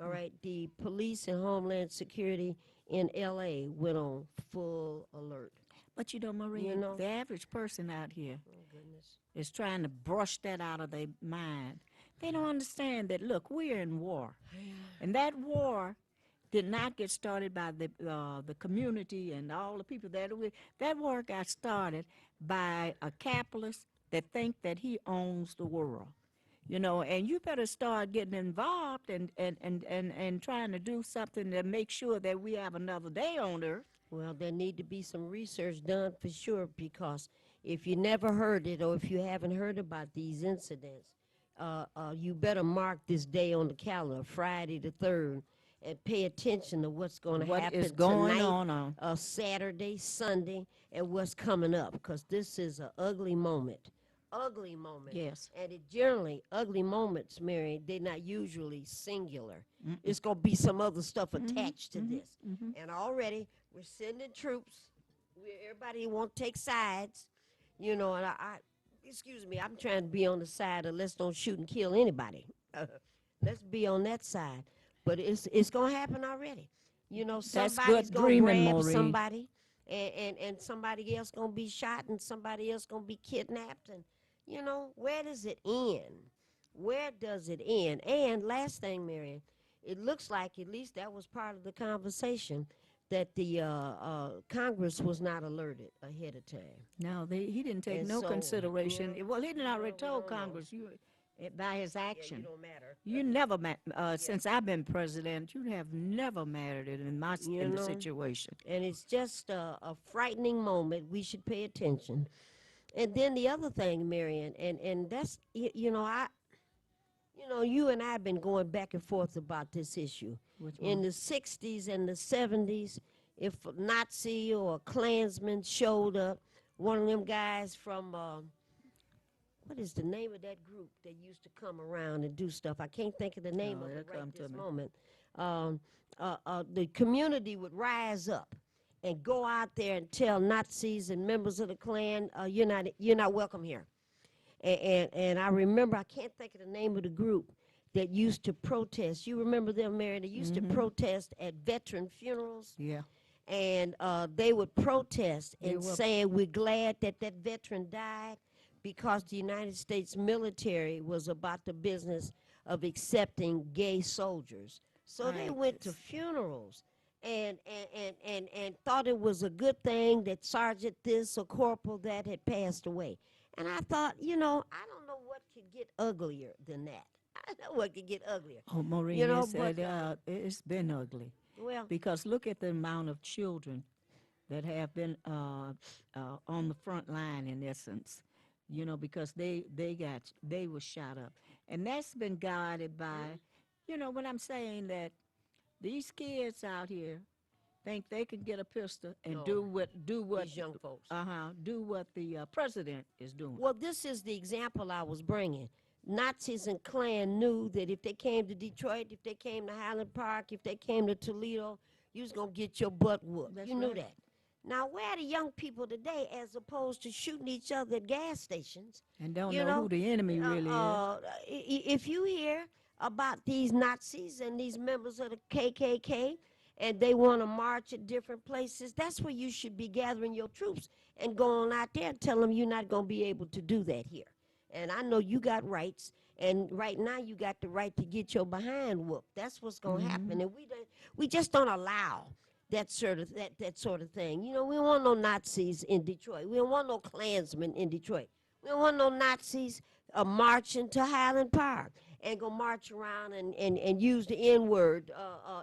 All right, the police and Homeland Security in L.A. went on full alert. But you know, Maria, the average person out here is trying to brush that out of their mind. They don't understand that, look, we're in war. And that war did not get started by the community and all the people that war got started by a capitalist that think that he owns the world. and you better start getting involved and trying to do something to make sure that we have another day on Earth. Well, there need to be some research done for sure, because if you never heard it or if you haven't heard about these incidents, you better mark this day on the calendar, Friday the 3rd, and pay attention to what's going to happen is going tonight, Saturday, Sunday, and what's coming up, because this is an ugly moment. Ugly moment. Yes. And it generally, ugly moments, Mary, they're not usually singular. It's going to be some other stuff attached to this. And already, we're sending troops. Everybody won't take sides, and excuse me, I'm trying to be on the side of let's don't shoot and kill anybody. Let's be on that side. But it's going to happen already. Somebody's going to grab Maureen. somebody, and somebody else going to be shot, and somebody else going to be kidnapped. And, where does it end? Where does it end? And last thing, Marion, it looks like, at least that was part of the conversation, that the Congress was not alerted ahead of time. No, he didn't take no consideration. Well, he didn't already told Congress by his action. You don't matter. You never, since I've been president, you have never mattered in the situation. And it's just a frightening moment. We should pay attention. And then the other thing, Marion, and that's, you and I have been going back and forth about this issue. In the 60s and the 70s, if a Nazi or a Klansman showed up, one of them guys from, what is the name of that group that used to come around and do stuff? I can't think of the name of it right this moment. The community would rise up and go out there and tell Nazis and members of the Klan, you're not welcome here. And I remember, I can't think of the name of the group that used to protest. You remember them, Mary? They used to protest at veteran funerals. Yeah. And they would protest and say, we're glad that veteran died, because the United States military was about the business of accepting gay soldiers. So they went to funerals and thought it was a good thing that Sergeant this or Corporal that had passed away. And I thought, I don't know what could get uglier than that. I know what could get uglier. Oh, Maureen, it's been ugly. Well, because look at the amount of children that have been on the front line, in essence, because they were shot up. And that's been guided by, what I'm saying, that these kids out here think they can get a pistol and do what these young folks. Do what the president is doing. Well, this is the example I was bringing. Nazis and Klan knew that if they came to Detroit, if they came to Highland Park, if they came to Toledo, you was going to get your butt whooped. You knew that. Now, where are the young people today, as opposed to shooting each other at gas stations? And don't know who the enemy really is. If you hear about these Nazis and these members of the KKK, and they want to march at different places, that's where you should be gathering your troops and going out there and tell them you're not going to be able to do that here. And I know you got rights, and right now you got the right to get your behind whooped. That's what's going to happen, and we just don't allow that sort of thing. We don't want no Nazis in Detroit. We don't want no Klansmen in Detroit. We don't want no Nazis marching to Highland Park and go march around and use the N-word.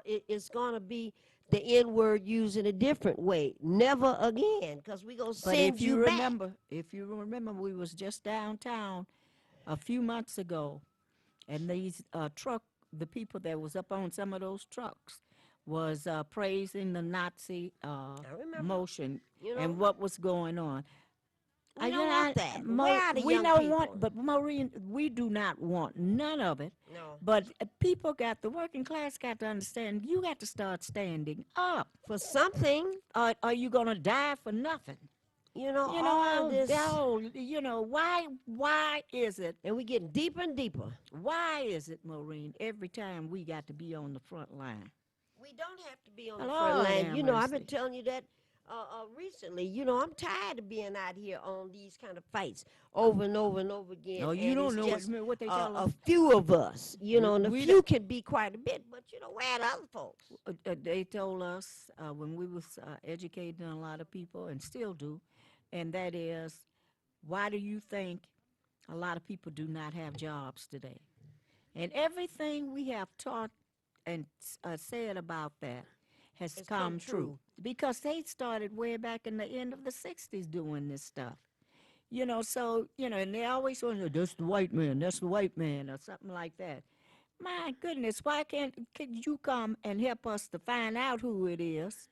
It's going to be the N-word used in a different way. Never again, because we're going to send you back. If you remember, we was just downtown a few months ago, and these the people that was up on some of those trucks was praising the Nazi motion and what was going on. We don't want that. Where are the we young don't people? want, but Maureen, we do not want none of it. No. But the working class got to understand, you got to start standing up. For something. Are you going to die for nothing? All this. Why is it? And we getting deeper and deeper. Why is it, Maureen, every time we got to be on the front line? We don't have to be on the front line. I've been telling you that recently. I'm tired of being out here on these kind of fights over and over and over again. No, you don't know what they tell us. A few of us, and a few can be quite a bit, but where are the other folks? They told us when we was educating a lot of people, and still do, and that is, why do you think A lot of people do not have jobs today. And everything we have taught and said about that has come true. Because they started way back in the end of the 60s doing this stuff. So, and they always say, that's the white man, or something like that. My goodness, why can't you come and help us to find out who it is?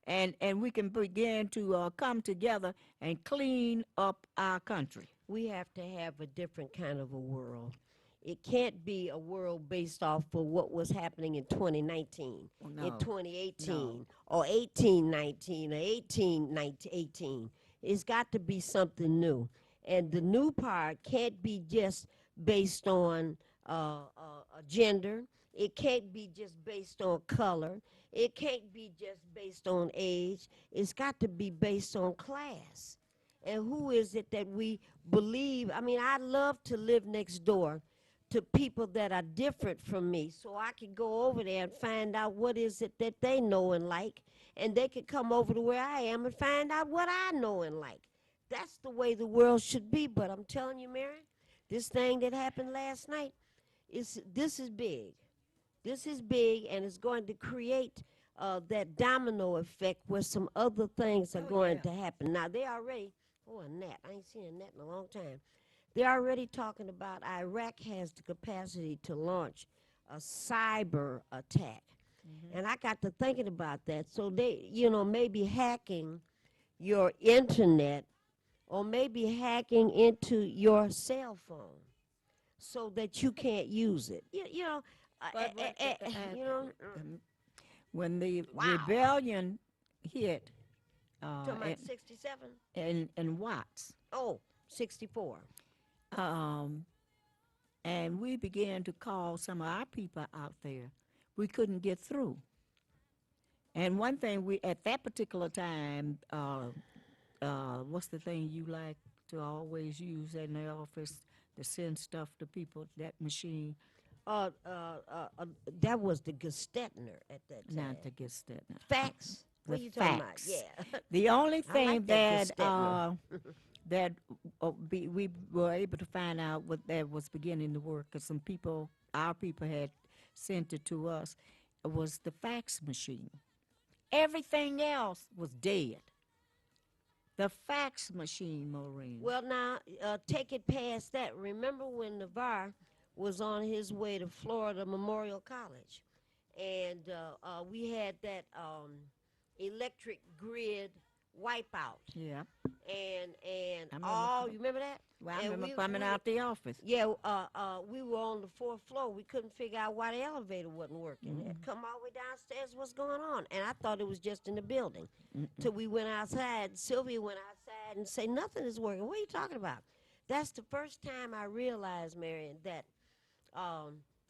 And we can begin to come together and clean up our country. We have to have a different kind of a world. It can't be a world based off of what was happening in 2019, in 2018, or 1819, or 1818. It's got to be something new. And the new part can't be just based on gender. It can't be just based on color. It can't be just based on age. It's got to be based on class. And who is it that we believe? I mean, I love to live next door to people that are different from me, so I can go over there and find out what is it that they know and like, and they can come over to where I am and find out what I know and like. That's the way the world should be. But I'm telling you, Mary, this thing that happened last night, this is big. This is big, and it's going to create that domino effect where some other things are going to happen. Now, they already, a gnat. I ain't seen a gnat in a long time. They're already talking about Iraq has the capacity to launch a cyber attack. And I got to thinking about that. So they, maybe hacking your internet or maybe hacking into your cell phone so that you can't use it. When the rebellion hit, talking about 67? In Watts. Oh, 64. And we began to call some of our people out there. We couldn't get through. And one thing at that particular time, what's the thing you like to always use in the office to send stuff to people, that machine? That was the Gestetner at that time. Not the Gestetner. Fax? What are you talking about? Yeah. The only thing like that we were able to find out what that was beginning to work, because our people had sent it to us, was the fax machine. Everything else was dead. The fax machine, Maureen. Well, now, take it past that. Remember when Navarre was on his way to Florida Memorial College, and we had that electric grid wipeout. Yeah. And all, you remember that? Well, I remember coming out the office. Yeah, we were on the 4th floor. We couldn't figure out why the elevator wasn't working. It come all the way downstairs, what's going on? And I thought it was just in the building. Till we went outside. Sylvia went outside and said, nothing is working. What are you talking about? That's the first time I realized, Marion, that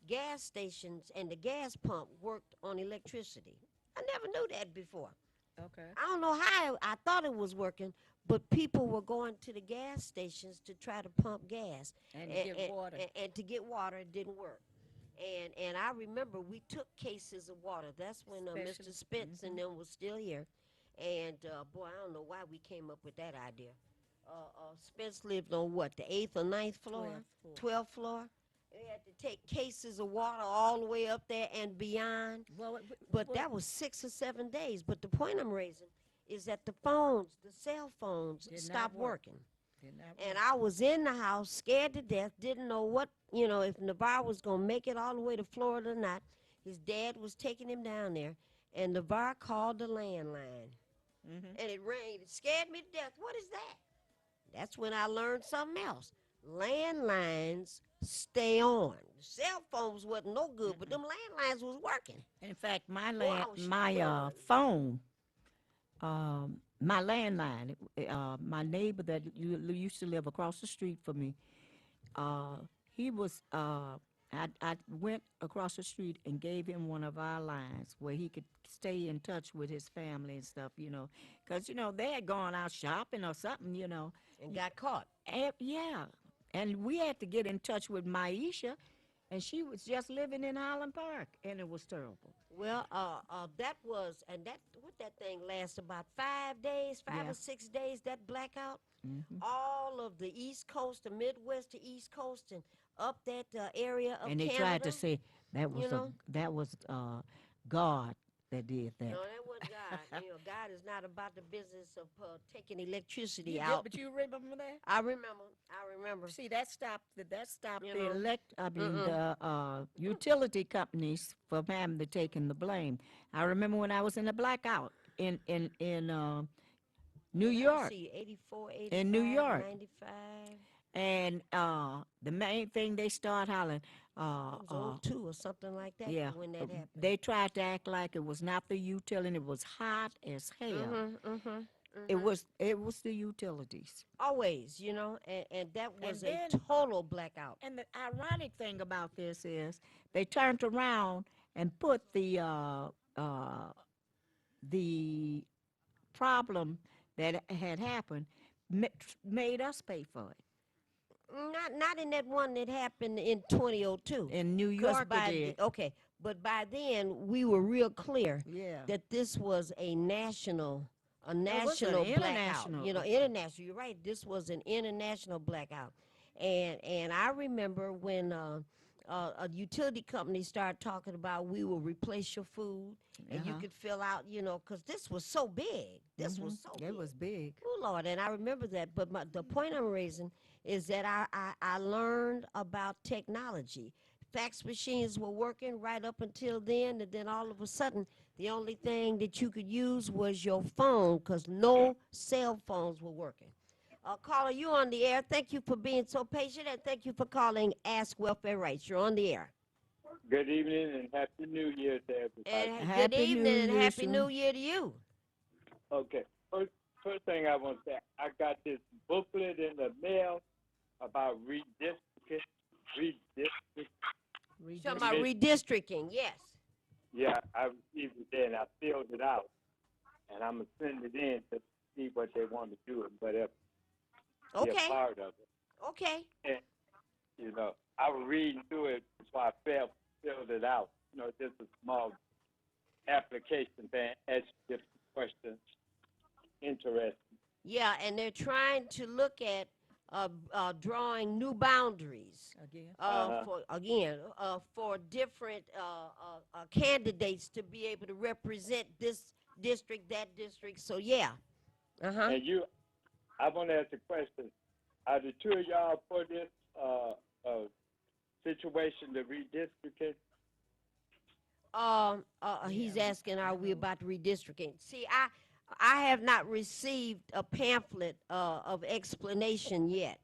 gas stations and the gas pump worked on electricity. I never knew that before. Okay. I don't know how I thought it was working, but people were going to the gas stations to try to pump gas. And to get water. And to get water, it didn't work. And I remember we took cases of water. That's when Mr. Spence and them was still here. And, boy, I don't know why we came up with that idea. Spence lived on what, the 8th or 9th floor? 12th floor? They had to take cases of water all the way up there and beyond. But that was 6 or 7 days. But the point I'm raising is that the cell phones stopped working. And I was in the house, scared to death, didn't know what, if Navarre was going to make it all the way to Florida or not. His dad was taking him down there, and Navarre called the landline. And it rang. It scared me to death. What is that? That's when I learned something else. Landlines stay on. Cell phones wasn't no good, but them landlines was working. In fact, my phone, my landline, my neighbor that used to live across the street from me, he was, I went across the street and gave him one of our lines where he could stay in touch with his family and stuff, because, they had gone out shopping or something, And got caught. And we had to get in touch with Maisha, and she was just living in Highland Park, and it was terrible. Well, that was, and that thing lasts about 5 days, five or 6 days, that blackout. All of the East Coast, the Midwest, the East Coast, and up that area of And they Canada. tried to say that was God that did that. No, that wasn't God. God is not about the business of taking electricity out. But you remember that? I remember. See, that stopped the utility companies from having to taking the blame. I remember when I was in the blackout in New York. See, 84, 85, in New York. 95. And the main thing they start hollering, It was 02 or something like that when that happened. They tried to act like it was not the utility. It was hot as hell. It was the utilities. Always, and that was a total blackout. And the ironic thing about this is they turned around and put the problem that had happened, made us pay for it. Not in that one that happened in 2002. In New York, okay, but by then we were real clear Yeah. that this was a national international. blackout. International. You're right. This was an international blackout, and I remember when a utility company started talking about we will replace your food, and you could fill out, because this was so big. This was so big. It was big. Oh, Lord, and I remember that. But the point I'm raising is that I learned about technology. Fax machines were working right up until then, and then all of a sudden, the only thing that you could use was your phone because no cell phones were working. Caller, you on the air. Thank you for being so patient, and thank you for calling Ask Welfare Rights. You're on the air. Good evening and Happy New Year to everybody. And good evening and Happy New Year to you. Okay. First thing I want to say, I got this booklet in the mail about redistricting. Talking about redistricting, yes. Yeah, I received it there and I filled it out. And I'm going to send it in to see what they want to do and whatever. Be a part of it. Okay. And, I was reading through it before I filled it out. Just a small application thing, ask different questions. Interesting. Yeah, and they're trying to look at drawing new boundaries for different candidates to be able to represent this district, that district. So yeah. And I want to ask a question. Are the two of y'all for this situation, the redistricting? He's asking, are we about redistricting? See, I have not received a pamphlet of explanation yet.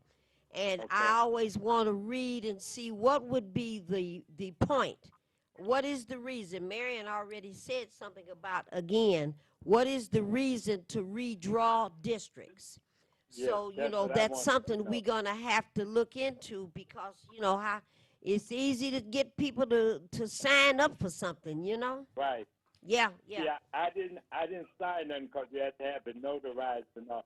And I always want to read and see what would be the point. What is the reason? Marion already said something about, again, what is the reason to redraw districts? So, that's something we're going to have to look into because, how it's easy to get people to sign up for something, Right. Yeah. Yeah, I didn't sign nothing because you have to have it notarized and all.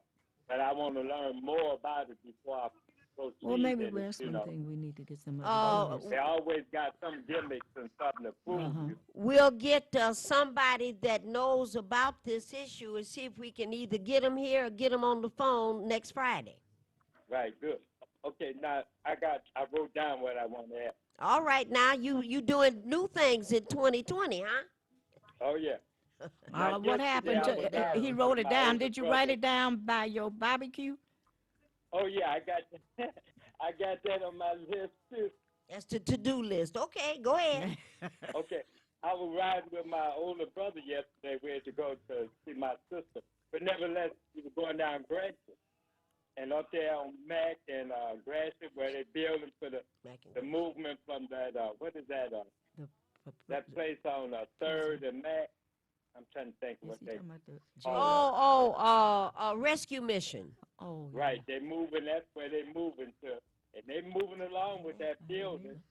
But I want to learn more about it before I proceed. Well, maybe that's one thing we need to get some. They always got some gimmicks and something to prove. We'll get somebody that knows about this issue and see if we can either get them here or get them on the phone next Friday. Right, good. Okay, now I wrote down what I want to ask. All right, now you doing new things in 2020, huh? Oh, yeah. What happened? He wrote it down. Did you write it down by your barbecue? Oh, yeah, I got that on my list, too. That's the to-do list. Okay, go ahead. Okay. I was riding with my older brother yesterday. We had to go to see my sister. But nevertheless, we were going down Gresham. And up there on Mac and Gresham, where they're building for the movement from that, what is that? That place on 3rd and Mac. I'm trying to think what they. Rescue Mission. Oh. Yeah. Right, they're moving. That's where they're moving to, and they're moving along with that building.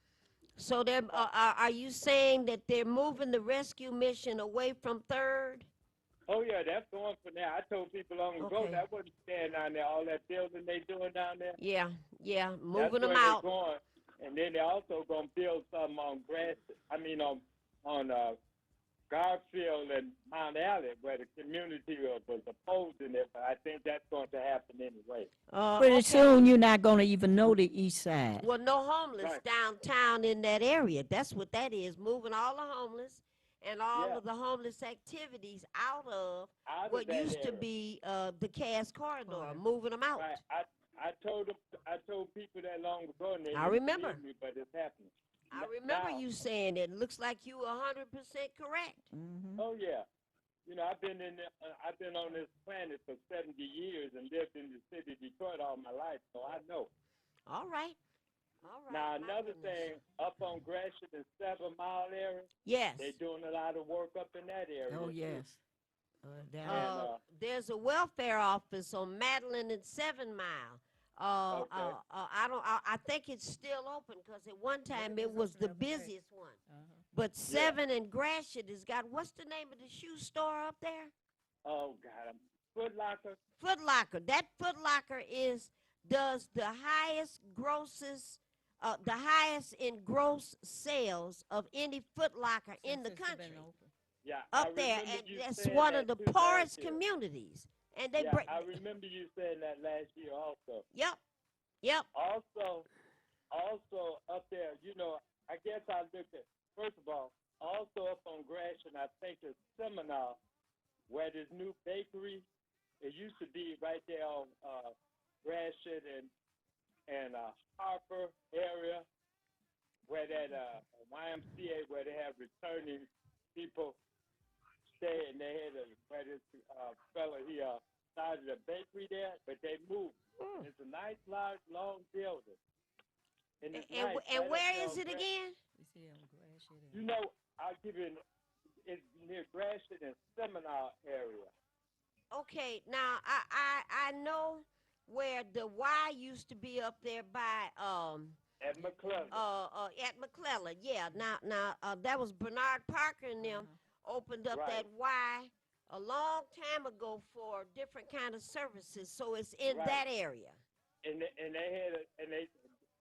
So they're. Are you saying that they're moving the Rescue Mission away from 3rd? Oh yeah, that's going for now. I told people long ago that wasn't staying down there. All that building they doing down there. Yeah, moving them out. Going. And then they're also going to build some on Garfield and Mount Alley, where the community was opposing it, but I think that's going to happen anyway. Pretty soon you're not going to even know the east side. Well, no homeless downtown in that area. That's what that is, moving all the homeless and all of the homeless activities out of what used to be the Cass Corridor, moving them out. Right. I told people that long ago, and they I remember. me, but it's happening. I remember you saying it. Looks like you 100% correct. Mm-hmm. Oh yeah, you know I've been on this planet for 70 years and lived in the city of Detroit all my life, so I know. All right. Now another thing, up on Gratiot and 7 Mile area. Yes. They're doing a lot of work up in that area. Oh yes. There's a welfare office on Madeline and 7 Mile. I think it's still open because at one time it was the busiest one. But 7 and Gratiot has got, what's the name of the shoe store up there? Oh God, Foot Locker. Foot Locker. That Foot Locker does the highest in gross sales of any Foot Locker in the country. Yeah, up there, and that's one of the poorest communities. And they I remember you saying that last year also. Yep. Also up there, you know, I guess I looked at, first of all, also up on Gratiot, I think it's Seminar, where this new bakery, it used to be right there on Gratiot and Harper area, where that YMCA, where they have returning people stay, and they had where this fella here started a bakery there, but they moved. It's a nice, large, long building. And where is it again? You know, I'll give you, it's near Gratiot and Seminar area. Okay, now I know where the Y used to be up there by at McClellan. At McClellan, yeah. Now that was Bernard Parker and them opened up that Y a long time ago for different kind of services, so it's in that area. And they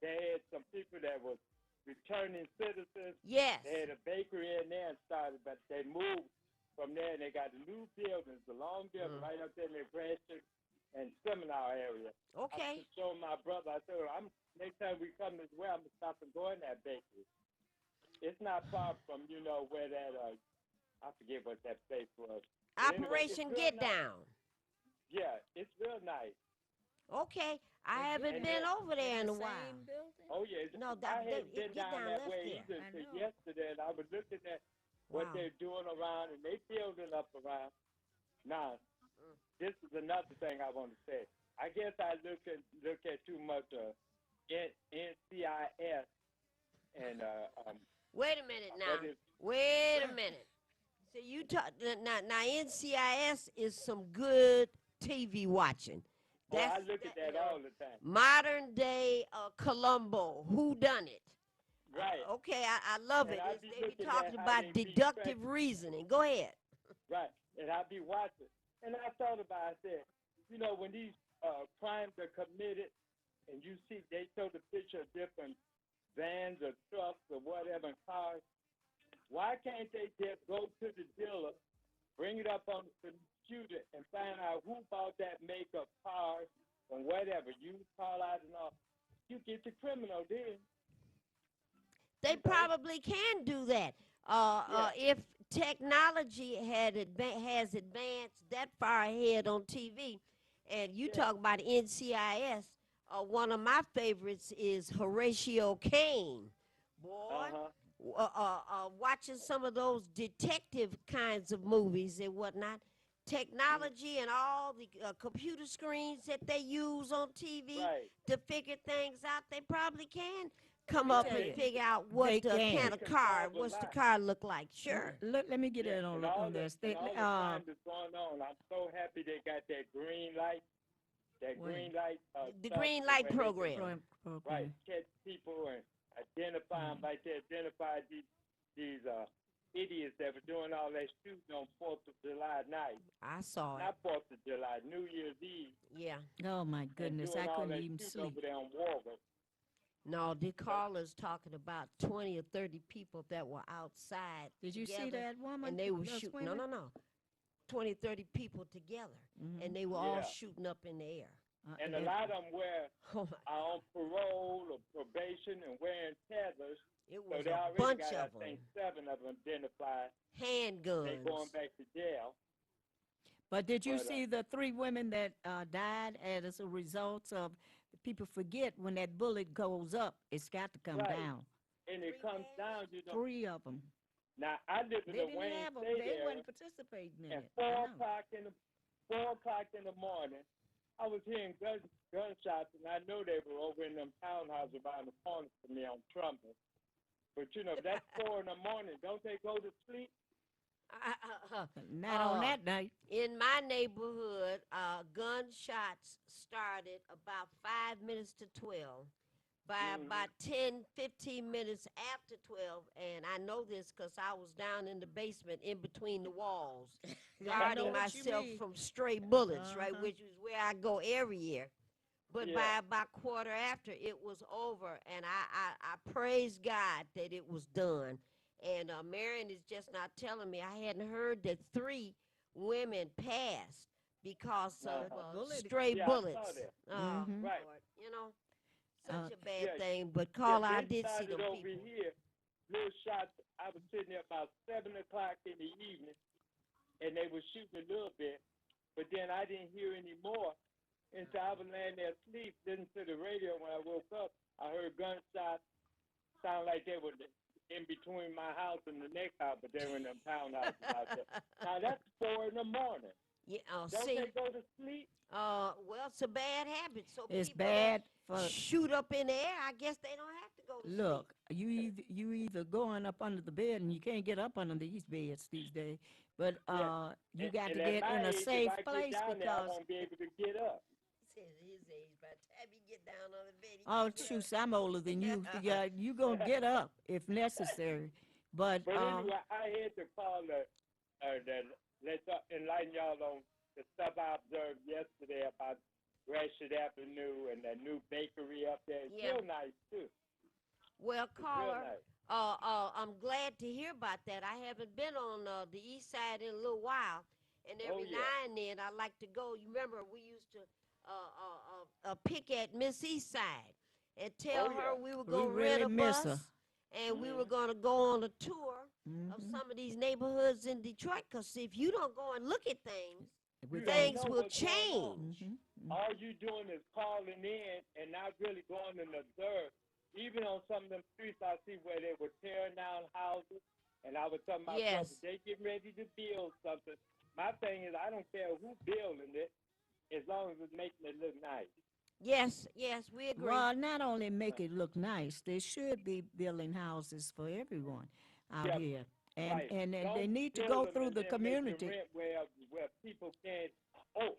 had some people that was returning citizens. Yes. They had a bakery in there and started, but they moved from there and they got the new buildings, the long building right up there in the Gratiot and Seminar area. Okay. I showed my brother. I said, next time we come this way, I'm gonna stop and go in that bakery. It's not far from where that I forget what that place was. Operation Get Down. Yeah, it's real nice. Okay, I haven't been over there in a while. Oh yeah, no, I hadn't been down that way either until yesterday, and I was looking at what they're doing around, and they building up around. Now, this is another thing I want to say. I guess I look at too much NCIS and Wait a minute now. Wait a minute. So you talk now. NCIS is some good TV watching. I look at that all the time. Modern day Columbo, Who Done It? Right. Okay, I love it. They be talking about deductive reasoning. Go ahead. Right, and I be watching, and I thought about it. I said, when these crimes are committed, and you see they show the picture of different vans or trucks or whatever, cars. Why can't they just go to the dealer, bring it up on the computer, and find out who bought that makeup car and whatever, you call out and all. You get the criminal then. They probably can do that. If technology has advanced that far ahead on TV, and you talk about NCIS, one of my favorites is Horatio Kane. Boy. Watching some of those detective kinds of movies and whatnot, technology and all the computer screens that they use on TV to figure things out, they probably can come up and figure out what kind of car, what's the car look like. Sure. Let me get in on this. All the crime that's going on, I'm so happy they got that green light. Green light. The green light program. Right, catch people and identify them like they identified these idiots that were doing all that shooting on 4th of July night. I saw it. Not 4th of July, New Year's Eve. Yeah. Oh my goodness, I couldn't even sleep. Over there on Warwick. No, the caller's talking about 20 or 30 people that were outside. Did you together, see that woman? And they were those shooting. No, women? no, no. 20, 30 people together, and they were all shooting up in the air. And a lot of them Oh are on parole or probation and wearing tethers. It So was they a already bunch got, of I think, them. 7 of them identified. Handguns. They going back to jail. But did you see the 3 women that died as a result of people forget when that bullet goes up, it's got to come down. And it comes down, you know. 3 of them. Now, I live in the Wayne State They area. weren't participating in And it. 4 o'clock in the morning, I was hearing gunshots, and I know they were over in them townhouses around the corner from me on Trumbull. But, you know, that's 4 in the morning. Don't they go to sleep? Not on that night. In my neighborhood, gunshots started about 5 minutes to 12. By about 10, 15 minutes after 12, and I know this because I was down in the basement in between the walls, guarding myself from stray bullets, right, which is where I go every year. But by about quarter after, it was over, and I praise God that it was done. And Marion is just not telling me. I hadn't heard that 3 women passed because of stray bullets. Right. You know, such a bad thing. But Carla, I did see them over people. here, little shots. I was sitting there about 7 o'clock in the evening, and they were shooting a little bit, but then I didn't hear any more. And so I was laying there asleep, listening to the radio. When I woke up, I heard gunshots. Sound like they were in between my house and the next house, but they were in them townhouses out there. Now, that's 4 in the morning. Yeah, Don't they go to sleep? Well, it's a bad habit. So it's people bad that for shoot up in the air. I guess they don't have to go to Look, sleep. you either going up under the bed, and you can't get up under these beds these days. But you got to get in a safe place because I won't be able to get up. His age, by the time he get down on the bed, he oh can't get shoot, up. I'm older than you. Yeah, you gonna get up if necessary. But Anyway, I had to call let's enlighten y'all on the stuff I observed yesterday about Gratiot Avenue and that new bakery up there. It's real nice too. Well, caller, nice. I'm glad to hear about that. I haven't been on the east side in a little while, and every now and then I like to go. You remember we used to pick at Miss East Side and tell her we were going to rent a bus, and we were going to go on a tour of some of these neighborhoods in Detroit. Because if you don't go and look at things, things will change. All you doing is calling in and not really going and observe. Even on some of them streets I see where they were tearing down houses, and I was telling my brother, they getting ready to build something. My thing is, I don't care who building it, as long as it's making it look nice. Yes, we agree. Well, not only make it look nice, they should be building houses for everyone out here. And they need to go through the community. Where people can't. Oh,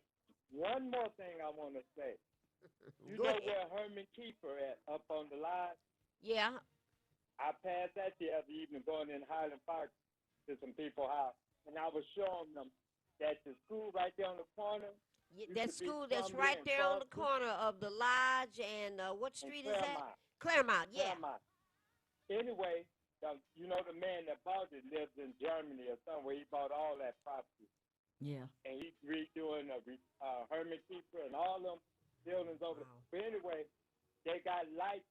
one more thing I want to say. You Go know ahead. where Herman Keeper at, up on the line? Yeah. I passed that the other evening going in Highland Park to some people's house, and I was showing them that the school right there on the corner. That school that's right there on the corner of the Lodge and what street is that? Claremont, yeah. Claremont. Anyway, you know the man that bought it lives in Germany or somewhere. He bought all that property. Yeah. And he's redoing Herman Keeper and all them buildings over there. But anyway, they got lights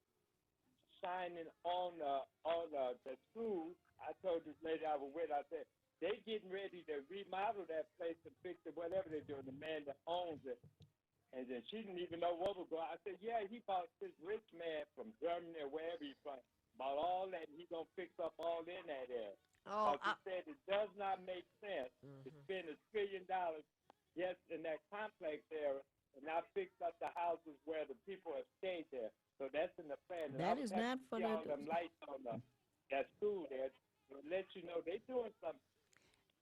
shining on the school. I told this lady I was with, I said, they getting ready to remodel that place and fix it, whatever they're doing, the man that owns it. And then she didn't even know what was going on. I said, yeah, he bought this rich man from Germany or wherever he's from. Bought all that, and he's going to fix up all in that area. He said it does not make sense to spend $1 trillion just in that complex area and not fix up the houses where the people have stayed there. So that's in the plan. That is not for all them lights on that school there to let you know they're doing something.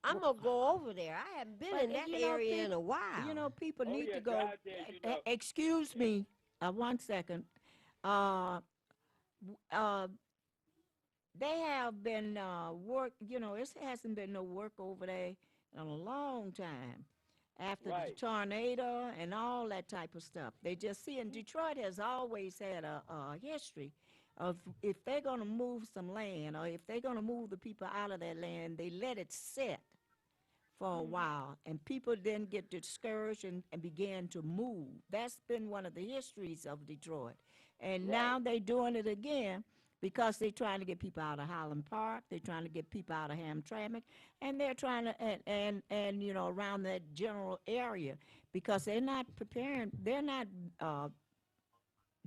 I'm going to go over there. I haven't been in that area in a while. You know, people need to go. Excuse me, 1 second. They have been work, it hasn't been no work over there in a long time. after the tornado and all that type of stuff. They just see, and Detroit has always had a history of if they're going to move some land or if they're going to move the people out of that land, they let it sit for a while, and people then get discouraged and began to move. That's been one of the histories of Detroit. And now they're doing it again because they're trying to get people out of Highland Park, they're trying to get people out of Hamtramck, and they're trying to, and you know, around that general area, because they're not preparing, they're not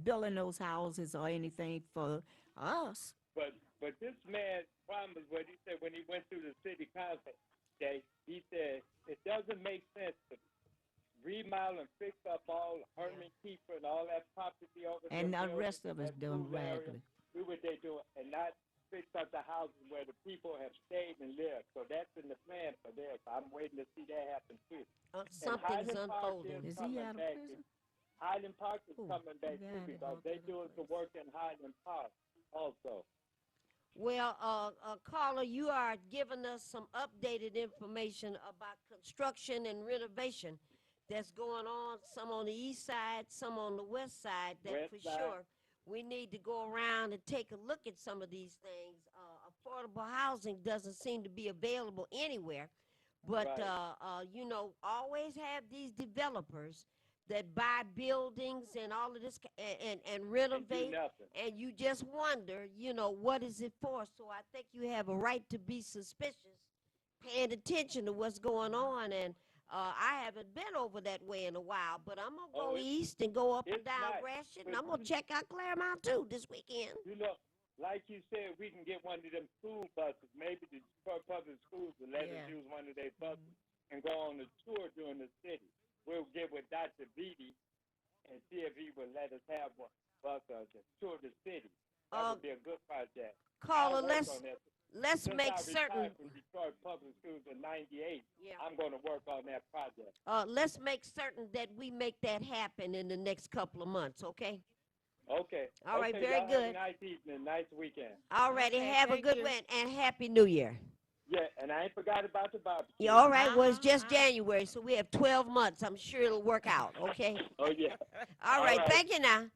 building those houses or anything for us. But this man promised what he said when he went through the city council day. He said it doesn't make sense to remodel and fix up all Herman Keeper and all that property over there. And the rest of us doing raggedy. Do what they do and not fix up the houses where the people have stayed and lived. So that's in the plan for this. I'm waiting to see that happen too. Something's unfolding. Is he out of prison? Highland Park is coming back too because they're doing some work in Highland Park also. Well, caller, you are giving us some updated information about construction and renovation that's going on, some on the east side, some on the west side, that for sure we need to go around and take a look at some of these things. Affordable housing doesn't seem to be available anywhere, but, you know, always have these developers that buy buildings and all of this and renovate, and you just wonder, you know, what is it for? So I think you have a right to be suspicious, paying attention to what's going on, and I haven't been over that way in a while, but I'm going to go east and go up and down Gratiot, and I'm going to check out Claremont, too, this weekend. You know, like you said, we can get one of them school buses, maybe the Detroit Public Schools will let us use one of their buses and go on a tour during the city. We'll get with Dr. Beatty and see if he will let us have one bus to tour the city. That would be a good project. Caller, let's make certain. From Detroit Public Schools in '98, I'm going to work on that project. Let's make certain that we make that happen in the next couple of months, okay? Okay. All right, very good. Have a nice evening, nice weekend. All righty, have a good one, and Happy New Year. Yeah, and I ain't forgot about the barbecue. Yeah, all right, well, it's just January, so we have 12 months. I'm sure it'll work out, okay? Oh, yeah. All right, thank you now.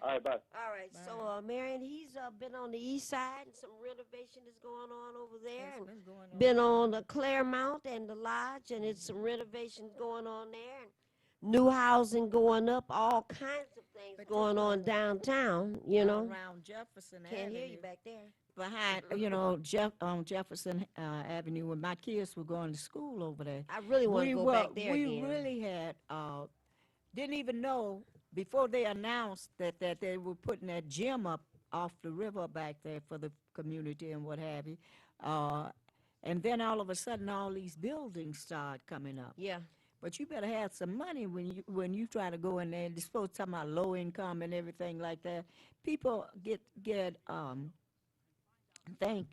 All right, bye. All right, so, Marion, he's been on the east side, and some renovation is going on over there. And been on the Claremont and the Lodge, and it's some renovations going on there. And new housing going up, all kinds of things going on downtown, you know. Around Jefferson Can't Avenue. hear you back there. Behind, you know, Jefferson Avenue, when my kids were going to school over there. I really want to go back there We again. really had, didn't even know, before they announced that they were putting that gym up off the river back there for the community and what have you. And then all of a sudden, all these buildings started coming up. Yeah. But you better have some money when you try to go in there. They're supposed to talk about low income and everything like that. People think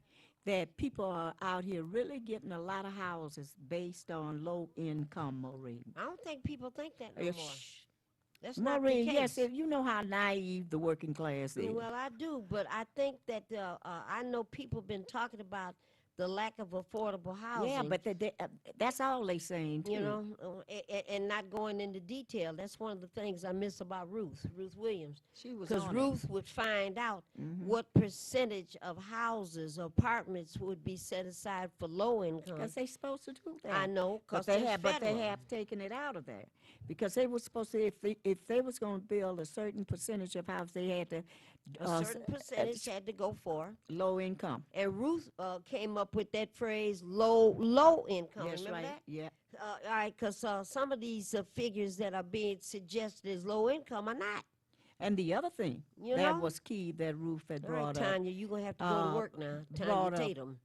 that people are out here really getting a lot of houses based on low income, Maureen. I don't think people think that no more. That's Maureen, not the case. yes, you know how naive the working class is. Well, I do, but I think that I know people been talking about the lack of affordable housing. Yeah, but that's all they saying, too. You know, and not going into detail. That's one of the things I miss about Ruth Williams. She was because Ruth would find out what percentage of houses, apartments would be set aside for low income. Because they're supposed to do that. I know, because they have taken it out of there. Because they were supposed to, if they was going to build a certain percentage of houses, they had to a certain percentage had to go for low income. And Ruth came up with that phrase, low income. That's Remember right. that? Yeah. All right, because some of these figures that are being suggested as low income are not. And the other thing that was key that Ruth had brought up. Tanya, you're going to have to go to work now. Tanya Tatum.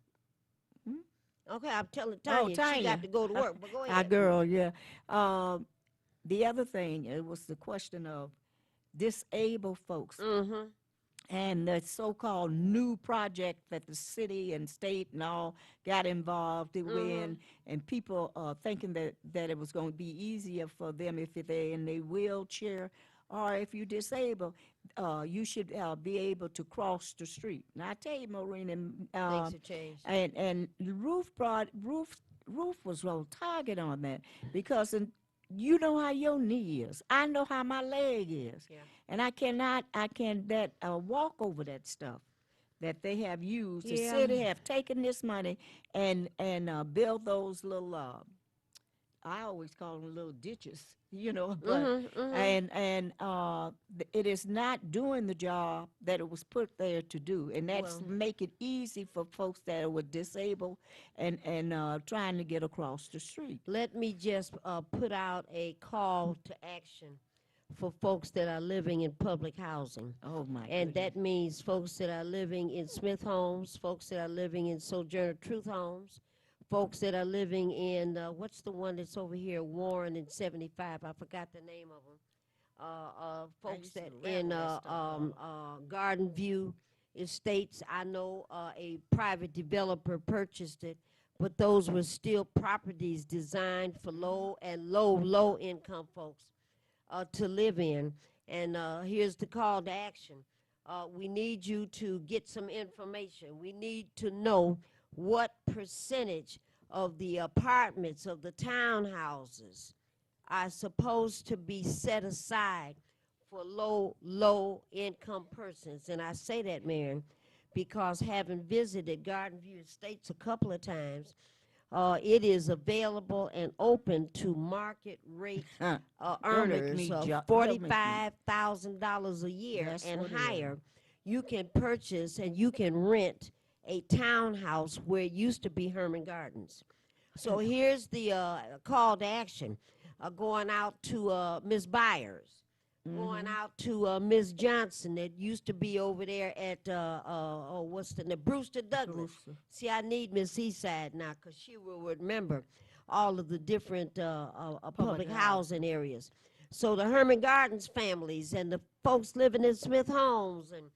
Okay, I'm telling Tanya, she got to go to work, but go ahead. Our girl, yeah. The other thing, it was the question of disabled folks. And the so-called new project that the city and state and all got involved in, and people thinking that it was going to be easier for them if they're in a wheelchair, or if you're disabled, you should be able to cross the street. Now, I tell you, Maureen, things have changed. And Ruth Ruth was on target on that because you know how your knee is. I know how my leg is. Yeah. And I can't walk over that stuff that they have used. The Yeah. city have taken this money and built those little, I always call them little ditches, but it is not doing the job that it was put there to do, and that's make it easy for folks that were disabled and trying to get across the street. Let me just put out a call to action for folks that are living in public housing. Oh, my And goodness. that means folks that are living in Smith homes, folks that are living in Sojourner Truth homes, folks that are living in, what's the one that's over here, Warren and 75, I forgot the name of them. Folks that in Garden View Estates, I know a private developer purchased it, but those were still properties designed for low income folks to live in. And here's the call to action. We need you to get some information. We need to know what percentage of the apartments, of the townhouses, are supposed to be set aside for low income persons. And I say that, Marion, because having visited Garden View Estates a couple of times, it is available and open to market rate earners of $45,000 a year and higher. You can purchase and you can rent a townhouse where it used to be Herman Gardens. So here's the call to action, going out to Ms. Byers, going out to Ms. Johnson that used to be over there at, Brewster Douglas. See, I need Miss Eastside now because she will remember all of the different public housing areas. So the Herman Gardens families and the folks living in Smith homes and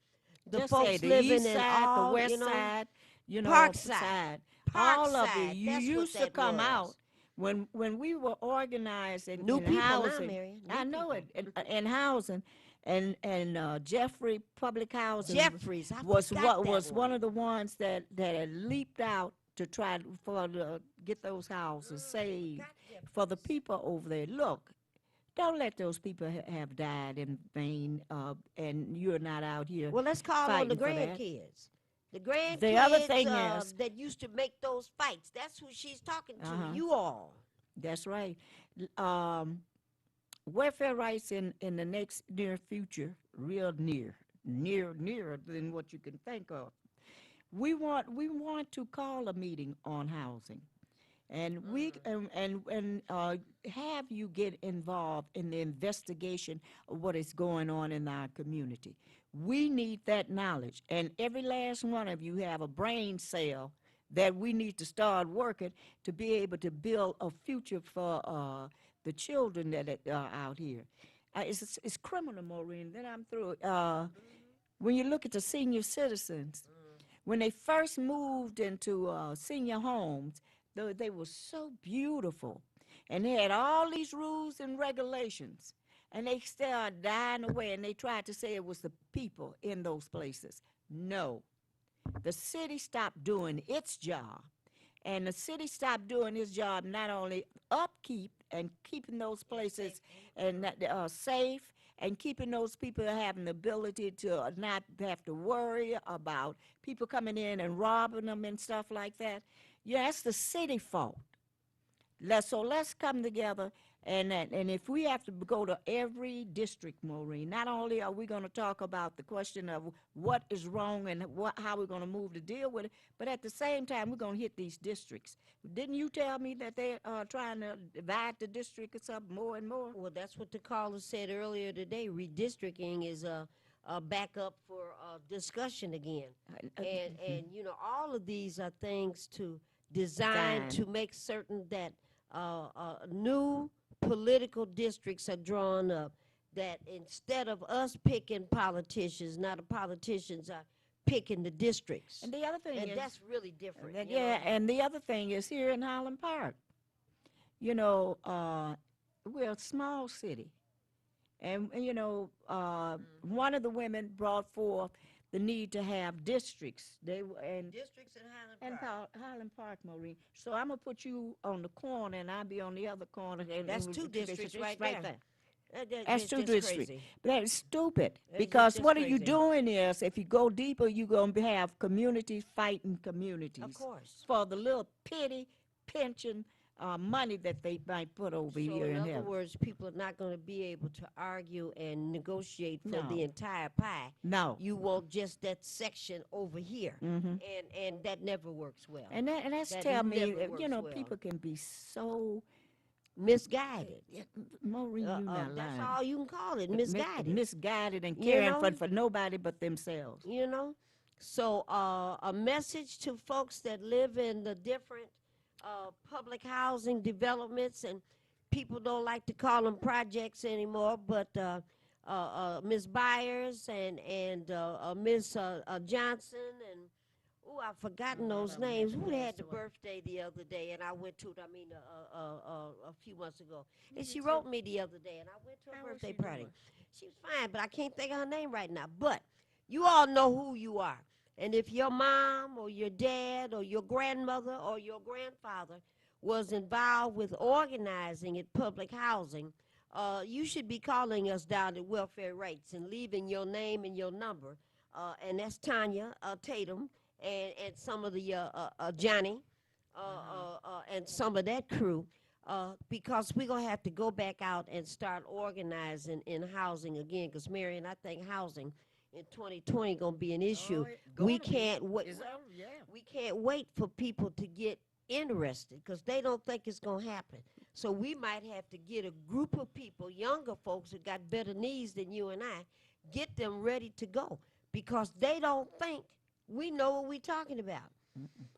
the folks living in all, the west side, Parkside. All of it. You used to come out when we were organized in housing. I know it, in housing, and Jeffrey Public Housing was one of the ones that had leaped out to try to get those houses saved for the people over there. Look, don't let those people have died in vain, and you're not out here. Well, let's call on the grandkids. The grandkids the other thing is, that used to make those fights. That's who she's talking to, you all. That's right. Welfare rights in the next near future, real nearer than what you can think of. We want to call a meeting on housing. And we have you get involved in the investigation of what is going on in our community. We need that knowledge, and every last one of you have a brain cell that we need to start working to be able to build a future for the children that are out here. It's criminal, Maureen. Then I'm through. When you look at the senior citizens, when they first moved into senior homes, they were so beautiful, and they had all these rules and regulations, and they started dying away, and they tried to say it was the people in those places. No. The city stopped doing its job, and the city stopped doing its job not only upkeep and keeping those places and safe, and keeping those people having the ability to not have to worry about people coming in and robbing them and stuff like that. Yeah, that's the city fault. So let's come together, and if we have to go to every district, Maureen, not only are we going to talk about the question of what is wrong and how we're going to move to deal with it, but at the same time, we're going to hit these districts. Didn't you tell me that they're trying to divide the districts up more and more? Well, that's what the caller said earlier today. Redistricting is back up for discussion again. And all of these are things to design to make certain that new political districts are drawn up, that instead of us picking politicians, now the politicians are picking the districts. And the other thing is, that's really different. And the other thing is here in Highland Park, we're a small city. And, one of the women brought forth the need to have districts. Districts in Highland Park. Highland Park, Maureen. So I'm gonna put you on the corner, and I'll be on the other corner. That's two districts right there. That's two districts. Crazy. But that is stupid. That's Because just what are you crazy. doing is, if you go deeper, you're going to have communities fighting communities. Of course. For the little petty pension money that they might put over here in in other heaven. words, people are not going to be able to argue and negotiate for No. the entire pie. No. You want just that section over here. Mhm. And that never works well. And that's That tell me, never you works know, well. people can be so Misguided. Maureen, you're not That's lying. all you can call it, misguided. Misguided and You caring know? for nobody but themselves. You know? So a message to folks that live in the different public housing developments, and people don't like to call them projects anymore, but Ms. Byers and Ms. Johnson and I've forgotten those names. Who had the birthday the other day, and I went to it, a few months ago. And she wrote me the other day, and I went to her birthday party. She was fine, but I can't think of her name right now. But you all know who you are. And if your mom or your dad or your grandmother or your grandfather was involved with organizing at public housing, you should be calling us down at Welfare Rights and leaving your name and your number. And that's Tanya Tatum. And some of the Johnny and some of that crew, because we're going to have to go back out and start organizing in housing again, because, Marion, I think housing in 2020 going to be an issue. We can't wait. We can't wait for people to get interested, because they don't think it's going to happen. So we might have to get a group of people, younger folks who got better needs than you and I, get them ready to go, because they don't think we know what we're talking about.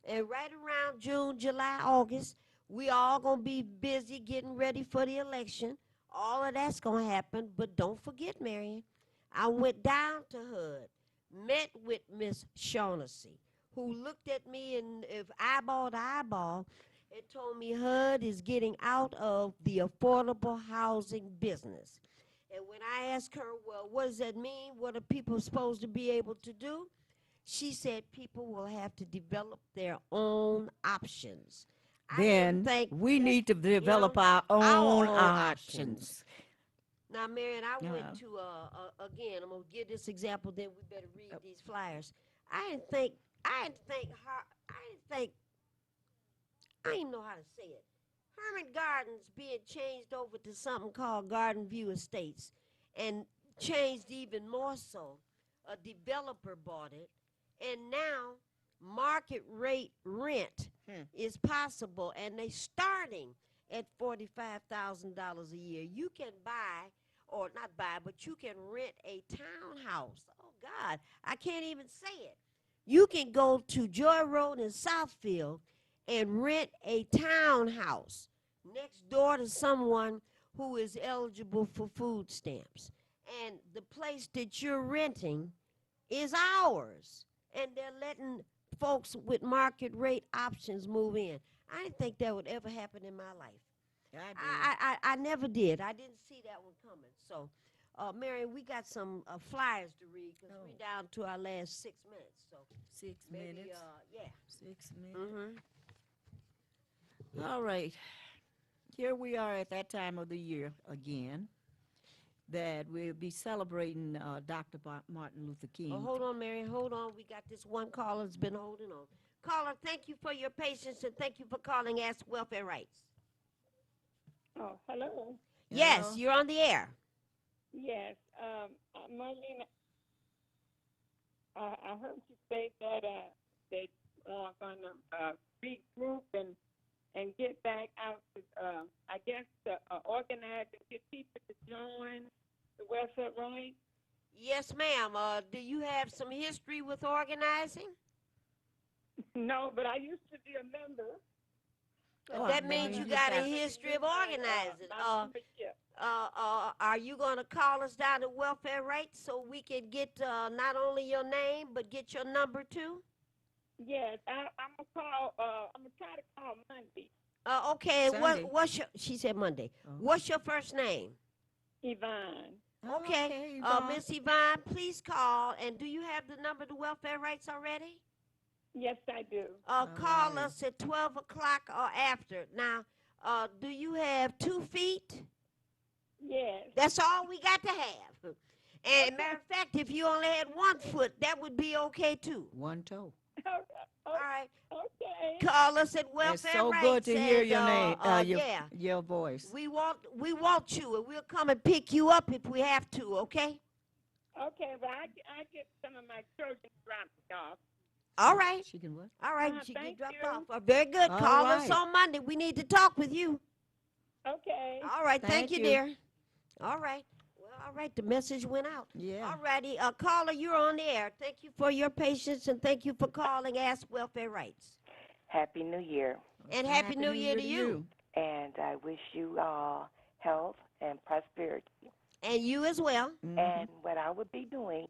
And right around June, July, August, we all going to be busy getting ready for the election. All of that's going to happen. But don't forget, Marion, I went down to HUD, met with Miss Shaughnessy, who looked at me and if eyeball to eyeball and told me HUD is getting out of the affordable housing business. And when I asked her, well, what does that mean? What are people supposed to be able to do? She said people will have to develop their own options. Then we need to develop our own options. Now, Marion, I went to, again, I'm going to give this example, then we better read these flyers. I didn't know how to say it. Herman Gardens being changed over to something called Garden View Estates, and changed even more so. A developer bought it. And now market rate rent is possible, and they starting at $45,000 a year. You can buy, or not buy, but you can rent a townhouse. Oh, God, I can't even say it. You can go to Joy Road in Southfield and rent a townhouse next door to someone who is eligible for food stamps. And the place that you're renting is ours. And they're letting folks with market rate options move in. I didn't think that would ever happen in my life. I never did. I didn't see that one coming. So, Mary, we got some flyers to read, because we're down to our last 6 minutes. So 6 minutes? Yeah. 6 minutes. All right. Here we are at that time of the year again, that we'll be celebrating Dr. Martin Luther King. Oh, hold on, Mary. Hold on. We got this one caller that's been holding on. Caller, thank you for your patience, and thank you for calling Ask Welfare Rights. Oh, hello. Yes, you're on the air. Yes. Marlene, I heard you say that they are going to regroup and get back out to, I guess, organize and get people to join the Welfare Rights. Yes, ma'am. Do you have some history with organizing? No, but I used to be a member. That means you got a history of organizing. Are you going to call us down to Welfare Rights so we can get not only your name but get your number too? Yes, I'm gonna try to call Monday. Okay. What's your? She said Monday. What's your first name? Yvonne. Okay. Miss Yvonne, please call. And do you have the number to welfare rights already? Yes, I do. Call us at 12 o'clock or after. Now, do you have 2 feet? Yes. That's all we got to have. And matter of fact, if you only had 1 foot, that would be okay too. 1 toe. All right. Okay. Call us at welfare It's so rights. good to hear and, your name, yeah. your voice. We want you, and we'll come and pick you up if we have to. Okay. Okay, but I get some of my children dropped off. All right. She can what? All right. She Thank get dropped you. off. Very good. All Call us right. on Monday. We need to talk with you. Okay. All right. Thank Thank you, you. dear. All right. Well, all right. The message went out. Yeah. All righty. Caller, you're on the air. Thank you for your patience, and thank you for calling Ask Welfare Rights. Happy New Year. And Happy New Year to you. And I wish you all health and prosperity. And you as well. Mm-hmm. And what I would be doing,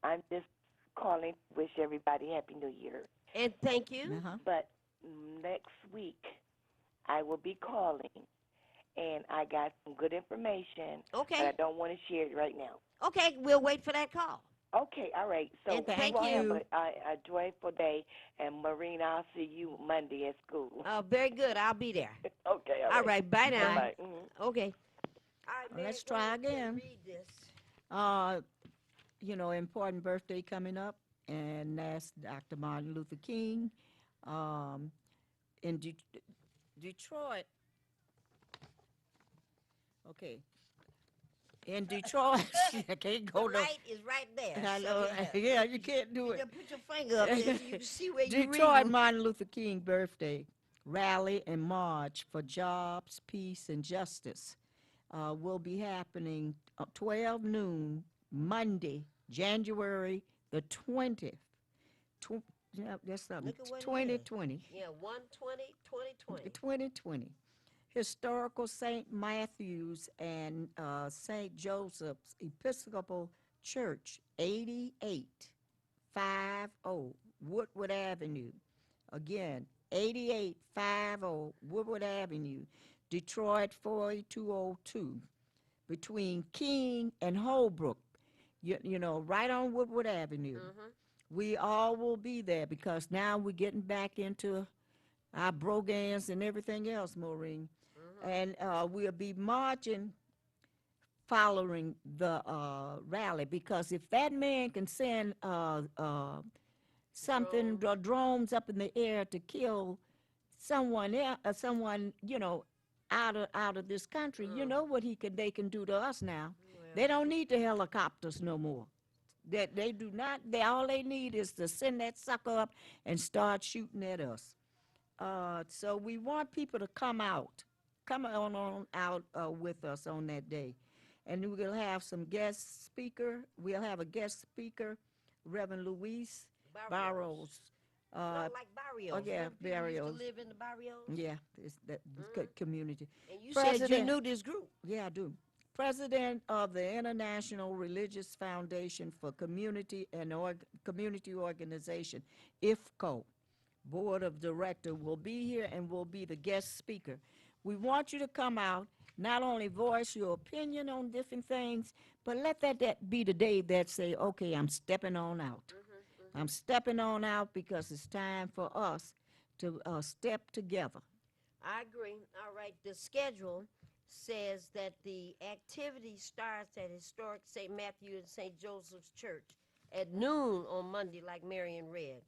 I'm just calling to wish everybody Happy New Year. And thank you. But next week, I will be calling, and I got some good information. Okay. But I don't want to share it right now. Okay, we'll wait for that call. Okay, all right. So And thank you all you. have a joyful day, and Maureen, I'll see you Monday at school. Very good. I'll be there. Okay, All right. Bye now. Bye. Mm-hmm. Okay. All right, Mary, Let's go try ahead and again. Read this. Important birthday coming up, and that's Dr. Martin Luther King. In Detroit. Okay. In Detroit, I can't go The to. light is right there. I so know. Yeah, you can't do it. Just put your finger up there so you can see where you Detroit read. Martin Luther King birthday rally and march for jobs, peace, and justice will be happening 12 noon Monday, January the 20th. That's something. Look at what it is. 2020. Yeah, 1/20/2020. 2020. Historical St. Matthew's and St. Joseph's Episcopal Church, 8850 Woodward Avenue. Again, 8850 Woodward Avenue, Detroit 48202, between King and Holbrook. You know, right on Woodward Avenue. Mm-hmm. We all will be there because now we're getting back into our brogans and everything else, Maureen. And we'll be marching following the rally, because if that man can send drones up in the air to kill someone out of this country, you know what they can do to us now. Well, they don't need the helicopters no more. They do not. All they need is to send that sucker up and start shooting at us. So we want people to come out. Come on out with us on that day. And we'll have some guest speaker. We'll have a guest speaker, Reverend Luis Barrios. Like Barrios. Oh, yeah, Barrios. Used to live in the Barrios? Yeah, it's that community. And you said you knew this group. Yeah, I do. President of the International Religious Foundation for Community and Community Organization, IFCO. Board of Director will be here and will be the guest speaker. We want you to come out, not only voice your opinion on different things, but let that be the day that say, okay, I'm stepping on out. I'm stepping on out because it's time for us to step together. I agree. All right. The schedule says that the activity starts at historic St. Matthew and St. Joseph's Church at noon on Monday, like Marion read.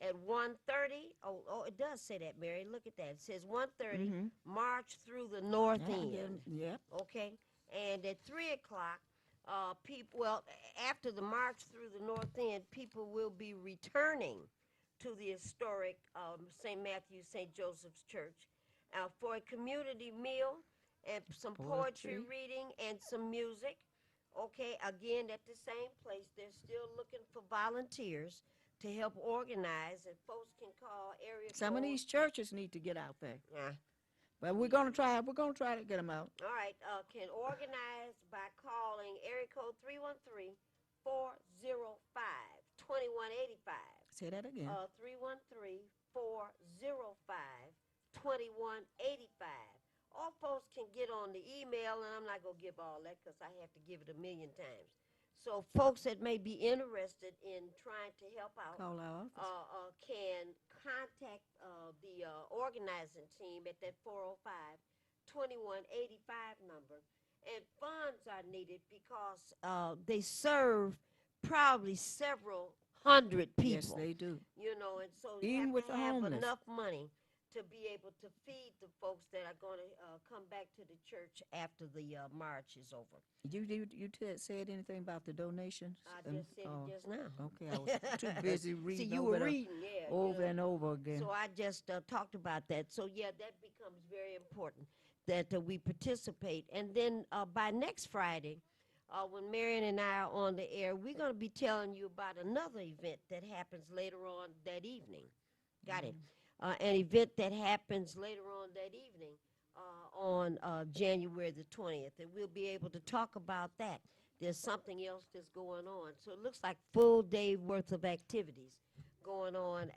At 1:30, it does say that, Mary. Look at that. It says 1:30, march through the north end. Yeah. Okay. And at 3 o'clock, after the march through the north end, people will be returning to the historic St. Matthew, St. Joseph's Church for a community meal and some poetry reading and some music. Okay. Again, at the same place, they're still looking for volunteers to help organize, and folks can call area Some of these churches need to get out there. Yeah. But we're gonna try to get them out. All right. Can organize by calling area code 313-405-2185. Say that again. 313-405-2185. all folks can get on the email, and I'm not going to give all that because I have to give it a million times. So folks that may be interested in trying to help out call our office. Can contact the organizing team at that 405-2185 number. And funds are needed because they serve probably several hundred people. Yes, they do. You know, and so even you with have to the have homeless. enough money to be able to feed the folks that are going to come back to the church after the march is over. You said anything about the donations? I just said it just now. Okay, I was too busy reading. See, you were reading, yeah. Over and over again. So I just talked about that. So, yeah, that becomes very important that we participate. And then by next Friday, when Marion and I are on the air, we're going to be telling you about another event that happens later on that evening. Got it? An event that happens later on that evening on January the 20th, and we'll be able to talk about that. There's something else that's going on. So it looks like full day worth of activities going on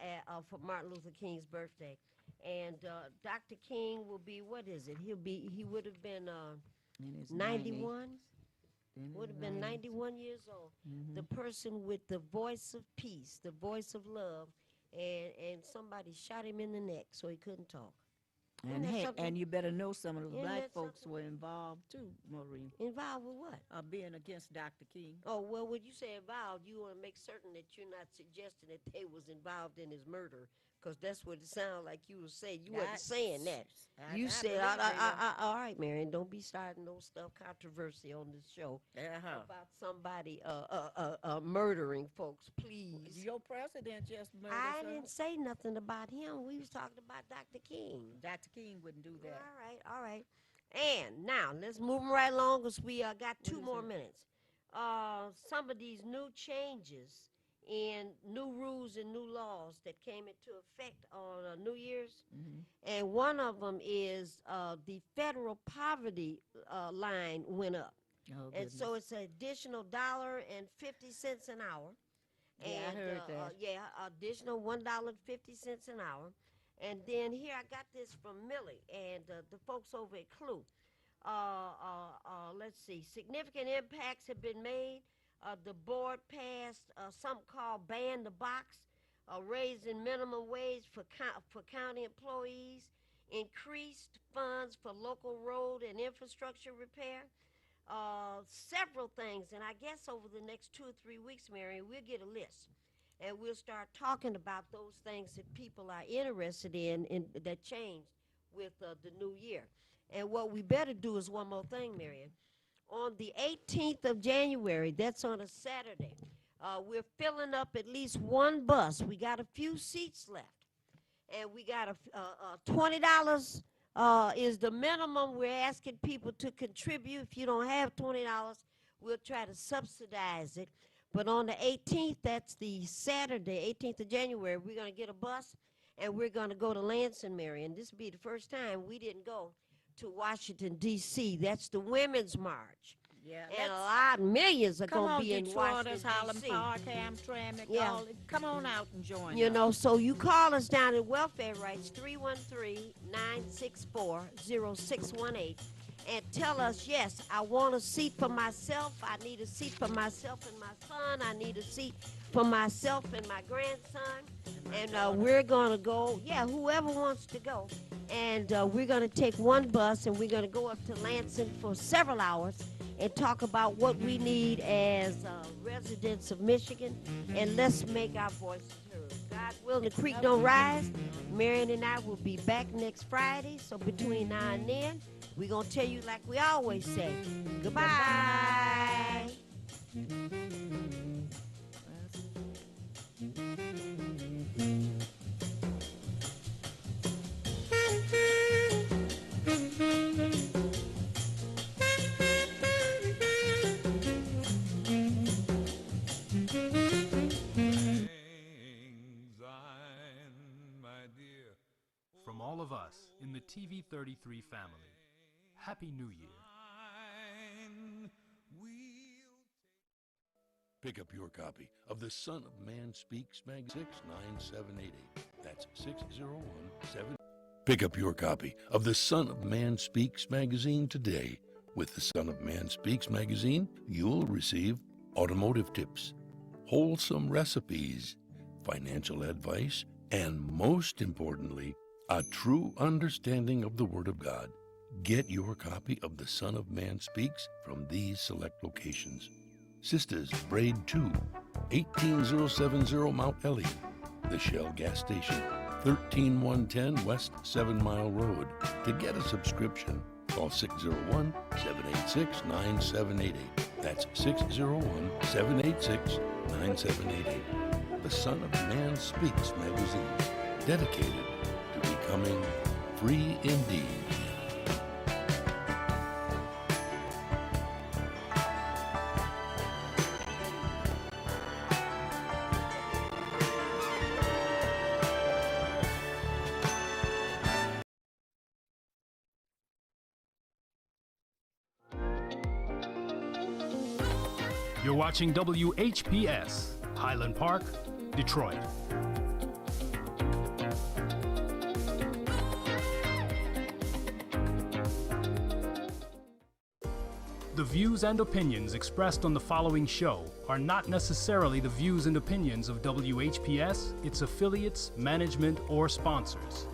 for Martin Luther King's birthday. And Dr. King will be, what is it? He would have been 91? Would have been 91 years old. The person with the voice of peace, the voice of love, and somebody shot him in the neck so he couldn't talk. And you better know some of the black folks were involved too, Maureen. Involved with what? Being against Dr. King. Oh, well, when you say involved, you want to make certain that you're not suggesting that they was involved in his murder, because that's what it sounded like you were saying. You wasn't saying that. You said, all right, Marion, don't be starting no stuff controversy on this show about somebody murdering folks, please. Your president just murdered I didn't say nothing about him. We was talking about Dr. King. Dr. King wouldn't do that. All right. And now, let's move right along because we got 2 more minutes. Some of these new changes in new rules and new laws that came into effect on New Year's. And one of them is the federal poverty line went up. And so it's an additional $1.50 an hour. Yeah, I heard that. Additional $1.50 an hour. And then here I got this from Millie and the folks over at Clue. Let's see. Significant impacts have been made. The board passed something called Ban the Box, raising minimum wage for county employees, increased funds for local road and infrastructure repair, several things. And I guess over the next 2 or 3 weeks, Mary, we'll get a list. And we'll start talking about those things that people are interested in that changed with the new year. And what we better do is one more thing, Marion. On the 18th of January, that's on a Saturday, we're filling up at least one bus. We got a few seats left. And we got $20 is the minimum we're asking people to contribute. If you don't have $20, we'll try to subsidize it. But on the 18th, that's the Saturday, 18th of January, we're going to get a bus, and we're going to go to Lansing, Marion. This will be the first time we didn't go to Washington, D.C. That's the Women's March. Yeah, and millions are going to be in Washington, D.C. Holland Park, Hamtramck, come on out and join You know, so you call us down at Welfare Rights, 313-964-0618. And tell us, yes, I want a seat for myself. I need a seat for myself and my son. I need a seat for myself and my grandson. And we're going to go, whoever wants to go. And we're going to take one bus, and we're going to go up to Lansing for several hours and talk about what we need as residents of Michigan. And let's make our voices heard. God willing, the creek don't rise. Marion and I will be back next Friday. So between now and then, we're going to tell you like we always say, goodbye. From all of us in the TV 33 family, Happy New Year. Pick up your copy of The Son of Man Speaks magazine 69788. That's 601-7. Pick up your copy of the Son of Man Speaks magazine today. With the Son of Man Speaks magazine, you'll receive automotive tips, wholesome recipes, financial advice, and most importantly, a true understanding of the Word of God. Get your copy of The Son of Man Speaks from these select locations. Sisters Braid 2, 18070 Mount Elliott, the Shell Gas Station, 13110 West 7 Mile Road. To get a subscription, call 601-786-9788. That's 601-786-9788. The Son of Man Speaks magazine, dedicated to becoming free indeed. You're watching WHPS, Highland Park, Detroit. The views and opinions expressed on the following show are not necessarily the views and opinions of WHPS, its affiliates, management, or sponsors.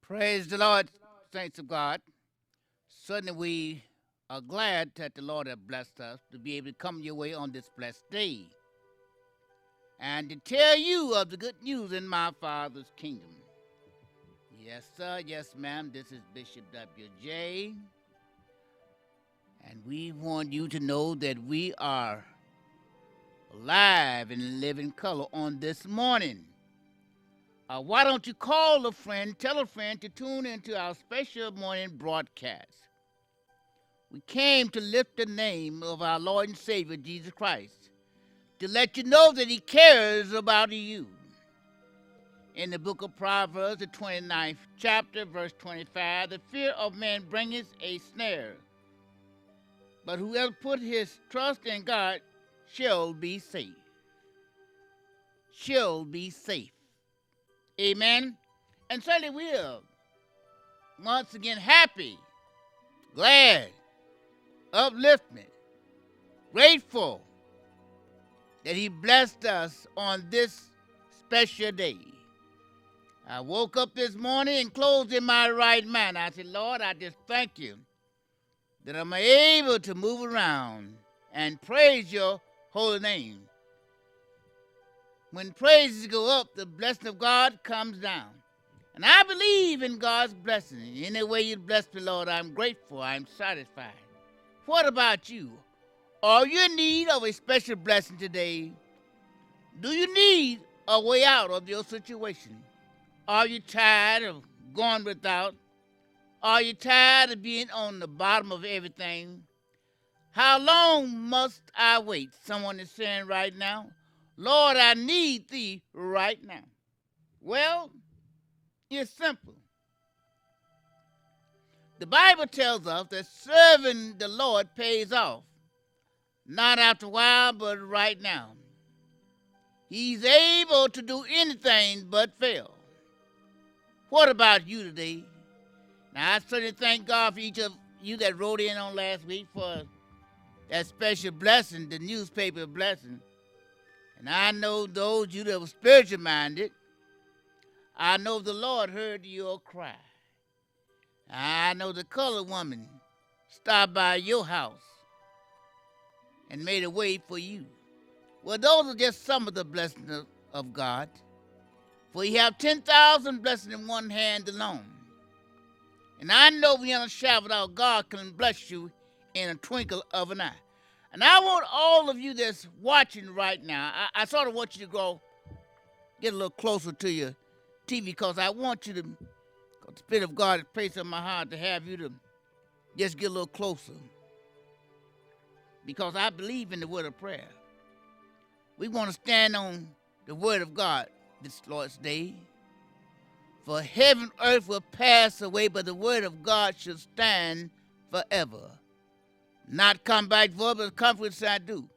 Praise the Lord, saints of God. Certainly we are glad that the Lord has blessed us to be able to come your way on this blessed day and to tell you of the good news in my Father's kingdom. Yes, sir. Yes, ma'am. This is Bishop W.J. And we want you to know that we are alive and living color on this morning. Why don't you call a friend, tell a friend to tune into our special morning broadcast. We came to lift the name of our Lord and Savior, Jesus Christ, to let you know that he cares about you. In the book of Proverbs, the 29th chapter, verse 25, the fear of man bringeth a snare, but whoever put his trust in God shall be safe. Shall be safe. Amen. And certainly we are once again happy, glad, uplifted, grateful that he blessed us on this special day. I woke up this morning and closed in my right mind. I said, Lord, I just thank you that I'm able to move around and praise your holy name. When praises go up, the blessing of God comes down. And I believe in God's blessing. Any way you bless me, Lord, I'm grateful. I'm satisfied. What about you? Are you in need of a special blessing today? Do you need a way out of your situation? Are you tired of going without? Are you tired of being on the bottom of everything? How long must I wait? Someone is saying right now, Lord, I need thee right now. Well, it's simple. The Bible tells us that serving the Lord pays off. Not after a while, but right now. He's able to do anything but fail. What about you today? Now, I certainly thank God for each of you that wrote in on last week for that special blessing, the newspaper blessing. And I know those of you that were spiritual minded, I know the Lord heard your cry. I know the colored woman stopped by your house and made a way for you. Well, those are just some of the blessings of God. For you have 10,000 blessings in one hand alone. And I know beyond a shadow of doubt, God can bless you in a twinkle of an eye. And I want all of you that's watching right now, I sort of want you to go get a little closer to your TV, because I want you to, because the Spirit of God has placed on my heart to have you to just get a little closer. Because I believe in the word of prayer. We want to stand on the word of God this Lord's Day. For heaven and earth will pass away, but the word of God shall stand forever. Not come back void, but come which I do.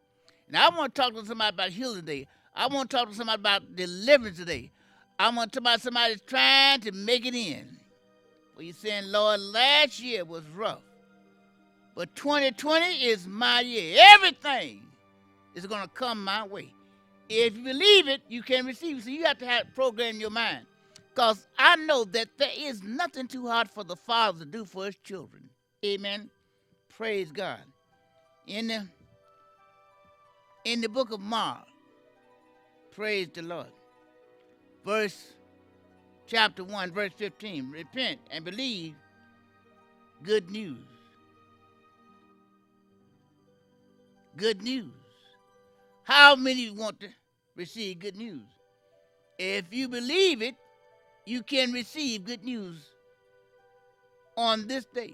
And I want to talk to somebody about healing today. I want to talk to somebody about deliverance today. I want to talk about somebody trying to make it in. Well, you're saying, Lord, last year was rough, but 2020 is my year. Everything is going to come my way. If you believe it, you can receive it. So you have to have program in your mind. Because I know that there is nothing too hard for the Father to do for his children. Amen. Praise God. In the book of Mark, praise the Lord. Chapter 1, verse 15. Repent and believe good news. Good news. How many want to receive good news? If you believe it, you can receive good news on this day.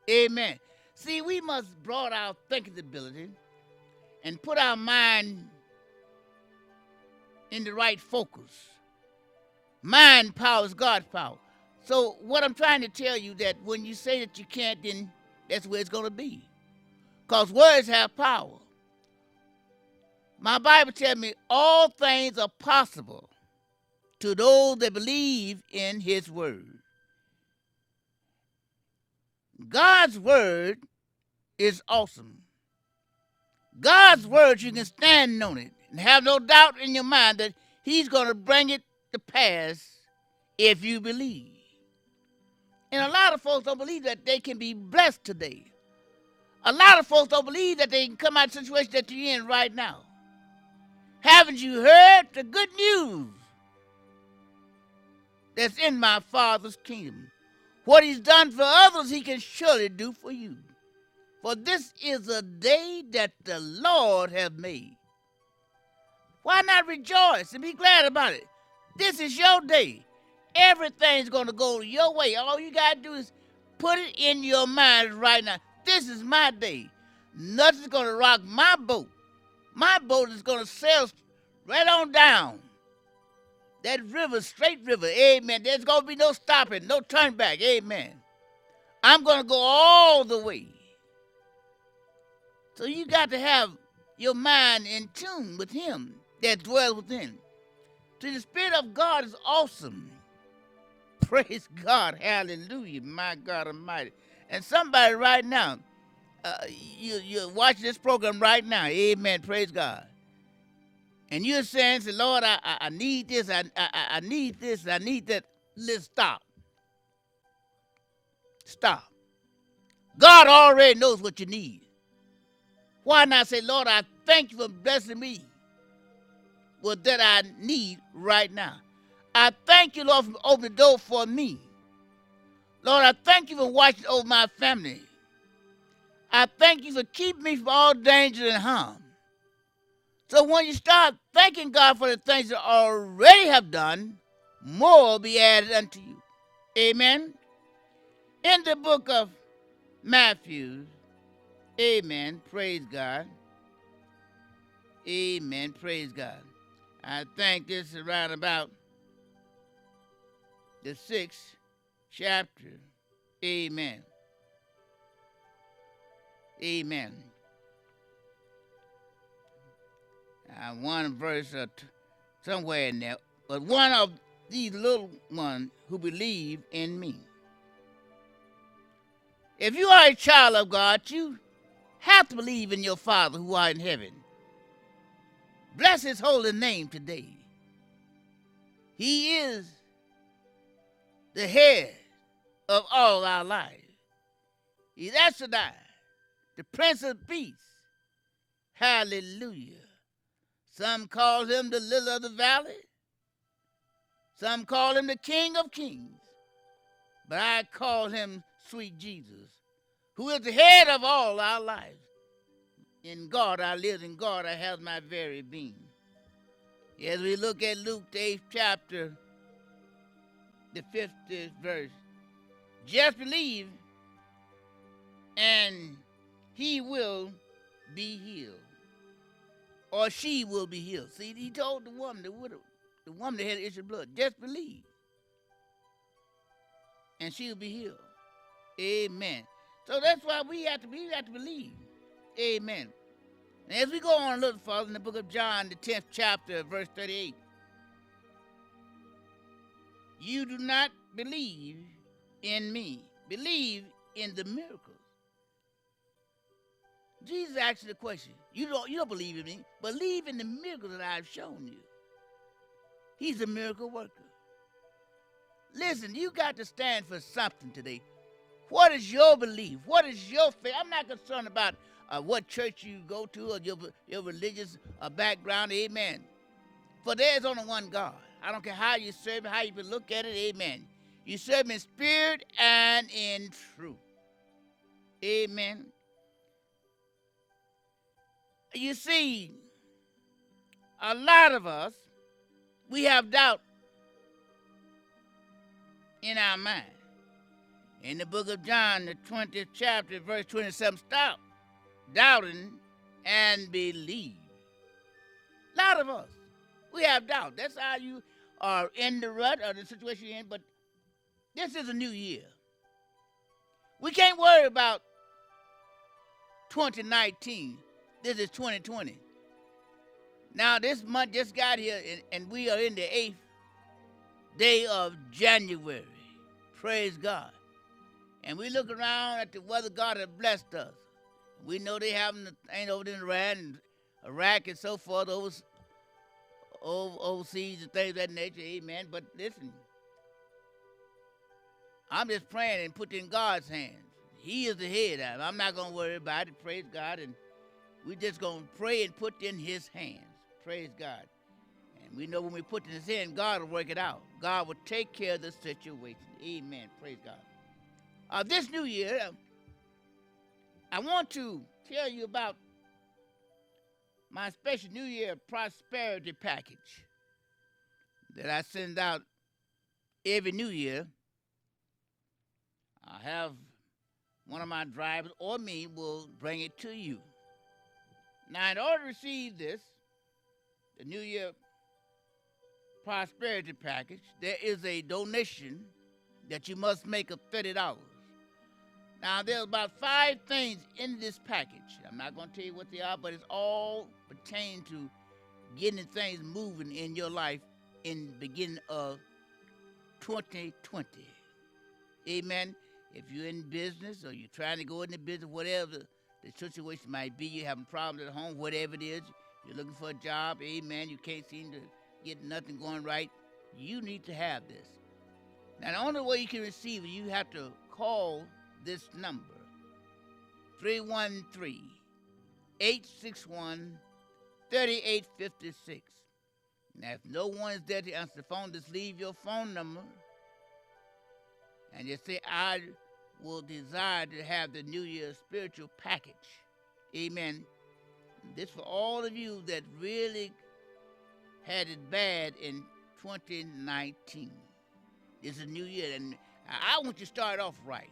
Amen. See, we must broaden our thinking ability and put our mind in the right focus. Mind power is God's power. So what I'm trying to tell you, that when you say that you can't, then that's where it's going to be. Because words have power. My Bible tells me all things are possible to those that believe in his word. God's word is awesome. God's word, you can stand on it and have no doubt in your mind that he's going to bring it to pass if you believe. And a lot of folks don't believe that they can be blessed today. A lot of folks don't believe that they can come out of the situation that you're in right now. Haven't you heard the good news that's in my Father's kingdom? What he's done for others, he can surely do for you. For this is a day that the Lord has made. Why not rejoice and be glad about it? This is your day. Everything's going to go your way. All you got to do is put it in your mind right now. This is my day. Nothing's going to rock my boat. My boat is going to sail right on down that river, straight river. Amen. There's going to be no stopping, no turn back. Amen. I'm going to go all the way. So you got to have your mind in tune with him that dwells within. See, the Spirit of God is awesome. Praise God. Hallelujah. My God Almighty. And somebody right now, you're watching this program right now. Amen. Praise God. And you're saying, Lord, I need this. I need this. I need that. Let's stop. Stop. God already knows what you need. Why not say, Lord, I thank you for blessing me with that I need right now. I thank you, Lord, for opening the door for me. Lord, I thank you for watching over my family. I thank you for keeping me from all danger and harm. So when you start thanking God for the things that already have done, more will be added unto you. Amen. In the book of Matthew, amen, praise God. Amen, praise God. I think this is around about the 6th chapter. Amen. Amen. One verse somewhere in there. But one of these little ones who believe in me. If you are a child of God, you have to believe in your Father who art in heaven. Bless his holy name today. He is the head of all our lives. He's Shaddai. the Prince of Peace. Hallelujah. Some call him the Lily of the Valley. Some call him the King of Kings. But I call him Sweet Jesus, who is the head of all our lives. In God I live, in God I have my very being. As we look at Luke, the 8th chapter, the 50th verse, just believe and he will be healed. Or she will be healed. See, he told the woman, the widow, the woman that had the issue of blood, just believe and she'll be healed. Amen. So that's why we have to believe. Amen. And as we go on a little further in the book of John, the 10th chapter, verse 38, you do not believe in me. Believe in the miracles. Jesus asked the question, you don't believe in me, believe in the miracles that I've shown you. He's a miracle worker. Listen, you got to stand for something today. What is your belief? What is your faith? I'm not concerned about what church you go to or your religious background, amen. For there's only one God. I don't care how you serve him, how you look at it, amen. You serve him in spirit and in truth. Amen. You see, a lot of us, we have doubt in our mind. In the book of John, the 20th chapter, verse 27, stop doubting and believe. A lot of us, we have doubt. That's how you are in the rut or the situation you're in, but this is a new year. We can't worry about 2019. This is 2020. Now, this month just got here, and we are in the 8th day of January. Praise God. And we look around at the weather God has blessed us. We know they having the thing over in Iran and Iraq and so forth, overseas and things of that nature, amen. But listen, I'm just praying and put it in God's hands. He is the head of it. I'm not going to worry about it, praise God. And we're just going to pray and put it in his hands, praise God. And we know when we put it in his hand, God will work it out. God will take care of the situation, amen, praise God. This new year, I want to tell you about my special New Year prosperity package that I send out every New Year. I have one of my drivers or me will bring it to you. Now, in order to receive this, the New Year prosperity package, there is a donation that you must make of $30. Now, there's about 5 things in this package. I'm not going to tell you what they are, but it's all pertaining to getting things moving in your life in the beginning of 2020. Amen. If you're in business or you're trying to go into business, whatever the situation might be, you're having problems at home, whatever it is, you're looking for a job, amen, you can't seem to get nothing going right, you need to have this. Now, the only way you can receive it, you have to call this number, 313-861-3856. Now, if no one is there to answer the phone, just leave your phone number and just say, I will desire to have the New Year's spiritual package. Amen. This for all of you that really had it bad in 2019. It's a new year, and I want you to start off right.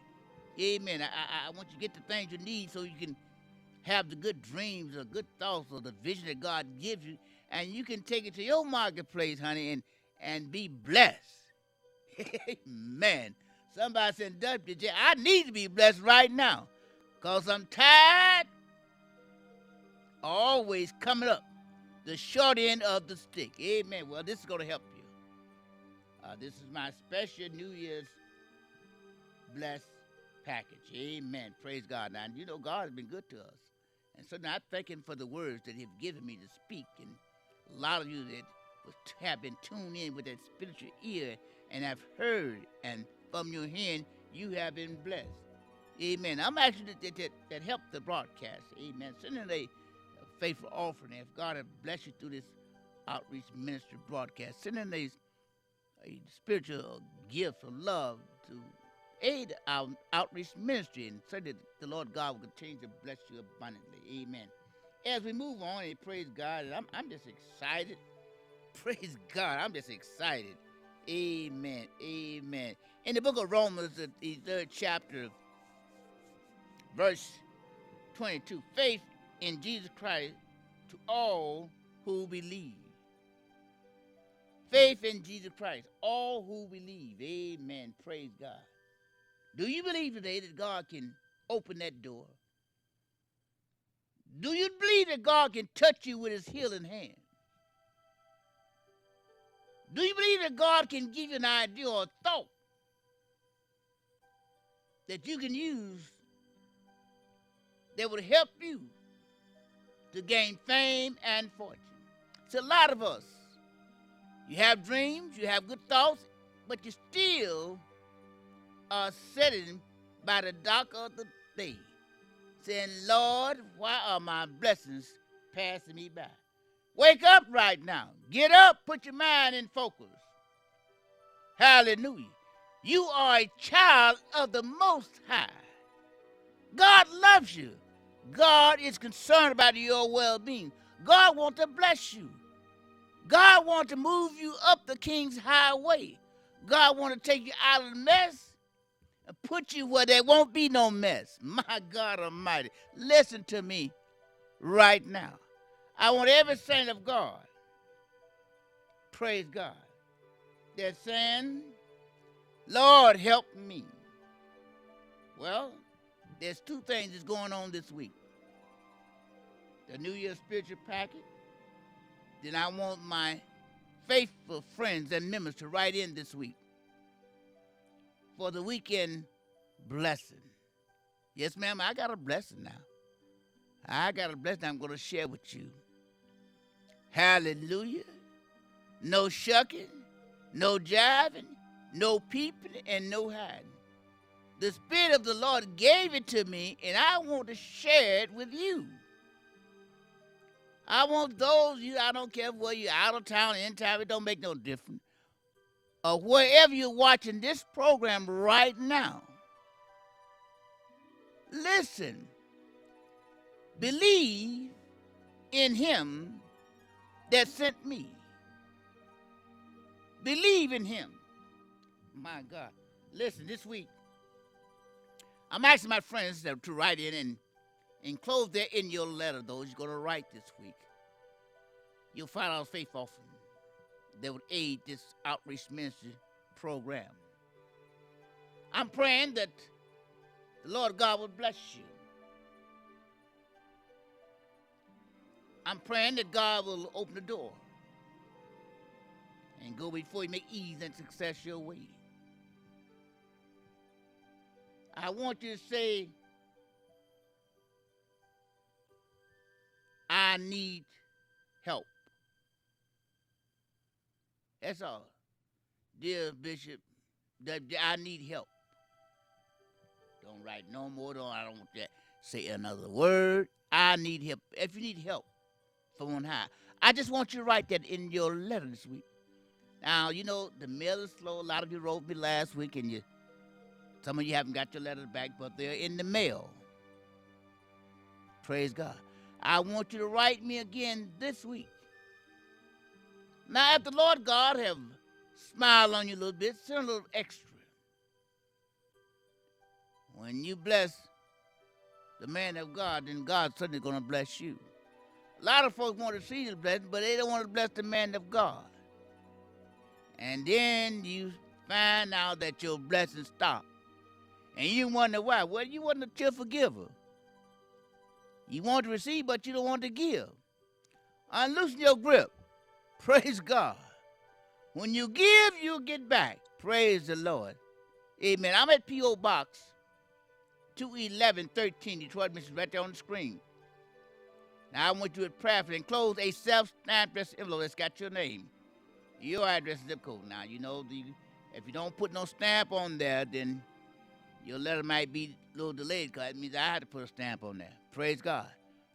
Amen. I want you to get the things you need so you can have the good dreams or good thoughts or the vision that God gives you, and you can take it to your marketplace, honey, and be blessed. Amen. Somebody said, WJ, I need to be blessed right now because I'm tired of always coming up the short end of the stick. Amen. Well, this is going to help you. This is my special New Year's blessed package. Amen. Praise God. Now, you know, God has been good to us. And so now I thank him for the words that he's given me to speak. And a lot of you that have been tuned in with that spiritual ear and have heard, and from your hand, you have been blessed. Amen. I'm asking that help the broadcast. Amen. Send in a faithful offering. If God has blessed you through this outreach ministry broadcast, send in a spiritual gift of love to aid our outreach ministry, and so that the Lord God will continue to bless you abundantly. Amen. As we move on, and praise God, and I'm just excited. Praise God, I'm just excited. Amen. Amen. In the book of Romans, the 3rd chapter, verse 22, faith in Jesus Christ to all who believe. Faith in Jesus Christ, all who believe. Amen. Praise God. Do you believe today that God can open that door? Do you believe that God can touch you with his healing hand? Do you believe that God can give you an idea or a thought that you can use that would help you to gain fame and fortune? It's a lot of us. You have dreams, you have good thoughts, but you still are sitting by the dock of the day, saying, Lord, why are my blessings passing me by? Wake up right now. Get up, put your mind in focus. Hallelujah. You are a child of the Most High. God loves you. God is concerned about your well-being. God wants to bless you. God wants to move you up the King's highway. God wants to take you out of the mess and put you where there won't be no mess. My God Almighty, listen to me right now. I want every saint of God, praise God, that's saying, Lord, help me. Well, there's two things that's going on this week. The New Year spiritual packet. Then I want my faithful friends and members to write in this week for the weekend blessing. Yes, ma'am, I got a blessing now. I got a blessing I'm going to share with you. Hallelujah. No shucking, no jiving, no peeping, and no hiding. The Spirit of the Lord gave it to me, and I want to share it with you. I want those of you, I don't care whether you're out of town, in town, it don't make no difference. Or wherever you're watching this program right now. Listen. Believe in him that sent me. Believe in him. My God. Listen, this week, I'm asking my friends to write in and enclose there in your letter, those you're going to write this week. You'll find out a faith offering that would aid this outreach ministry program. I'm praying that the Lord God will bless you. I'm praying that God will open the door and go before you, make ease and success your way. I want you to say, I need help. That's all. Dear Bishop, I need help. Don't write no more. I don't want that. Say another word. I need help. If you need help from on high, I just want you to write that in your letter this week. Now, you know, the mail is slow. A lot of you wrote me last week, and some of you haven't got your letters back, but they're in the mail. Praise God. I want you to write me again this week. Now, if the Lord God have smiled on you a little bit, send a little extra. When you bless the man of God, then God's certainly going to bless you. A lot of folks want to see the blessing, but they don't want to bless the man of God. And then you find out that your blessing stopped. And you wonder why. Well, you wasn't a cheerful giver. You want to receive, but you don't want to give. Unloosen your grip. Praise God. When you give, you'll get back. Praise the Lord. Amen. I'm at P.O. Box 21113, Detroit, Michigan, right there on the screen. Now, I want you to prayerfully enclose a self-stamped envelope that's got your name, your address, zip code. Now, you know, if you don't put no stamp on there, then Your letter might be a little delayed because it means I had to put a stamp on there. Praise God.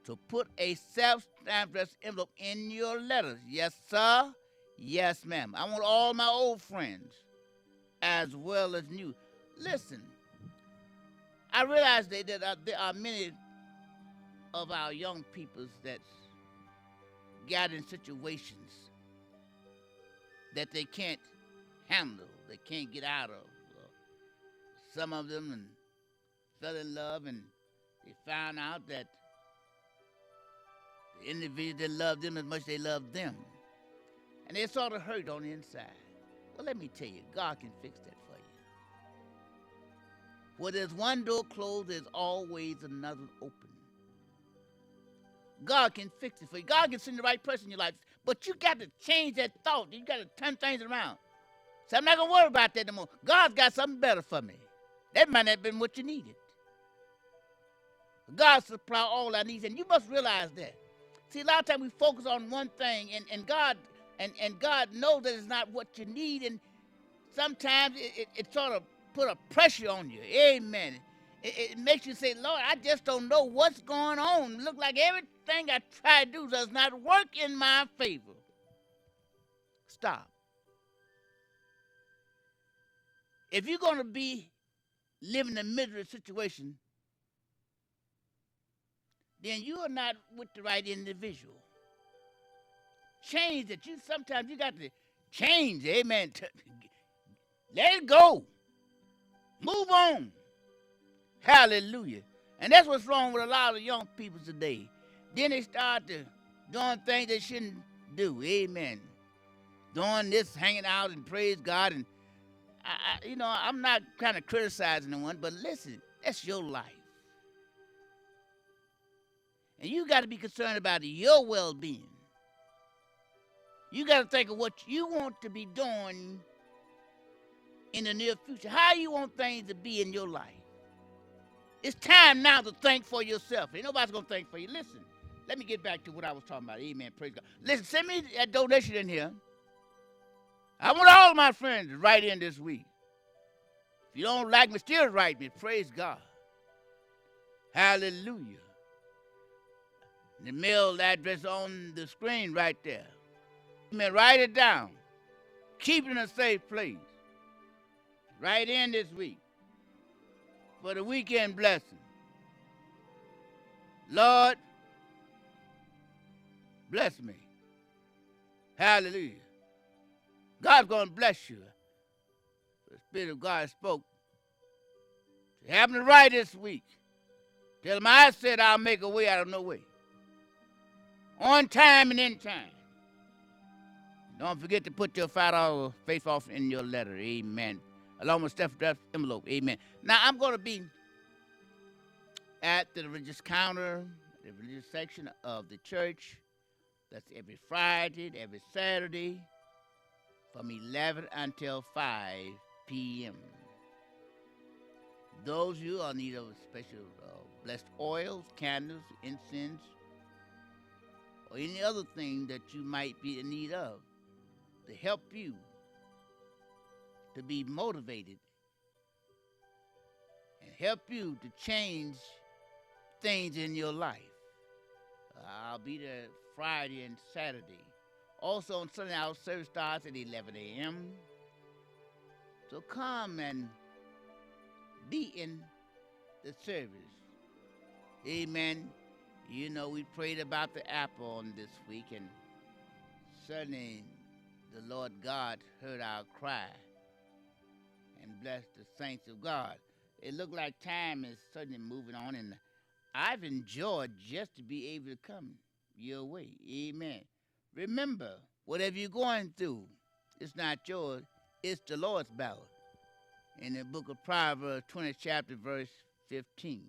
So put a self-stamped envelope in your letters. Yes, sir. Yes, ma'am. I want all my old friends as well as new. Listen, I realize that there are many of our young peoples that got in situations that they can't handle, they can't get out of. Some of them fell in love and they found out that the individual didn't love them as much as they loved them. And they sort of hurt on the inside. Well, let me tell you, God can fix that for you. Where there's one door closed, there's always another open. God can fix it for you. God can send the right person in your life. But you got to change that thought. You got to turn things around. So I'm not going to worry about that no more. God's got something better for me. That might not have been what you needed. God supply all our needs, and you must realize that. See, a lot of times we focus on one thing, and God knows that it's not what you need, and sometimes it sort of put a pressure on you. Amen. It makes you say, Lord, I just don't know what's going on. Look like everything I try to do does not work in my favor. Stop. If you're going to be living in a miserable situation, then you are not with the right individual. Change it. Sometimes you got to change. Amen. Let it go. Move on. Hallelujah. And that's what's wrong with a lot of young people today. Then they start doing things they shouldn't do. Amen. Doing this, hanging out, and praise God. And I'm not kind of criticizing the one, but listen, that's your life. And you got to be concerned about your well-being. You got to think of what you want to be doing in the near future. How you want things to be in your life. It's time now to think for yourself. Ain't nobody's going to think for you. Listen, let me get back to what I was talking about. Amen. Praise God. Listen, send me that donation in here. I want all of my friends to write in this week. If you don't like me, still write me. Praise God. Hallelujah. The mail address on the screen right there. Amen. Write it down. Keep it in a safe place. Write in this week for the weekend blessing. Lord, bless me. Hallelujah. God's going to bless you. The Spirit of God spoke. Have them to write this week. Tell them I said I'll make a way out of no way. On time and in time. Don't forget to put your $5 faith offering in your letter. Amen. Along with Steph envelope. Amen. Now I'm going to be at the religious counter, the religious section of the church. That's every Friday, every Saturday, from 11 until 5 p.m. Those of you are in need of special blessed oils, candles, incense, or any other thing that you might be in need of to help you to be motivated and help you to change things in your life. I'll be there Friday and Saturday. Also on Sunday, our service starts at 11 a.m. So come and be in the service. Amen. You know, we prayed about the apple on this week, and certainly the Lord God heard our cry and blessed the saints of God. It looked like time is suddenly moving on, and I've enjoyed just to be able to come your way. Amen. Remember, whatever you're going through, it's not yours, it's the Lord's battle. In the book of Proverbs, 20th chapter, verse 15.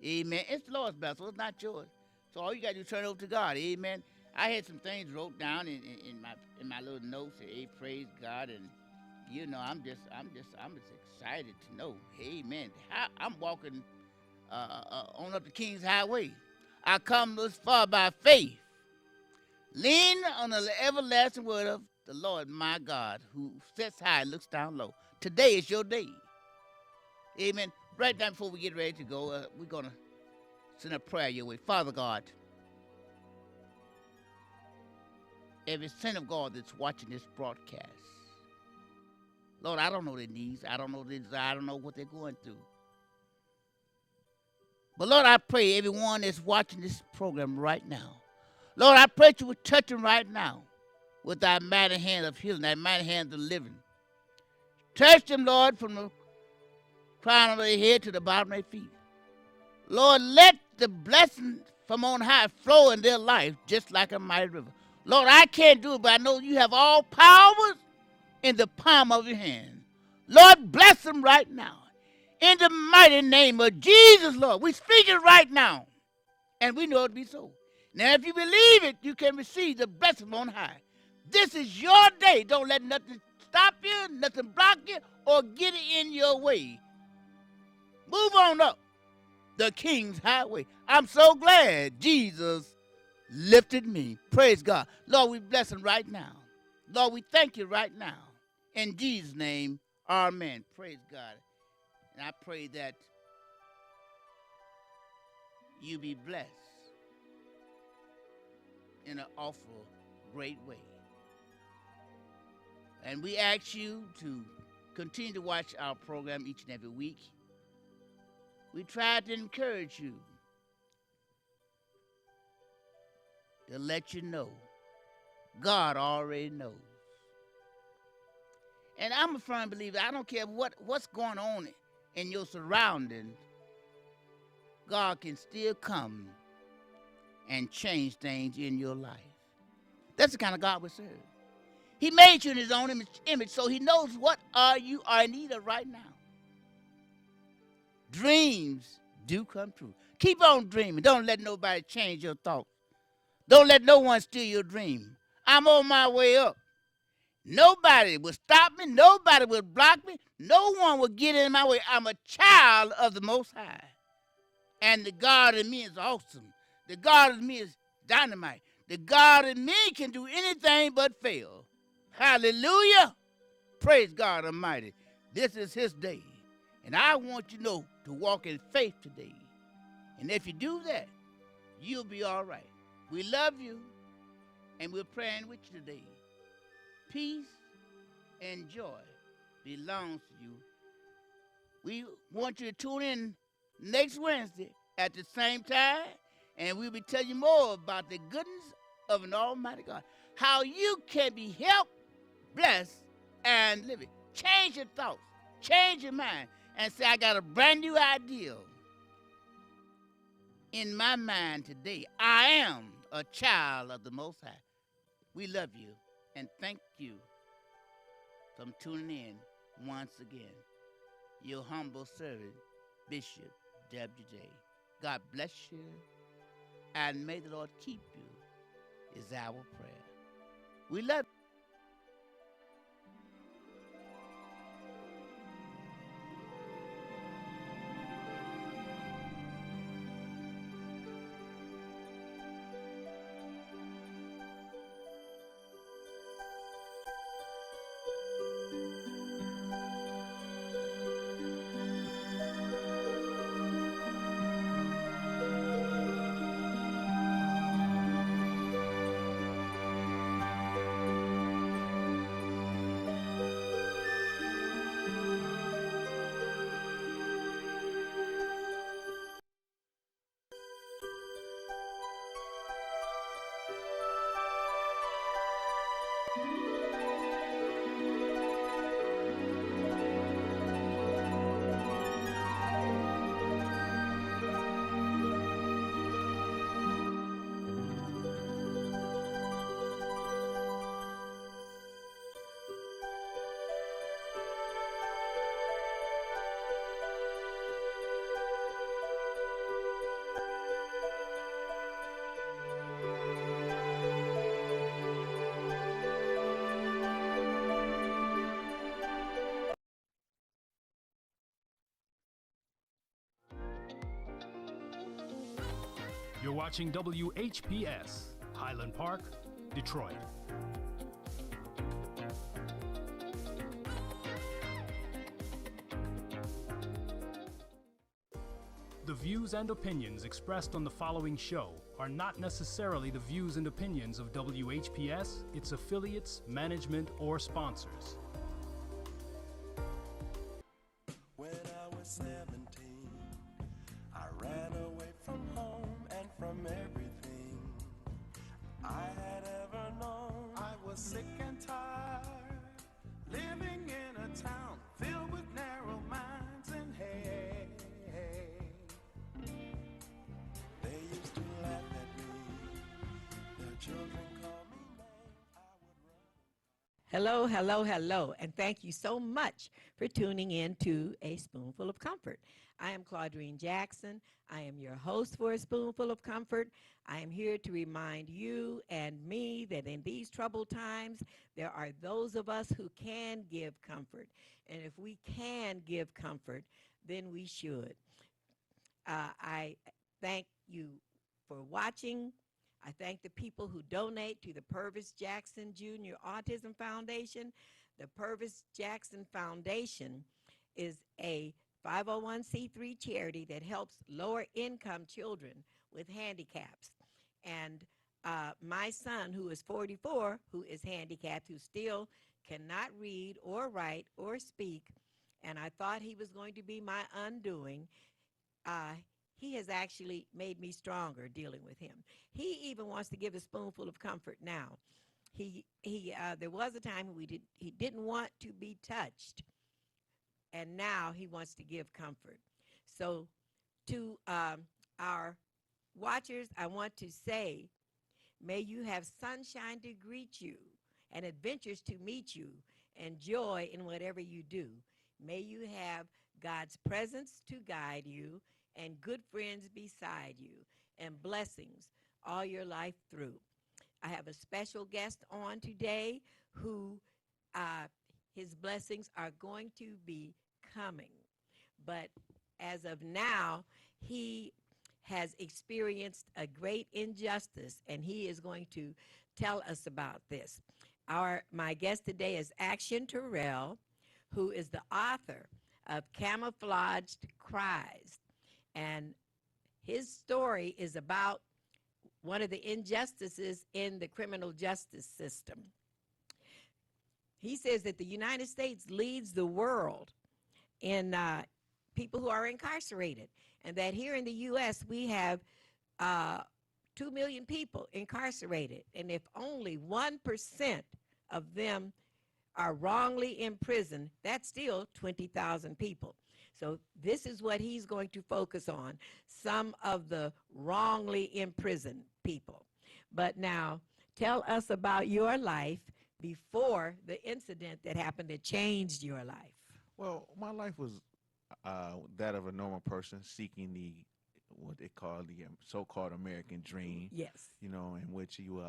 Amen. It's the Lord's battle, so it's not yours. So all you got to do is turn it over to God. Amen. I had some things wrote down in my little notes. Hey, praise God, and you know, I'm just excited to know. Amen. I'm walking on up the King's Highway. I come this far by faith. Lean on the everlasting word of the Lord my God, who sits high and looks down low. Today is your day. Amen. Right now, before we get ready to go, we're going to send a prayer your way. Father God, every son of God that's watching this broadcast, Lord, I don't know their needs. I don't know their desire. I don't know what they're going through. But Lord, I pray everyone that's watching this program right now, Lord, I pray that you would touch them right now with thy mighty hand of healing, thy mighty hand of delivering. Touch them, Lord, from the crown of their head to the bottom of their feet. Lord, let the blessing from on high flow in their life just like a mighty river. Lord, I can't do it, but I know you have all powers in the palm of your hand. Lord, bless them right now. In the mighty name of Jesus, Lord, we speak it right now, and we know it to be so. Now, if you believe it, you can receive the blessing from on high. This is your day. Don't let nothing stop you, nothing block you, or get in your way. Move on up the King's Highway. I'm so glad Jesus lifted me. Praise God. Lord, we bless him right now. Lord, we thank you right now. In Jesus' name, amen. Praise God. And I pray that you be blessed in an awful great way. And we ask you to continue to watch our program each and every week. We try to encourage you to let you know God already knows. And I'm a firm believer, I don't care what's going on in your surroundings, God can still come and change things in your life. That's the kind of God we serve. He made you in his own image, so he knows what you are in need of right now. Dreams do come true. Keep on dreaming. Don't let nobody change your thoughts. Don't let no one steal your dream. I'm on my way up. Nobody will stop me. Nobody will block me. No one will get in my way. I'm a child of the Most High. And the God in me is awesome. The God in me is dynamite. The God in me can do anything but fail. Hallelujah. Praise God Almighty. This is his day. And I want you to know to walk in faith today. And if you do that, you'll be all right. We love you, and we're praying with you today. Peace and joy belongs to you. We want you to tune in next Wednesday at the same time, and we'll be telling you more about the goodness of an almighty God. How you can be helped, blessed, and live it. Change your thoughts. Change your mind. And say, I got a brand new idea in my mind today. I am a child of the Most High. We love you and thank you for tuning in once again. Your humble servant, Bishop W.J. God bless you, and may the Lord keep you, is our prayer. We love you. You're watching WHPS, Highland Park, Detroit. The views and opinions expressed on the following show are not necessarily the views and opinions of WHPS, its affiliates, management, or sponsors. When I was 17, I ran away from home and from everything I had ever known. I was sick and tired, living in a town filled with narrow minds and hate. They used to laugh at me, their children called me names. I would run. Hello, hello, hello, and thank you so much for tuning in to A Spoonful of Comfort. I am Claudrine Jackson. I am your host for A Spoonful of Comfort. I am here to remind you and me that in these troubled times, there are those of us who can give comfort. And if we can give comfort, then we should. I thank you for watching. I thank the people who donate to the Purvis Jackson Jr. Autism Foundation. The Purvis Jackson Foundation is a 501c3 charity that helps lower-income children with handicaps. And my son, who is 44, who is handicapped, who still cannot read or write or speak, and I thought he was going to be my undoing, he has actually made me stronger dealing with him. He even wants to give a spoonful of comfort now. There was a time when he didn't want to be touched, and now he wants to give comfort. So to our watchers, I want to say, may you have sunshine to greet you and adventures to meet you and joy in whatever you do. May you have God's presence to guide you and good friends beside you and blessings all your life through. I have a special guest on today who his blessings are going to be coming. But as of now, he has experienced a great injustice, and he is going to tell us about this. My guest today is Action Terrell, who is the author of Camouflaged Cries. And his story is about one of the injustices in the criminal justice system. He says that the United States leads the world in people who are incarcerated, and that here in the U.S. we have 2 million people incarcerated, and if only 1% of them are wrongly imprisoned, that's still 20,000 people. So this is what he's going to focus on, some of the wrongly imprisoned people. But now, tell us about your life before the incident that happened that changed your life. Well, my life was that of a normal person seeking what they call the so-called American dream. Yes. You know, in which you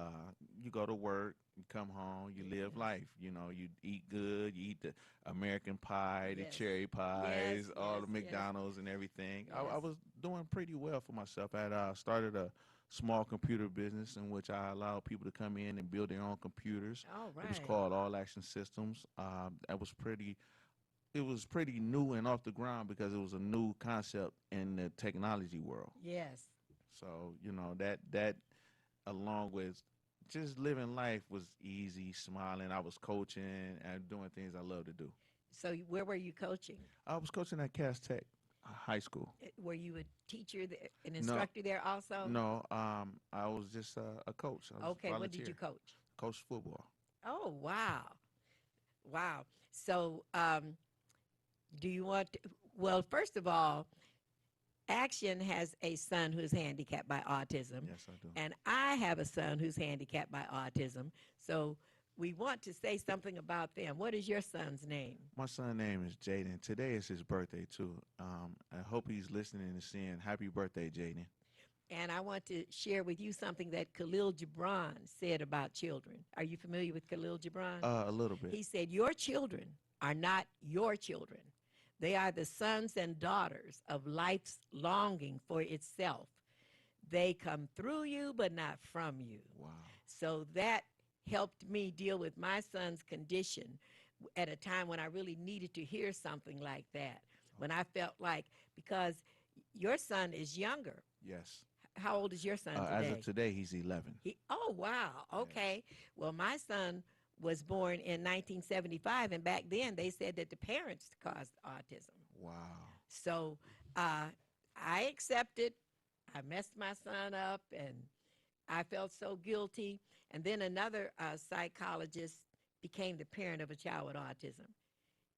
go to work, you come home, you live life. You know, you eat good, you eat the American pie, the cherry pies, all the McDonald's and everything. I was doing pretty well for myself. I had started a small computer business in which I allowed people to come in and build their own computers. All right. It was called All Action Systems. It was pretty new and off the ground because it was a new concept in the technology world. Yes. So, you know, that along with just living life was easy, smiling. I was coaching and doing things I love to do. So where were you coaching? I was coaching at Cass Tech High School. Were you a teacher, an instructor there also? No, I was just a coach. Okay, what did you coach? Coached football. Oh, wow. Wow. So do you want to, well, first of all, Action has a son who's handicapped by autism. Yes, I do. And I have a son who's handicapped by autism. So we want to say something about them. What is your son's name? My son's name is Jaden. Today is his birthday, too. I hope he's listening and saying, happy birthday, Jaden. And I want to share with you something that Khalil Gibran said about children. Are you familiar with Khalil Gibran? A little bit. He said, your children are not your children. They are the sons and daughters of life's longing for itself. They come through you, but not from you. Wow. So that helped me deal with my son's condition at a time when I really needed to hear something like that. When I felt like, because your son is younger. Yes. How old is your son today? As of today, he's 11. Oh, wow. Okay. Yes. Well, my son was born in 1975, and back then they said that the parents caused autism. Wow. So I accepted. I messed my son up, and I felt so guilty. And then another psychologist became the parent of a child with autism.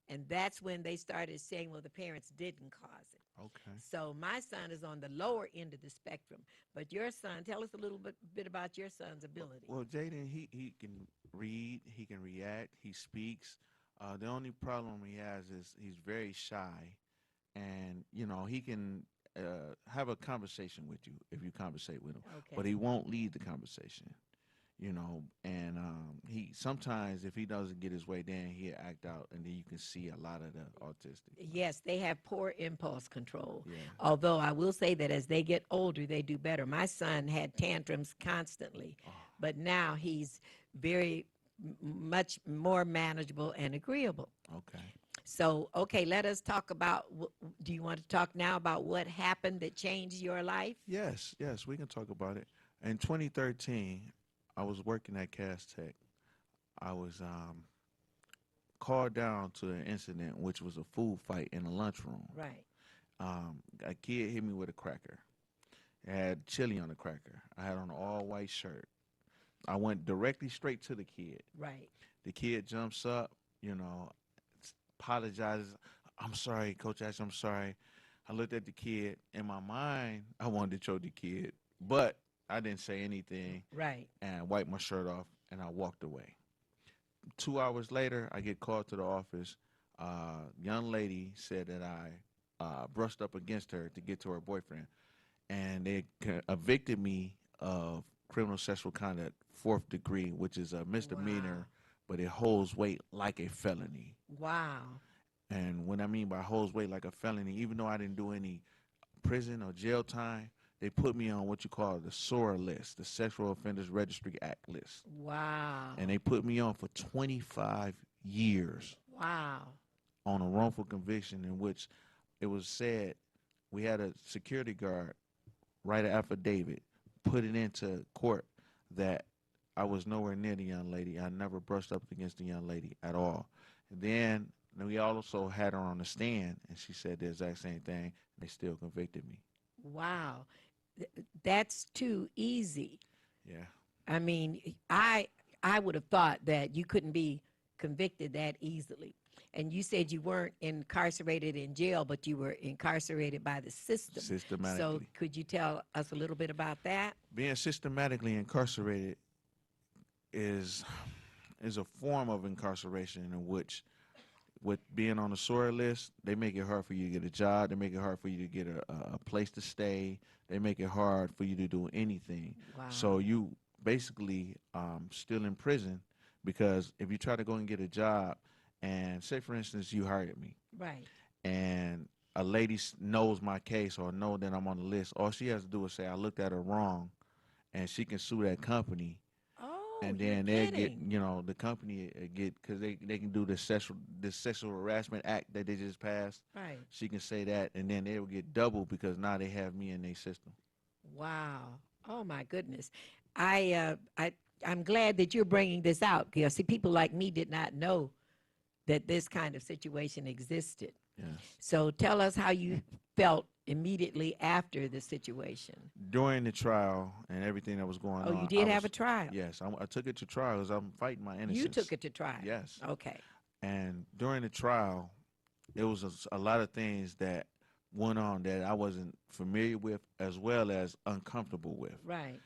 And that's when they started saying, well, the parents didn't cause it. Okay. So my son is on the lower end of the spectrum. But your son, tell us a little bit about your son's ability. Well, Jaden, he can read, he can react, he speaks. The only problem he has is he's very shy. And, you know, he can have a conversation with you if you conversate with him. Okay. But he won't lead the conversation. You know, and he sometimes, if he doesn't get his way, then he'll act out, and then you can see a lot of the autistic. Yes, they have poor impulse control. Yeah. Although I will say that as they get older, they do better. My son had tantrums constantly, but now he's very much more manageable and agreeable. Okay. So, okay, let us talk about, do you want to talk now about what happened that changed your life? Yes, we can talk about it. In 2013, I was working at Castech. I was called down to an incident, which was a food fight in a lunchroom. Right. A kid hit me with a cracker. It had chili on the cracker. I had on an all-white shirt. I went directly straight to the kid. Right. The kid jumps up, you know, apologizes. I'm sorry, Coach Ash, I'm sorry. I looked at the kid. In my mind, I wanted to choke the kid, but I didn't say anything. Right. And wiped my shirt off, and I walked away. 2 hours later, I get called to the office. Young lady said that I brushed up against her to get to her boyfriend, and they evicted me of criminal sexual conduct, 4th degree, which is a misdemeanor, but it holds weight like a felony. Wow. And what I mean by holds weight like a felony, even though I didn't do any prison or jail time, they put me on what you call the SORA list, the Sexual Offenders Registry Act list. Wow. And they put me on for 25 years. Wow. On a wrongful conviction in which it was said we had a security guard write an affidavit, put it into court that I was nowhere near the young lady. I never brushed up against the young lady at all. And then we also had her on the stand, and she said the exact same thing. And they still convicted me. Wow. That's too easy. Yeah. I mean, I would have thought that you couldn't be convicted that easily. And you said you weren't incarcerated in jail, but you were incarcerated by the system. Systematically. So could you tell us a little bit about that? Being systematically incarcerated is a form of incarceration in which, with being on the SORA list, they make it hard for you to get a job. They make it hard for you to get a place to stay. They make it hard for you to do anything. Wow. So you basically still in prison, because if you try to go and get a job, and say, for instance, you hired me. Right. And a lady knows my case or know that I'm on the list, all she has to do is say, I looked at her wrong, and she can sue that company. Oh, and then you're they get, kidding. you know, the company get, because they can do the sexual harassment act that they just passed. Right. She can say that, and then they will get double because now they have me in their system. Wow. Oh my goodness. I'm glad that you're bringing this out, because see, people like me did not know that this kind of situation existed. Yes. So tell us how you felt immediately after the situation. During the trial and everything that was going on. Oh, you did have a trial? Yes, I took it to trial because I'm fighting my innocence. You took it to trial? Yes. Okay. And during the trial, it was a lot of things that went on that I wasn't familiar with, as well as uncomfortable with. Right.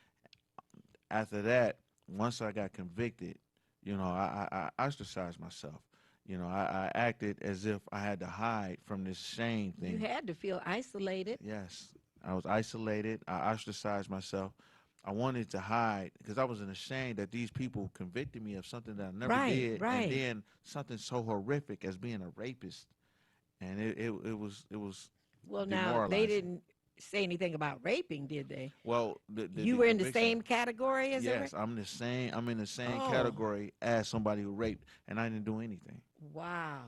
After that, once I got convicted, you know, I ostracized myself. You know, I acted as if I had to hide from this shame thing. You had to feel isolated. Yes. I was isolated. I ostracized myself. I wanted to hide because I was ashamed that these people convicted me of something that I never did. Right. And then something so horrific as being a rapist. And it was well, now, they didn't say anything about raping, did they? Well, you were in the same category as yes, I'm in the same category as somebody who raped, and I didn't do anything. Wow.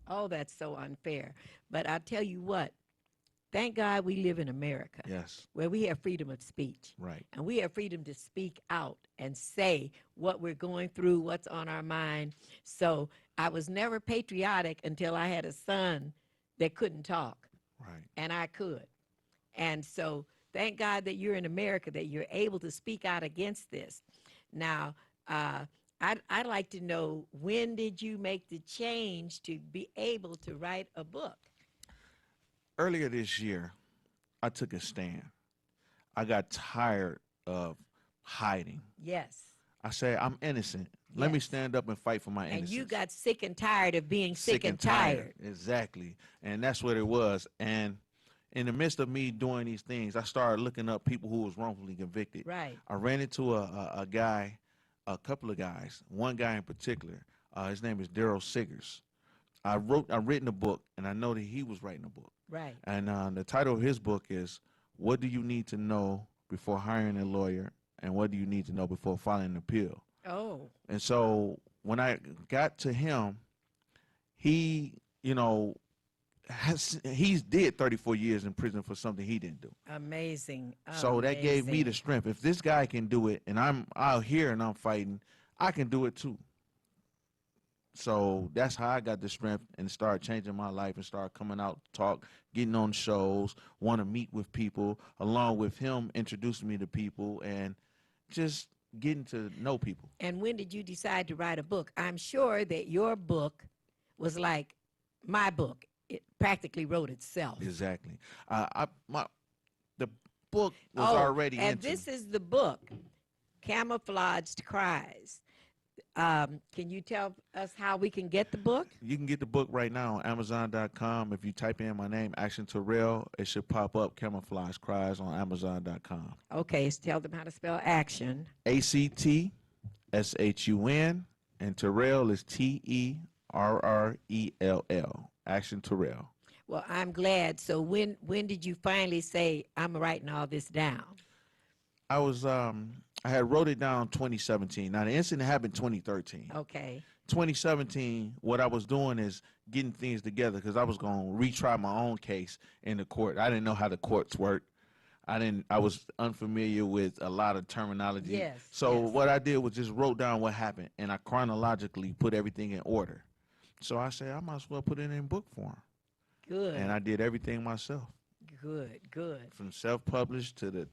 Oh, that's so unfair. But I tell you what, thank God we live in America. Yes. Where we have freedom of speech. Right. And we have freedom to speak out and say what we're going through, what's on our mind. So I was never patriotic until I had a son that couldn't talk. Right. And I could. And so thank God that you're in America, that you're able to speak out against this. Now, I'd like to know, when did you make the change to be able to write a book? Earlier this year, I took a stand. I got tired of hiding. Yes. I said, I'm innocent. Let me stand up and fight for my innocence. And you got sick and tired of being sick and tired. Exactly. And that's what it was. And in the midst of me doing these things, I started looking up people who was wrongfully convicted. Right. I ran into a guy, a couple of guys, one guy in particular. His name is Daryl Siggers. I've written a book, and I know that he was writing a book. Right. And the title of his book is, What Do You Need to Know Before Hiring a Lawyer, and What Do You Need to Know Before Filing an Appeal? Oh. And so when I got to him, he, he's did 34 years in prison for something he didn't do. Amazing. So that gave me the strength. If this guy can do it, and I'm out here and I'm fighting, I can do it too. So that's how I got the strength and started changing my life and started coming out, talk, getting on shows, want to meet with people, along with him introducing me to people and just getting to know people. And when did you decide to write a book? I'm sure that your book was like my book. It practically wrote itself. Exactly. The book was already and this is the book, Camouflaged Cries. Can you tell us how we can get the book? You can get the book right now on Amazon.com. If you type in my name, Action Terrell, it should pop up, Camouflage Cries, on Amazon.com. Okay, so tell them how to spell action. ACTSHUN, and Terrell is TERRELL. Action Terrell. Well, I'm glad. So when did you finally say, I'm writing all this down? I had wrote it down 2017. Now, the incident happened 2013. Okay. 2017, what I was doing is getting things together because I was going to retry my own case in the court. I didn't know how the courts work. I was unfamiliar with a lot of terminology. Yes. So what I did was just wrote down what happened, and I chronologically put everything in order. So I said, I might as well put it in book form. Good. And I did everything myself. Good. From self-published to the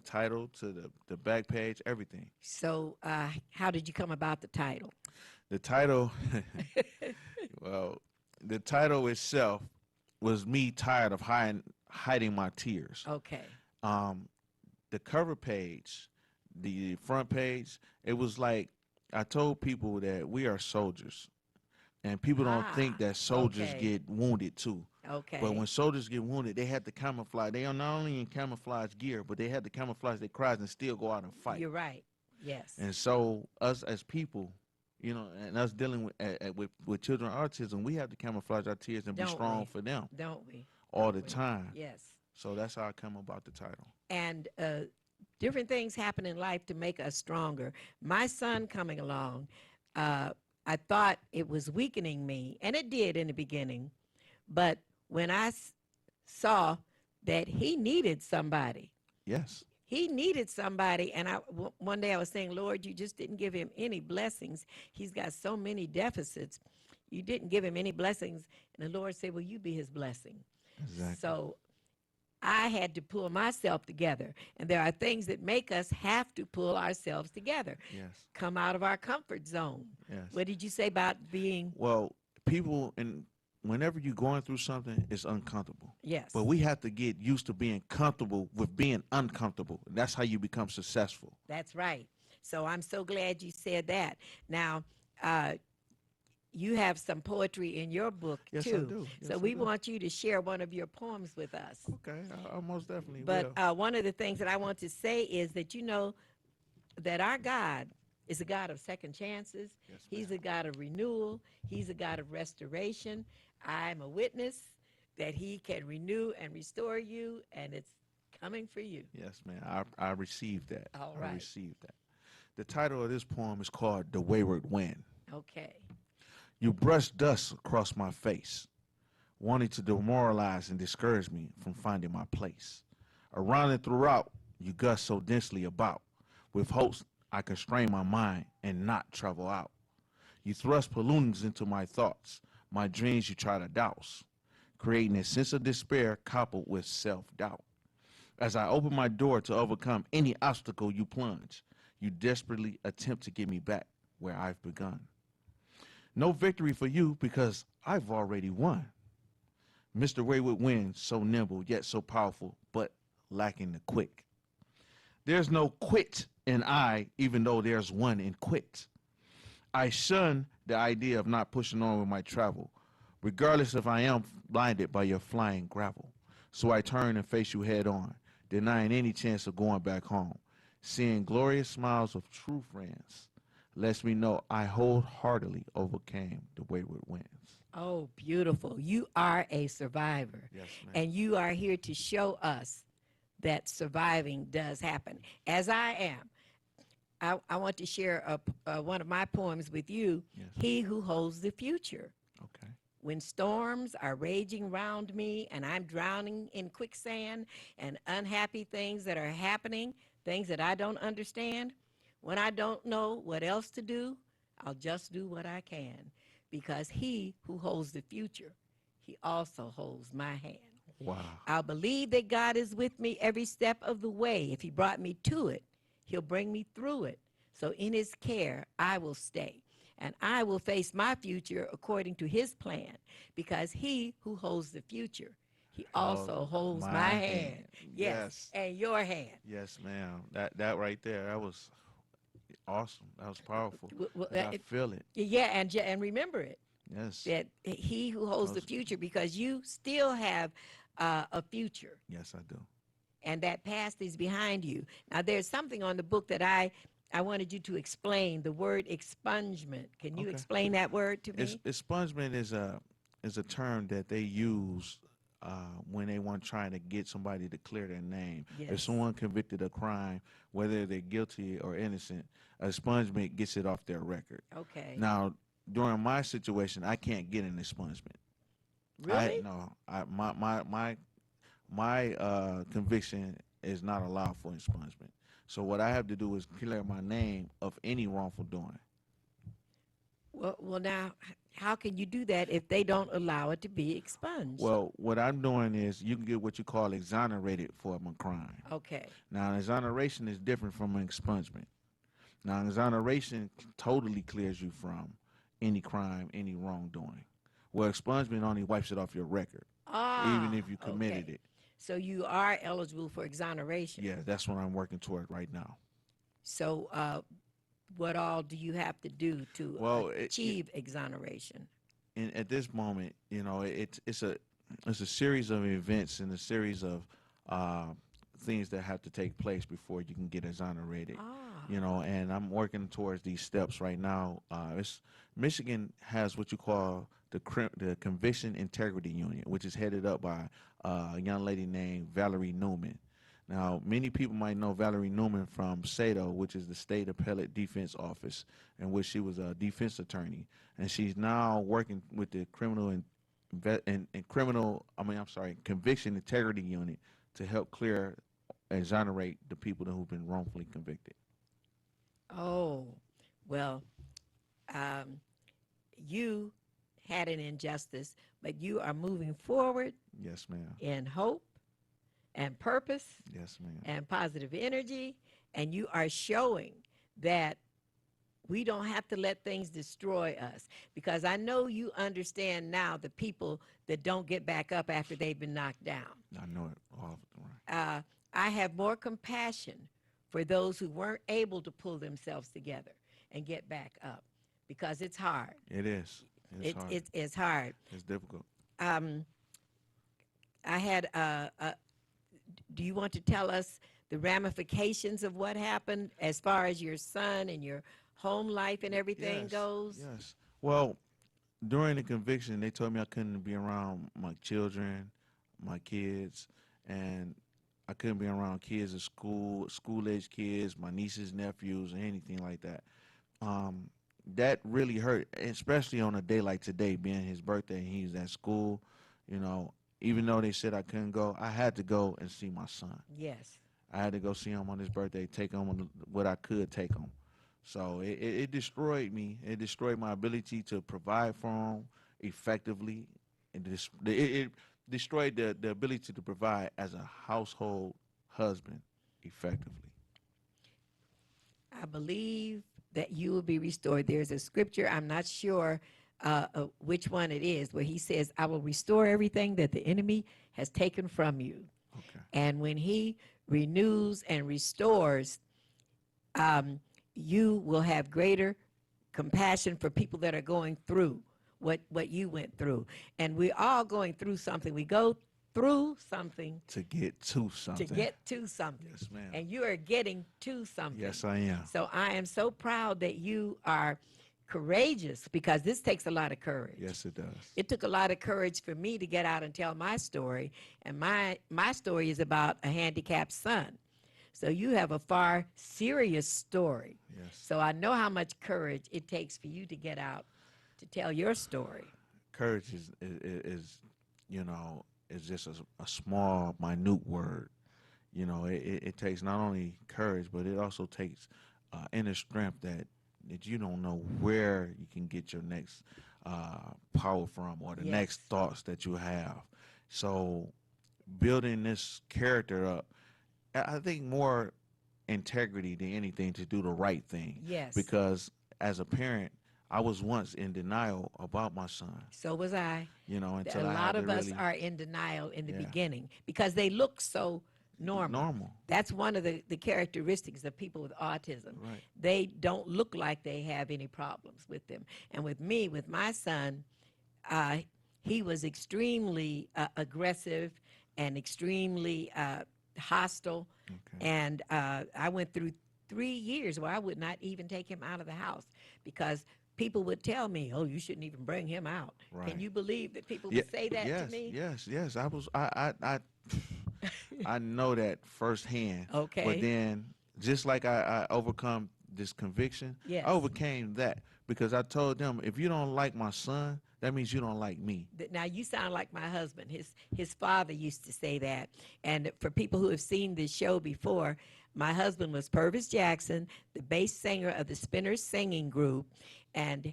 title to the back page, everything. So how did you come about the title? The title, well, the title itself was me tired of hiding my tears. Okay. The cover page, the front page, it was like I told people that we are soldiers. And people don't think that soldiers get wounded too. Okay. But when soldiers get wounded, they have to camouflage. They are not only in camouflage gear, but they have to camouflage their cries and still go out and fight. You're right. Yes. And so us as people, and us dealing with children with autism, we have to camouflage our tears and be strong for them. Don't we? All the time. Yes. So that's how I come about the title. And different things happen in life to make us stronger. My son coming along, I thought it was weakening me, and it did in the beginning. But when I saw that he needed somebody. Yes. He needed somebody, and one day I was saying, Lord, you just didn't give him any blessings. He's got so many deficits. You didn't give him any blessings. And the Lord said, well, you be his blessing. Exactly. So I had to pull myself together. And there are things that make us have to pull ourselves together. Yes. Come out of our comfort zone. Yes. What did you say about being? Well, people, whenever you're going through something, it's uncomfortable. Yes. But we have to get used to being comfortable with being uncomfortable. That's how you become successful. That's right. So I'm so glad you said that. Now, you have some poetry in your book, yes, too. I do. Yes, so we want you to share one of your poems with us. Okay, I most definitely will. But one of the things that I want to say is that you know that our God is a God of second chances. Yes, He's a God of renewal. He's a God of restoration. I'm a witness that he can renew and restore you, and it's coming for you. Yes, man. I received that. All right. I received that. The title of this poem is called The Wayward Wind. Okay. You brush dust across my face. wanting to demoralize and discourage me from finding my place. Around and throughout, you gust so densely about, with hopes I constrain my mind and not travel out. You thrust pollutants into my thoughts, my dreams you try to douse, creating a sense of despair coupled with self-doubt. As I open my door to overcome any obstacle you plunge, you desperately attempt to get me back where I've begun. No victory for you because I've already won. Mr. Wayward Wind, so nimble yet so powerful, but lacking the quick. There's no quit in I, even though there's one in quit. I shun the idea of not pushing on with my travel, regardless if I am blinded by your flying gravel. So I turn and face you head on, denying any chance of going back home. Seeing glorious smiles of true friends lets me know I wholeheartedly overcame the wayward winds. Oh, beautiful. You are a survivor. Yes, ma'am. And you are here to show us that surviving does happen. As I am, I want to share one of my poems with you, Yes. He Who Holds the Future. Okay. When storms are raging round me and I'm drowning in quicksand and unhappy things that are happening, things that I don't understand, when I don't know what else to do, I'll just do what I can, because He who holds the future, He also holds my hand. Wow. I'll believe that God is with me every step of the way. If He brought me to it, He'll bring me through it. So in His care, I will stay. And I will face my future according to His plan, because He who holds the future, He also holds my hand. Yes. And your hand. Yes, ma'am. That right there, that was awesome. That was powerful. Well, I feel it. Yeah, and remember it. Yes. That He who holds the future, because you still have a future. Yes, I do. And that past is behind you. Now, there's something on the book that I wanted you to explain, the word expungement. Can you explain that word to me? Expungement is a term that they use when they want trying to get somebody to clear their name. Yes. If someone convicted of crime, whether they're guilty or innocent, expungement gets it off their record. Okay. Now, during my situation, I can't get an expungement. Really? My conviction is not allowed for expungement. So what I have to do is clear my name of any wrongful doing. Well, now, how can you do that if they don't allow it to be expunged? Well, what I'm doing is you can get what you call exonerated for a crime. Okay. Now, exoneration is different from an expungement. Now, exoneration totally clears you from any crime, any wrongdoing. Well, expungement only wipes it off your record, even if you committed it. So you are eligible for exoneration. Yeah, that's what I'm working toward right now. So what all do you have to do to achieve exoneration? And at this moment, you know, it's a series of events and a series of things that have to take place before you can get exonerated. You know, and I'm working towards these steps right now. Michigan has what you call the Conviction Integrity Unit, which is headed up by a young lady named Valerie Newman. Now, many people might know Valerie Newman from SADO, which is the State Appellate Defense Office, in which she was a defense attorney, and she's now working with the Conviction Integrity Unit to help exonerate the people who've been wrongfully convicted. Oh, well, you had an injustice, but you are moving forward. Yes, ma'am. In hope and purpose. Yes, ma'am. And positive energy, and you are showing that we don't have to let things destroy us, because I know you understand now the people that don't get back up after they've been knocked down. I know it all the time. I have more compassion for those who weren't able to pull themselves together and get back up, because it's hard. It is. It's hard. It's hard. It's difficult. I had do you want to tell us the ramifications of what happened as far as your son and your home life and everything goes? Yes. Well, during the conviction, they told me I couldn't be around my children, my kids, and I couldn't be around kids at school-age kids, my nieces, nephews, or anything like that. That really hurt, especially on a day like today, being his birthday and he's at school. You know, even though they said I couldn't go, I had to go and see my son. Yes. I had to go see him on his birthday, take him on what I could take him. So it destroyed me. It destroyed my ability to provide for him effectively. It destroyed the ability to provide as a household husband effectively. I believe that you will be restored. There's a scripture, I'm not sure which one it is, where he says, I will restore everything that the enemy has taken from you. Okay. And when he renews and restores, you will have greater compassion for people that are going through what you went through. And we're all going through something. We go through something to get to something. To get to something. Yes, ma'am. And you are getting to something. Yes, I am. So I am so proud that you are courageous, because this takes a lot of courage. Yes, it does. It took a lot of courage for me to get out and tell my story. And my story is about a handicapped son. So you have a far serious story. Yes. So I know how much courage it takes for you to get out to tell your story. Courage is you know, is just a small, minute word. You know, it takes not only courage, but it also takes inner strength that you don't know where you can get your next power from, or the Yes. next thoughts that you have. So building this character up, I think more integrity than anything, to do the right thing. Yes. Because as a parent, I was once in denial about my son. So was I. You know, A until I lot had of to us really, are in denial in the Yeah. beginning because they look so normal. Normal. That's one of the characteristics of people with autism. Right. They don't look like they have any problems with them. And with me, with my son, he was extremely aggressive and extremely hostile. Okay. And I went through 3 years where I would not even take him out of the house because people would tell me, "Oh, you shouldn't even bring him out." Right. Can you believe that people would say that yes, to me? Yes. I know that firsthand. Okay. But then, just like I overcome this conviction, Yes. I overcame that because I told them, if you don't like my son, that means you don't like me. Now you sound like my husband. His father used to say that. And for people who have seen this show before, my husband was Purvis Jackson, the bass singer of the Spinners singing group, and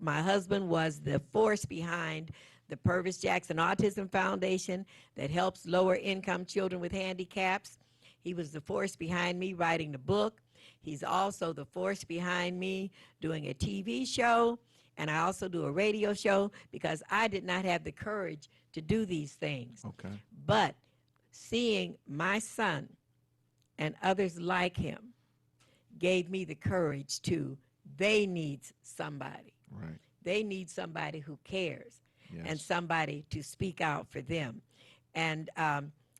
my husband was the force behind the Purvis Jackson Autism Foundation that helps lower income children with handicaps. He was the force behind me writing the book. He's also the force behind me doing a TV show, and I also do a radio show because I did not have the courage to do these things. Okay. But seeing my son and others like him gave me the courage they need somebody. Right. They need somebody who cares Yes. and somebody to speak out for them. And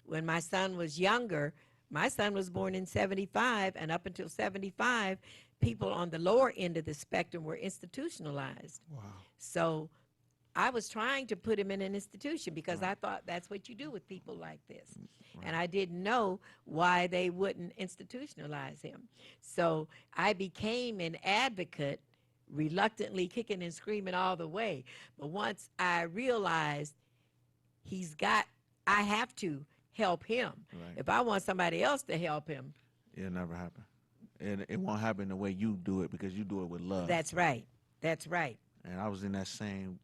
when my son was younger, my son was born in 75, and up until 75, people on the lower end of the spectrum were institutionalized. Wow. So I was trying to put him in an institution because I thought that's what you do with people like this. Right. And I didn't know why they wouldn't institutionalize him. So I became an advocate, reluctantly kicking and screaming all the way. But once I realized I have to help him. Right. If I want somebody else to help him. It'll never happen. And it won't happen the way you do it because you do it with love. That's right. That's right. And I was in that same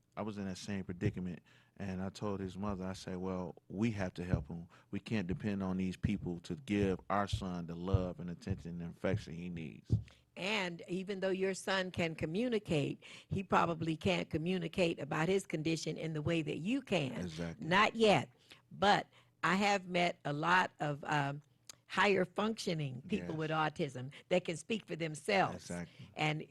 predicament, and I told his mother, I said, well, we have to help him. We can't depend on these people to give our son the love and attention and affection he needs. And even though your son can communicate, he probably can't communicate about his condition in the way that you can. Exactly. Not yet. But I have met a lot of higher functioning people Yes. with autism that can speak for themselves. Exactly. And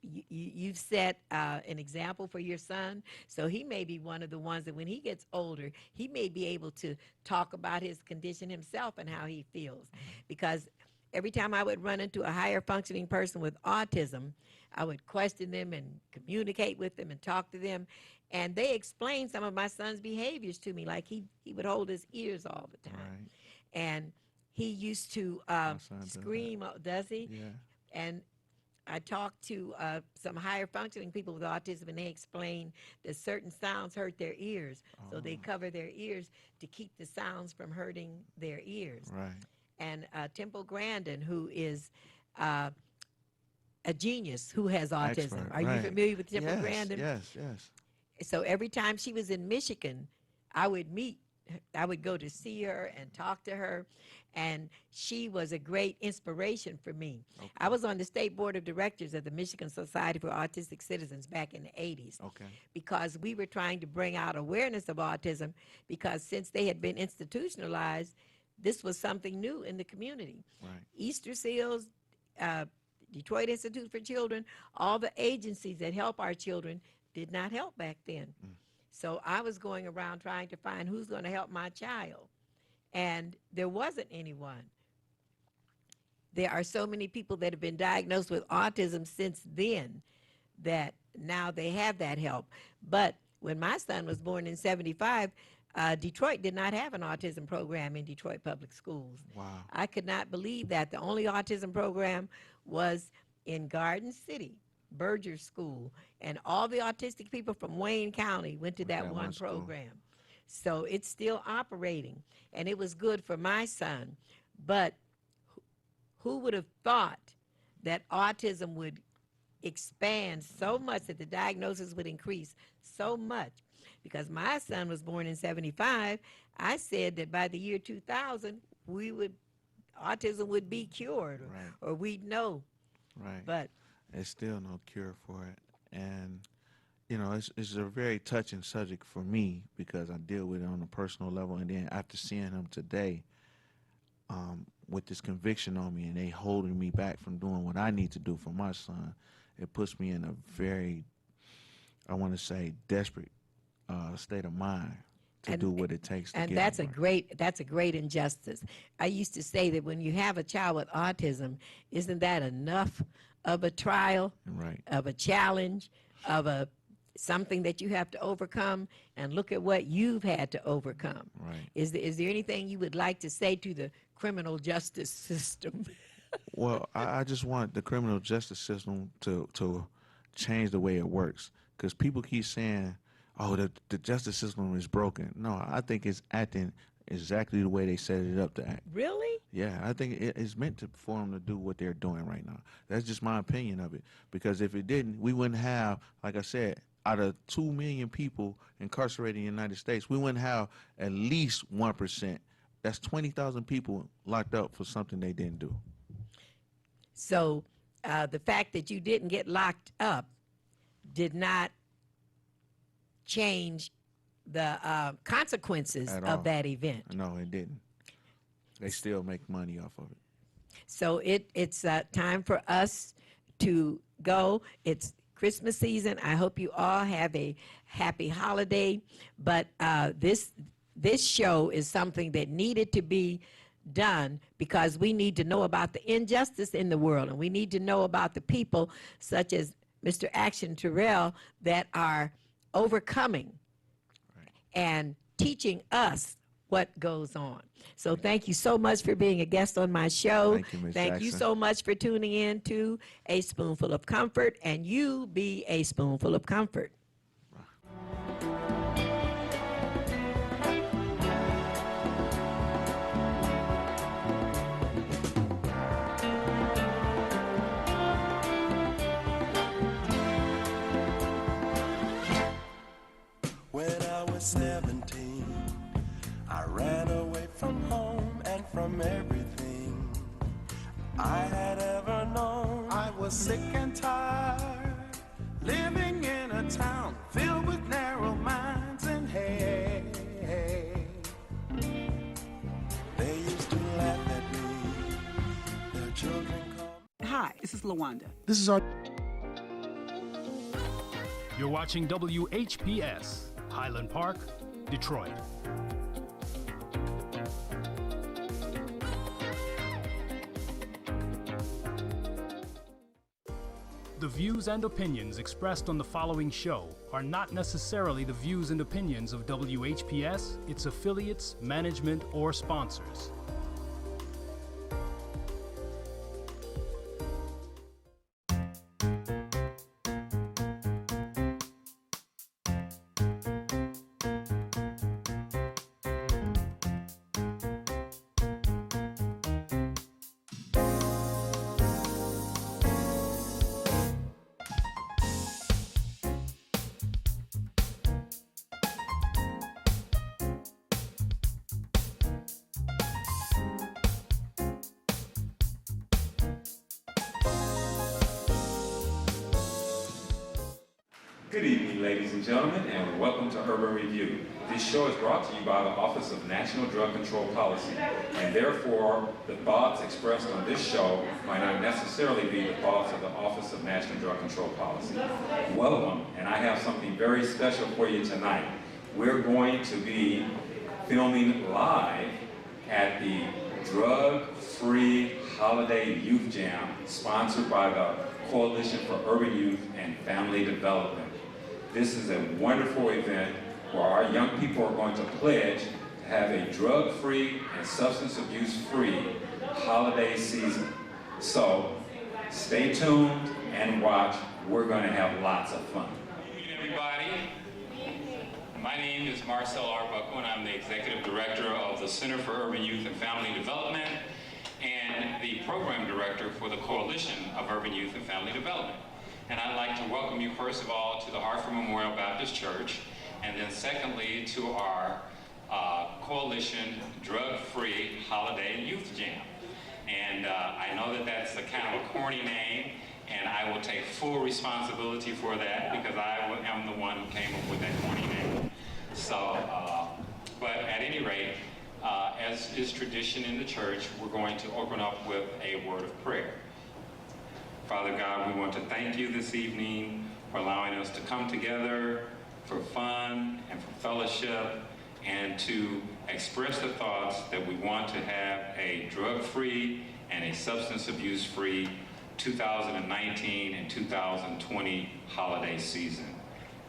you've set an example for your son, so he may be one of the ones that when he gets older, he may be able to talk about his condition himself and how he feels. Because every time I would run into a higher functioning person with autism, I would question them and communicate with them and talk to them. And they explained some of my son's behaviors to me, like he would hold his ears all the time. Right. And he used to My son does scream, does he? Yeah. And I talked to some higher functioning people with autism, and they explained that certain sounds hurt their ears, so they cover their ears to keep the sounds from hurting their ears. Right. And Temple Grandin, who is a genius who has autism. Expert, Are you right. familiar with Temple Yes, Grandin? yes. So every time she was in Michigan, I would go to see her and talk to her, and she was a great inspiration for me. Okay. I was on the state board of directors of the Michigan Society for Autistic Citizens back in the 80s. Okay. Because we were trying to bring out awareness of autism, because since they had been institutionalized, this was something new in the community. Right. Easter Seals, Detroit Institute for Children, all the agencies that help our children did not help back then. So I was going around trying to find who's going to help my child, and there wasn't anyone. There are so many people that have been diagnosed with autism since then that now they have that help. But when my son was born in 75, Detroit did not have an autism program in Detroit Public Schools. Wow. I could not believe that. The only autism program was in Garden City, Berger School, and all the autistic people from Wayne County went to that one program. So it's still operating, and it was good for my son. But who would have thought that autism would expand so much, that the diagnosis would increase so much? Because my son was born in 75, I said that by the year 2000, autism would be cured, or we'd know. Right. But there's still no cure for it. And, you know, it's a very touching subject for me because I deal with it on a personal level. And then after seeing him today, with this conviction on me and they holding me back from doing what I need to do for my son, it puts me in a very, I want to say, desperate state of mind to do what it takes to and get that's him that's a great injustice. I used to say that when you have a child with autism, isn't that enough of a trial, right, of a challenge, of something that you have to overcome? And look at what you've had to overcome. Right. Is there anything you would like to say to the criminal justice system? Well, I just want the criminal justice system to change the way it works, because people keep saying, oh, the justice system is broken. No, I think it's acting exactly the way they set it up to act. Really? Yeah, I think it's meant for them to do what they're doing right now. That's just my opinion of it. Because if it didn't, we wouldn't have, like I said, out of 2 million people incarcerated in the United States, we wouldn't have at least 1%. That's 20,000 people locked up for something they didn't do. So the fact that you didn't get locked up did not change the consequences of that event. No, it didn't. They still make money off of it. So it's time for us to go. It's Christmas season. I hope you all have a happy holiday. But this show is something that needed to be done because we need to know about the injustice in the world, and we need to know about the people such as Mr. Action Terrell that are overcoming and teaching us what goes on. So thank you so much for being a guest on my show. Thank you, Ms. Thank you Jackson. so much for tuning in to A Spoonful of Comfort, and you be a spoonful of comfort. When I was 17, I ran away from home and from everything I had ever known. I was sick and tired, living in a town filled with narrow minds and hate. They used to laugh at me, their children called. Hi, this is LaWanda. This is our. You're watching WHPS, Highland Park, Detroit. The views and opinions expressed on the following show are not necessarily the views and opinions of WHPS, its affiliates, management, or sponsors. Good evening, ladies and gentlemen, and welcome to Urban Review. This show is brought to you by the Office of National Drug Control Policy, and therefore, the thoughts expressed on this show might not necessarily be the thoughts of the Office of National Drug Control Policy. Welcome, and I have something very special for you tonight. We're going to be filming live at the Drug-Free Holiday Youth Jam, sponsored by the Coalition for Urban Youth and Family Development. This is a wonderful event where our young people are going to pledge to have a drug-free and substance abuse-free holiday season. So stay tuned and watch. We're going to have lots of fun. Good evening, everybody. My name is Marcel Arbuckle, and I'm the Executive Director of the Center for Urban Youth and Family Development and the Program Director for the Coalition of Urban Youth and Family Development. And I'd like to welcome you, first of all, to the Hartford Memorial Baptist Church, and then secondly, to our Coalition Drug-Free Holiday Youth Jam. And I know that that's a kind of a corny name, and I will take full responsibility for that because I am the one who came up with that corny name. So, but at any rate, as is tradition in the church, we're going to open up with a word of prayer. Father God, we want to thank you this evening for allowing us to come together for fun and for fellowship and to express the thoughts that we want to have a drug-free and a substance abuse-free 2019 and 2020 holiday season.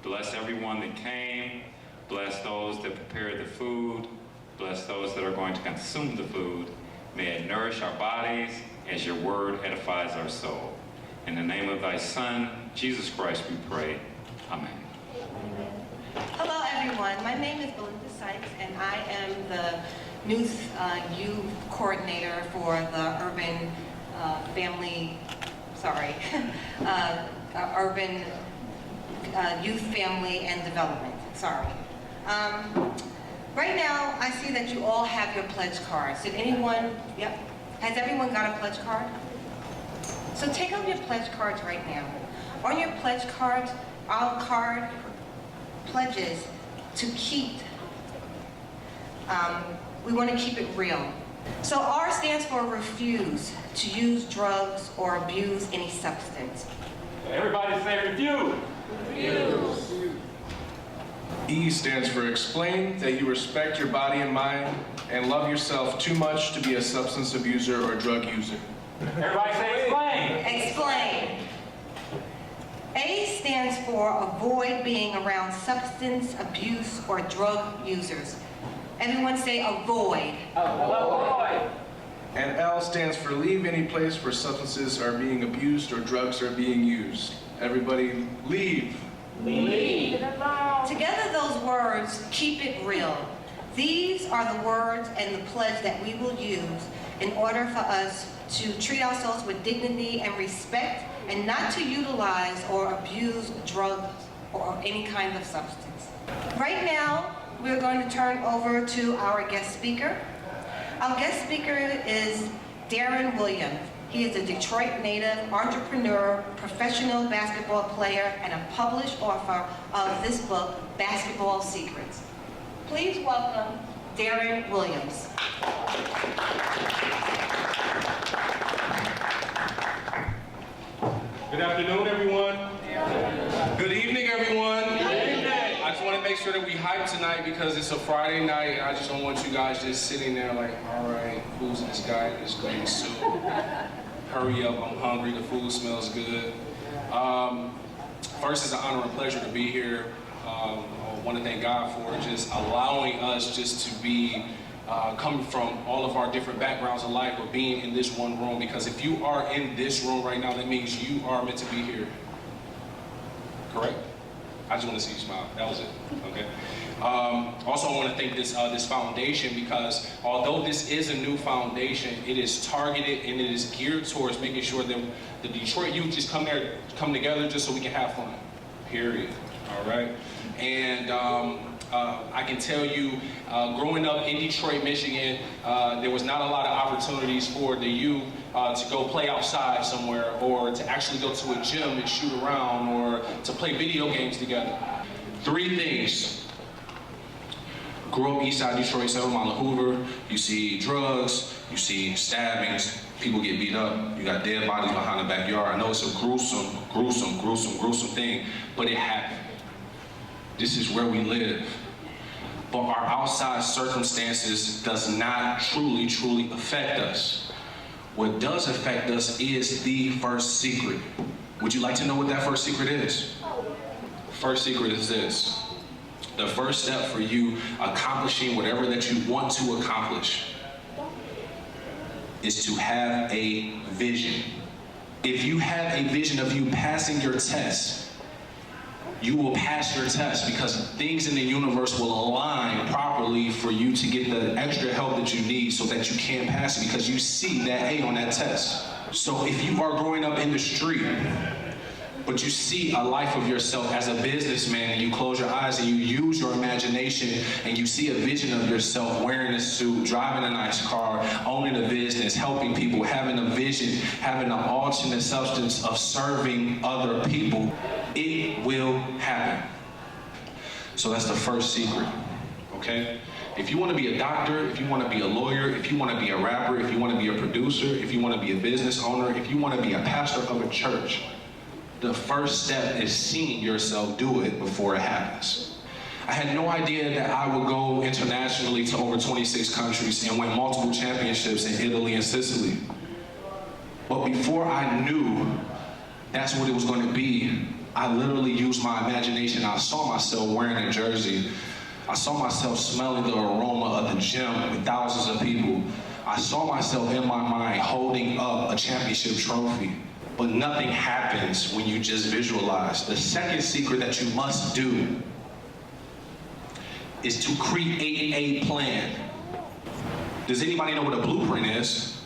Bless everyone that came, bless those that prepared the food, bless those that are going to consume the food. May it nourish our bodies as your word edifies our soul. In the name of thy Son, Jesus Christ, we pray. Amen. Hello, everyone. My name is Belinda Sykes, and I am the Youth Coordinator for the Urban Urban Youth Family and Development. Sorry. Right now, I see that you all have your pledge cards. Did anyone, yep. Has everyone got a pledge card? So take out your pledge cards right now. On your pledge cards, our card pledges to keep, we want to keep it real. So R stands for refuse to use drugs or abuse any substance. Everybody say refuse. Refuse. E stands for explain that you respect your body and mind and love yourself too much to be a substance abuser or drug user. Everybody say explain. Explain. A stands for avoid being around substance abuse or drug users. Everyone say avoid. Avoid. And L stands for leave any place where substances are being abused or drugs are being used. Everybody leave. Leave. Together those words, keep it real. These are the words and the pledge that we will use in order for us to treat ourselves with dignity and respect and not to utilize or abuse drugs or any kind of substance. Right now, we're going to turn over to our guest speaker. Our guest speaker is Darren Williams. He is a Detroit native, entrepreneur, professional basketball player, and a published author of this book, Basketball Secrets. Please welcome Darren Williams. Good afternoon, everyone. Good evening, everyone. Good evening. I just want to make sure that we hype tonight because it's a Friday night, and I just don't want you guys just sitting there like, all right, who's this guy in this green suit? Hurry up, I'm hungry, the food smells good. First, it's an honor and pleasure to be here. I want to thank God for just allowing us just to be coming from all of our different backgrounds of life, but being in this one room, because if you are in this room right now, that means you are meant to be here. Correct? I just want to see you smile. That was it. Okay. Also, I want to thank this foundation because although this is a new foundation, it is targeted and it is geared towards making sure that the Detroit youth just come together just so we can have fun. Period. All right. And I can tell you, growing up in Detroit, Michigan, there was not a lot of opportunities for the youth to go play outside somewhere, or to actually go to a gym and shoot around, or to play video games together. 3 things. Grew up east side Detroit, 7 Mile of Hoover. You see drugs, you see stabbings, people get beat up, you got dead bodies behind the backyard. I know it's a gruesome thing, but it happened. This is where we live. But our outside circumstances does not truly affect us. What does affect us is the first secret. Would you like to know what that first secret is? First secret is this. The first step for you accomplishing whatever that you want to accomplish is to have a vision. If you have a vision of you passing your test, you will pass your test, because things in the universe will align properly for you to get the extra help that you need so that you can pass it, because you see that A on that test. So if you are growing up in the street, but you see a life of yourself as a businessman, and you close your eyes and you use your imagination, and you see a vision of yourself wearing a suit, driving a nice car, owning a business, helping people, having a vision, having an alternate substance of serving other people, it will happen. So that's the first secret, okay? If you want to be a doctor, if you want to be a lawyer, if you want to be a rapper, if you want to be a producer, if you want to be a business owner, if you want to be a pastor of a church, the first step is seeing yourself do it before it happens. I had no idea that I would go internationally to over 26 countries and win multiple championships in Italy and Sicily. But before I knew that's what it was going to be, I literally used my imagination. I saw myself wearing a jersey. I saw myself smelling the aroma of the gym with thousands of people. I saw myself in my mind holding up a championship trophy. But nothing happens when you just visualize. The second secret that you must do is to create a plan. Does anybody know what a blueprint is?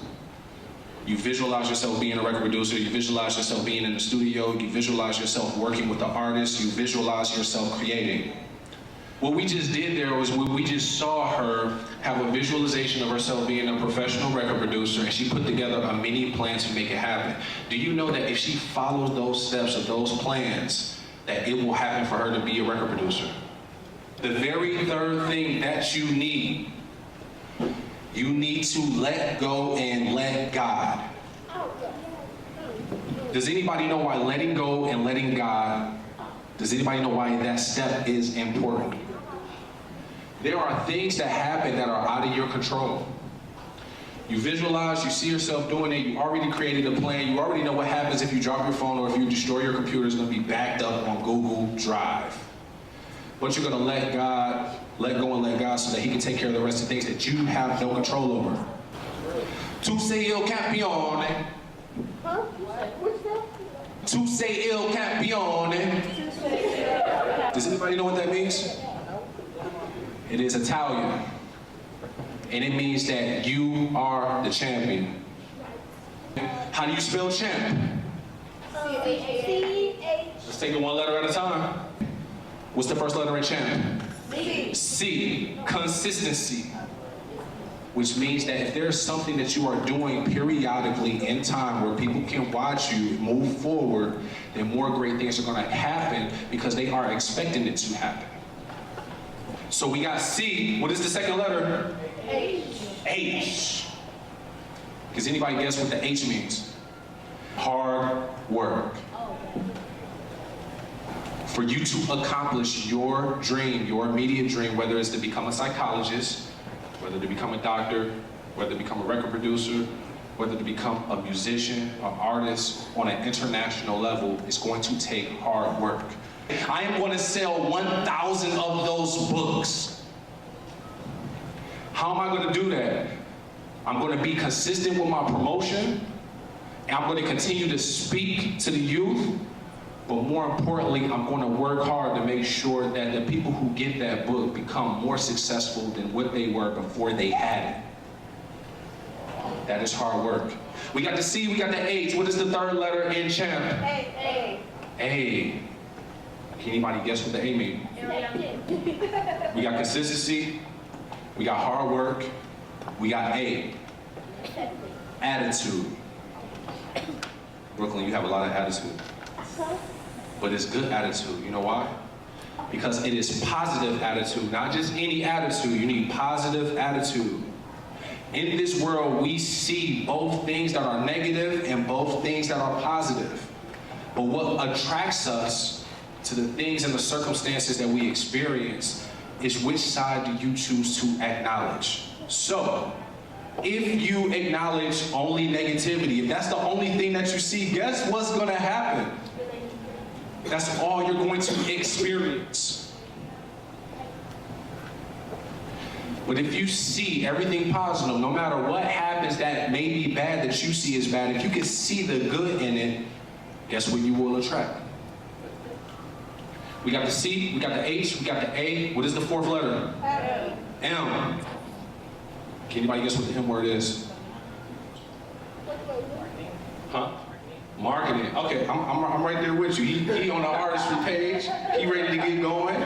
You visualize yourself being a record producer, you visualize yourself being in the studio, you visualize yourself working with the artist, you visualize yourself creating. What we just did there was we just saw her have a visualization of herself being a professional record producer, and she put together a mini plan to make it happen. Do you know that if she follows those steps of those plans, that it will happen for her to be a record producer? The very third thing that you need to let go and let God. Does anybody know why letting go and letting God, does anybody know why that step is important? There are things that happen that are out of your control. You visualize, you see yourself doing it, you already created a plan, you already know what happens if you drop your phone or if you destroy your computer. It's going to be backed up on Google Drive. But you're going to let go and let God so that he can take care of the rest of the things that you have no control over. Tu sei il campione. Huh? What's that? Tu sei il campione. Does anybody know what that means? It is Italian, and it means that you are the champion. How do you spell champ? C-H. Let's take it one letter at a time. What's the first letter in champ? C. C, consistency. Which means that if there's something that you are doing periodically in time where people can watch you move forward, then more great things are going to happen because they are expecting it to happen. So we got C. What is the second letter? H. H. Does anybody guess what the H means? Hard work. For you to accomplish your dream, your immediate dream, whether it's to become a psychologist, whether to become a doctor, whether to become a record producer, whether to become a musician, an artist on an international level, is going to take hard work. I am going to sell 1,000 of those books. How am I going to do that? I'm going to be consistent with my promotion, and I'm going to continue to speak to the youth, but more importantly, I'm going to work hard to make sure that the people who get that book become more successful than what they were before they had it. That is hard work. We got the C, we got the H. What is the third letter in champ? A. A. Can anybody guess what the A means? We got consistency, we got hard work, we got A. Attitude. Brooklyn, you have a lot of attitude. But it's good attitude. You know why? Because it is positive attitude, not just any attitude. You need positive attitude. In this world, we see both things that are negative and both things that are positive. But what attracts us to the things and the circumstances that we experience is which side do you choose to acknowledge. So, if you acknowledge only negativity, if that's the only thing that you see, guess what's gonna happen? That's all you're going to experience. But if you see everything positive, no matter what happens that may be bad that you see is bad, if you can see the good in it, guess what you will attract? We got the C, we got the H, we got the A. What is the fourth letter? M. Can anybody guess what the M word is? Huh? Marketing. Okay, I'm right there with you. He on the artistry page. He ready to get going.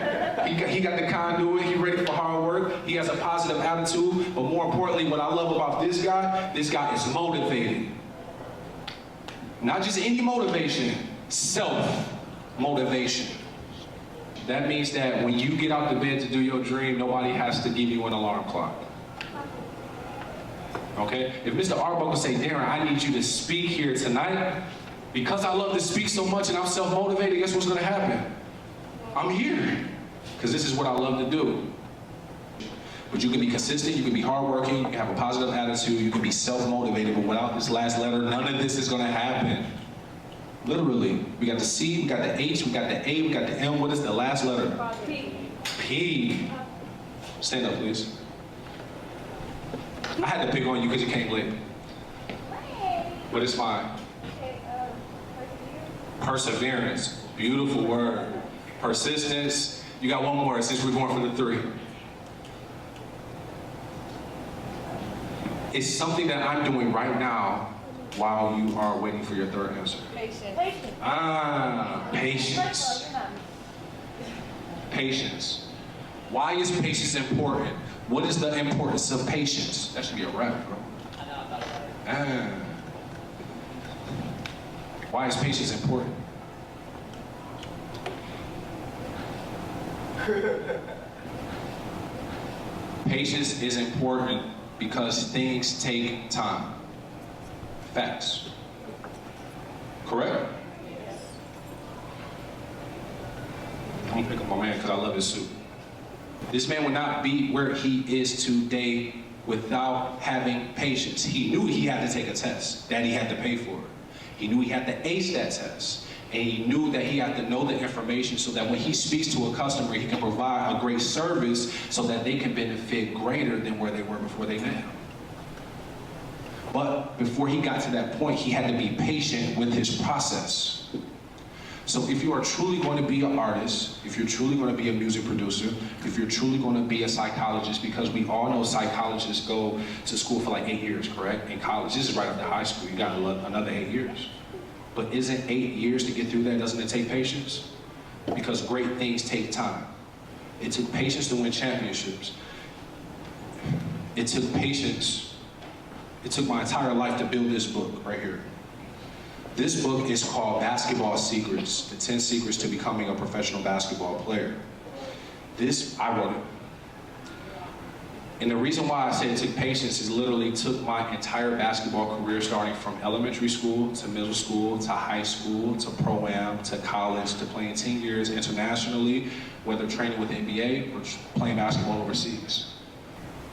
He got the conduit. He ready for hard work. He has a positive attitude. But more importantly, what I love about this guy is motivated. Not just any motivation, self-motivation. That means that when you get out the bed to do your dream, nobody has to give you an alarm clock. Okay? If Mr. Arbuckle say, Darren, I need you to speak here tonight, because I love to speak so much and I'm self-motivated, guess what's gonna happen? I'm here, because this is what I love to do. But you can be consistent, you can be hardworking, you can have a positive attitude, you can be self-motivated, but without this last letter, none of this is gonna happen. Literally. We got the C, we got the H, we got the A, we got the M. What is the last letter? P. P. Stand up, please. I had to pick on you because you came late. But it's fine. Perseverance. Beautiful word. Persistence. You got one more since we're going for the 3. It's something that I'm doing right now while you are waiting for your third answer. Patience. Patience. Patience. Why is patience important? What is the importance of patience? That should be a rap, bro. Why is patience important? Patience is important because things take time. Facts. Correct? I'm gonna pick up my man because I love his suit. This man would not be where he is today without having patience. He knew he had to take a test that he had to pay for. He knew he had to ace that test. And he knew that he had to know the information so that when he speaks to a customer, he can provide a great service so that they can benefit greater than where they were before they met him. But before he got to that point, he had to be patient with his process. So if you are truly going to be an artist, if you're truly going to be a music producer, if you're truly going to be a psychologist, because we all know psychologists go to school for like 8 years, correct? In college, this is right after high school, you got another 8 years. But isn't 8 years to get through that, doesn't it take patience? Because great things take time. It took patience to win championships. It took patience. It took my entire life to build this book right here. This book is called Basketball Secrets, the 10 Secrets to Becoming a Professional Basketball Player. I wrote it. And the reason why I say it took patience is literally took my entire basketball career, starting from elementary school to middle school to high school to pro-am to college to playing 10 years internationally, whether training with the NBA or playing basketball overseas.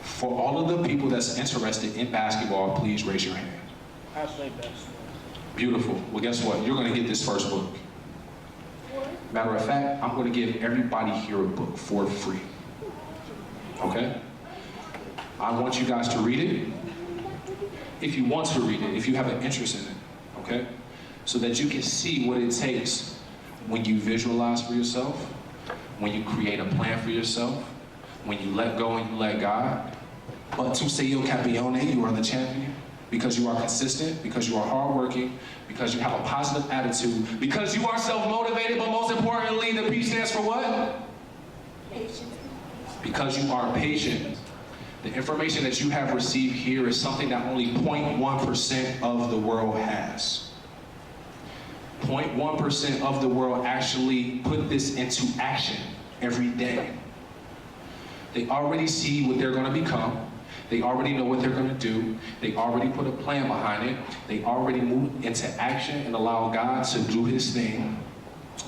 For all of the people that's interested in basketball, please raise your hand. I say best. Beautiful. Well, guess what? You're going to get this first book. Matter of fact, I'm going to give everybody here a book for free. Okay? I want you guys to read it. If you want to read it, if you have an interest in it, okay? So that you can see what it takes when you visualize for yourself, when you create a plan for yourself, when you let go and you let God. But tu sei o campeone, you are the champion. because you are consistent, because you are hardworking, because you have a positive attitude, because you are self-motivated, but most importantly, the P stands for what? Patience. Because you are patient. The information that you have received here is something that only 0.1% of the world has. 0.1% of the world actually put this into action every day. They already see what they're going to become. They already know what they're going to do. They already put a plan behind it. They already move into action and allow God to do his thing,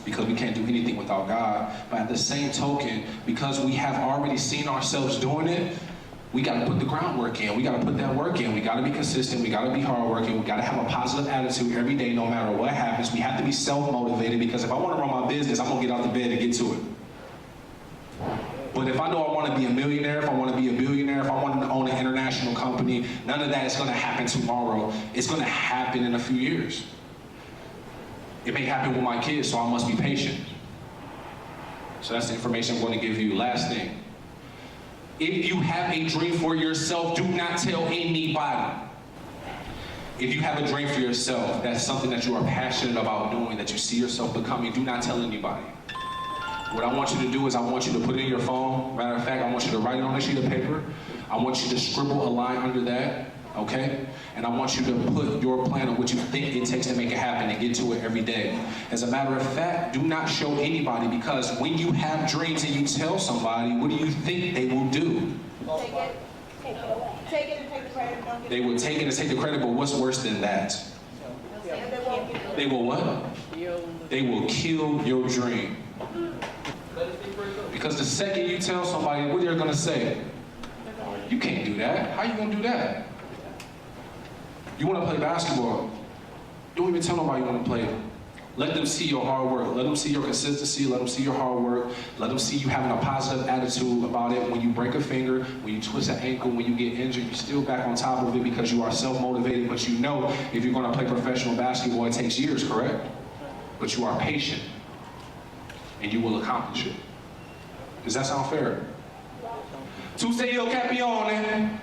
because we can't do anything without God. But at the same token, because we have already seen ourselves doing it, we got to put the groundwork in. We got to put that work in. We got to be consistent. We got to be hardworking. We got to have a positive attitude every day, no matter what happens. We have to be self-motivated, because if I want to run my business, I'm going to get out the bed and get to it. But if I know I want to be a millionaire, if I want to be a billionaire, if I want to own an international company, none of that is going to happen tomorrow. It's going to happen in a few years. It may happen with my kids, so I must be patient. So that's the information I'm going to give you. Last thing. If you have a dream for yourself, do not tell anybody. If you have a dream for yourself, that's something that you are passionate about doing, that you see yourself becoming, do not tell anybody. What I want you to do is I want you to put it in your phone. Matter of fact, I want you to write it on a sheet of paper. I want you to scribble a line under that, okay? And I want you to put your plan on what you think it takes to make it happen and get to it every day. As a matter of fact, do not show anybody, because when you have dreams and you tell somebody, what do you think they will do? Take it and take the credit. They will take it and take the credit, but what's worse than that? They will what? They will kill your dream. Because the second you tell somebody, what they're gonna say? You can't do that. How you gonna do that? You wanna play basketball, don't even tell nobody you wanna play. Let them see your hard work. Let them see your consistency. Let them see your hard work. Let them see you having a positive attitude about it. When you break a finger, when you twist an ankle, when you get injured, you're still back on top of it, because you are self-motivated. But you know if you're gonna play professional basketball, it takes years, correct? But you are patient, and you will accomplish it. Does that sound fair? Tu sei il campione.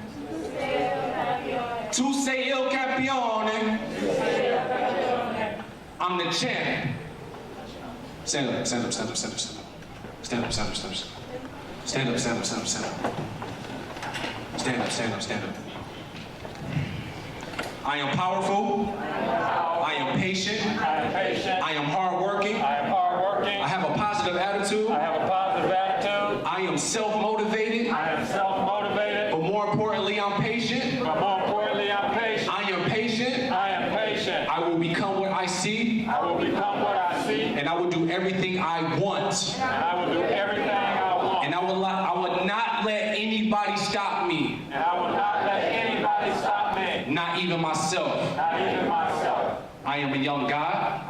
Tu sei il campione. I'm the champ. Stand up, stand up, stand up, stand up, stand up. Stand up, stand up, stand up. Stand up, stand up, stand up, stand up. Stand up, stand up, stand up. I am powerful. I am patient. I am hardworking. I have a positive attitude. I am self-motivated. But more importantly, I'm patient. I am patient. I will become what I see. And I will do everything I want. And I will not let anybody stop me. Not even myself. I am a young God.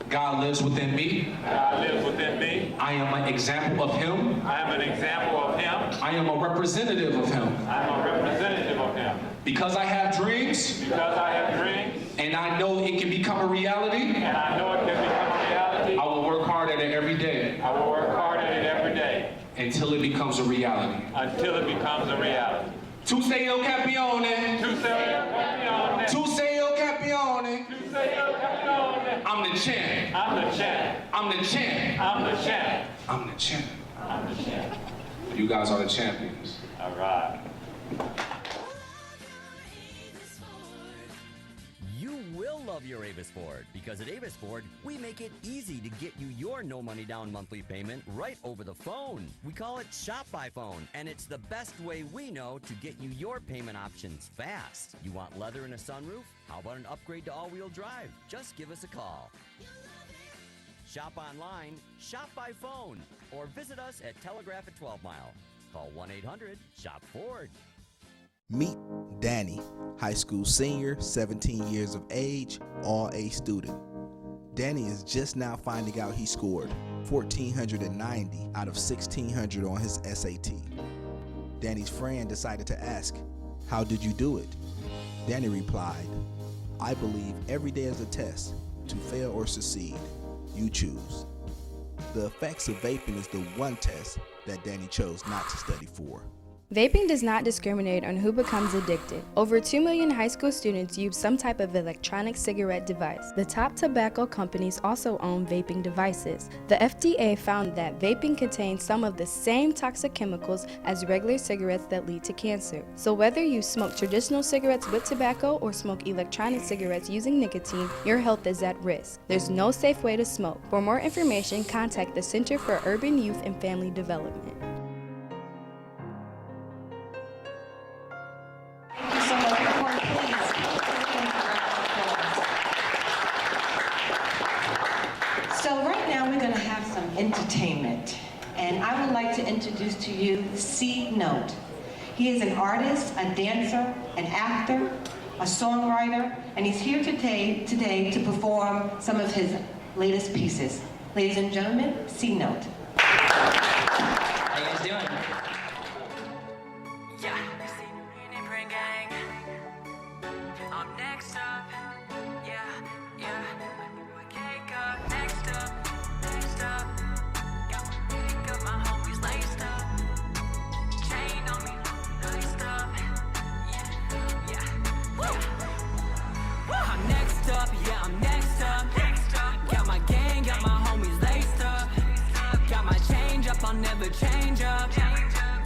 God lives within me. I am an example of Him. I am a representative of Him. Because I have dreams. And I know it can become a reality. I will work hard at it every day. Until it becomes a reality. Tu sei il campione. Tu sei il campione. I'm the champ. I'm the champ. I'm the champ. You guys are the champions. All right. You will love your Avis Ford, because at Avis Ford, we make it easy to get you your no money down monthly payment right over the phone. We call it Shop by Phone, and it's the best way we know to get you your payment options fast. You want leather and a sunroof? How about an upgrade to all-wheel drive? Just give us a call. Shop online, shop by phone, or visit us at Telegraph at 12 Mile. Call 1-800-SHOP-FORD. Meet Danny, high school senior, 17 years of age, all-A student. Danny is just now finding out he scored 1,490 out of 1,600 on his SAT. Danny's friend decided to ask, "How did you do it?" Danny replied, "I believe every day is a test. To fail or succeed, you choose." The effects of vaping is the one test that Danny chose not to study for. Vaping does not discriminate on who becomes addicted. Over 2 million high school students use some type of electronic cigarette device. The top tobacco companies also own vaping devices. The FDA found that vaping contains some of the same toxic chemicals as regular cigarettes that lead to cancer. So whether you smoke traditional cigarettes with tobacco or smoke electronic cigarettes using nicotine, your health is at risk. There's no safe way to smoke. For more information, contact the Center for Urban Youth and Family Development. So right now we're going to have some entertainment, and I would like to introduce to you C Note. He is an artist, a dancer, an actor, a songwriter, and he's here today to perform some of his latest pieces. Ladies and gentlemen, C Note. How you guys doing? Yeah. I'm next up. Yeah, yeah. Cake up, next up, next up. Got my homies laced up. Chain on me, laced up. Yeah, yeah. Woo! I'm next up, yeah, I'm next up. Got my gang, got my homies laced up. Got my change up, I'll never change up.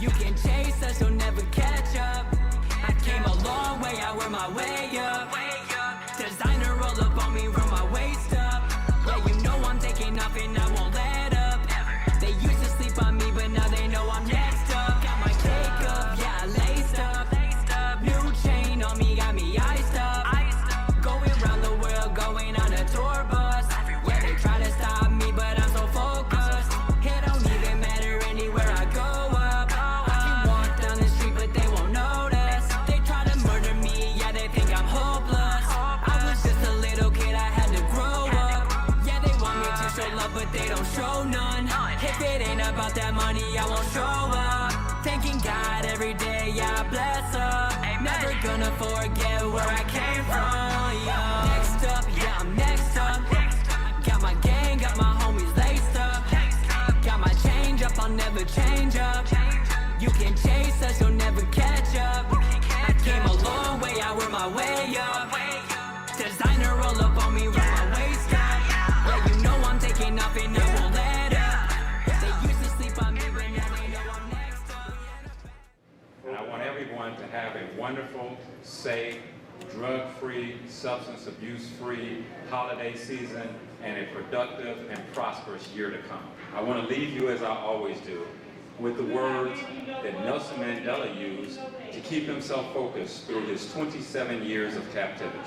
You can chase us, you'll never catch up. I came a long way, I wear my way up. Designer roll up on me, run my waist up. Yeah, you know I'm taking off and I won't let up. They used to sleep on me, but now they know I'm next up. Got my cake up, yeah, I laced up. New chain on me, got me iced up. Going around the world, going on a tour bus. Yeah, they try to stop me, but I'm so focused. It don't even matter anywhere I go up. I can walk down the street, but they won't notice. They try to murder me, yeah, they think I'm hopeless. I was just a little kid, I had to grow up. Yeah, they want me to show love, but they don't show none. If it ain't about that money, I won't show up. Thanking God every day, yeah, I bless up. Never gonna forget where I came from, yeah. Next up, yeah, I'm next up. Got my gang, got my homies laced up. Got my change up, I'll never change up. You can chase us, you'll never catch up. I came a long way, I wear my way up. Designer roll up on me, run my waist up. Yeah, you know I'm taking off and I won't let up. They used to sleep on me, but now they know I'm next up. And I want everyone to have a wonderful, safe, drug-free, substance abuse-free holiday season and a productive and prosperous year to come. I want to leave you, as I always do, with the words that Nelson Mandela used to keep himself focused through his 27 years of captivity.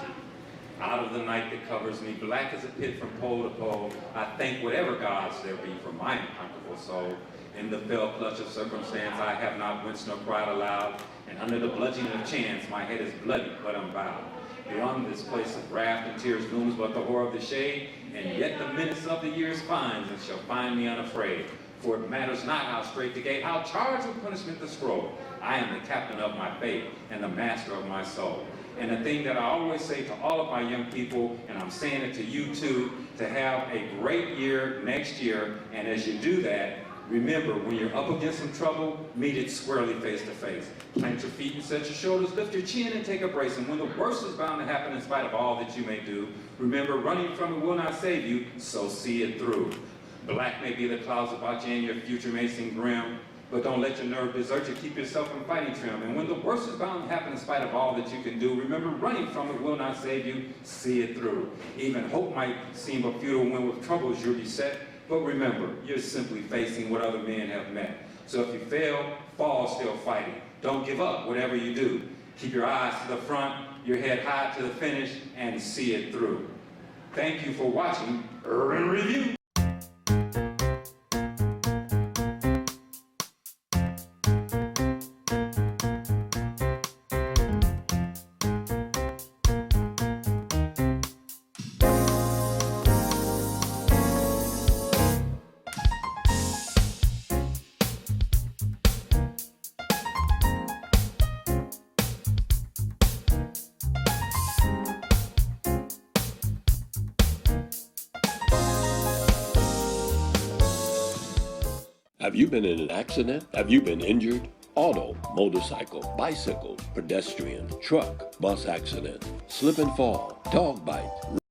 Out of the night that covers me, black as a pit from pole to pole, I thank whatever gods there be for my uncomfortable soul. In the fell clutch of circumstance, I have not winced nor cried aloud, and under the bludgeoning of chance, my head is bloody, but I'm bowed. Beyond this place of wrath and tears looms but the horror of the shade, and yet the menace of the years finds and shall find me unafraid. For it matters not how straight the gate, how charged with punishment the scroll. I am the captain of my fate and the master of my soul. And the thing that I always say to all of my young people, and I'm saying it to you too, to have a great year next year, and as you do that, remember, when you're up against some trouble, meet it squarely face to face. Plant your feet and set your shoulders, lift your chin and take a brace. And when the worst is bound to happen in spite of all that you may do, remember, running from it will not save you, so see it through. Black may be the clouds about you and your future may seem grim, but don't let your nerve desert you. Keep yourself in fighting trim. And when the worst is bound to happen in spite of all that you can do, remember, running from it will not save you, see it through. Even hope might seem a futile when with troubles you're beset, but remember, you're simply facing what other men have met. So if you fail, fall still fighting. Don't give up, whatever you do. Keep your eyes to the front, your head high to the finish, and see it through. Thank you for watching Urban Review. Have you been in an accident? Have you been injured? auto, motorcycle, bicycle, pedestrian, truck, bus accident, slip and fall, dog bite,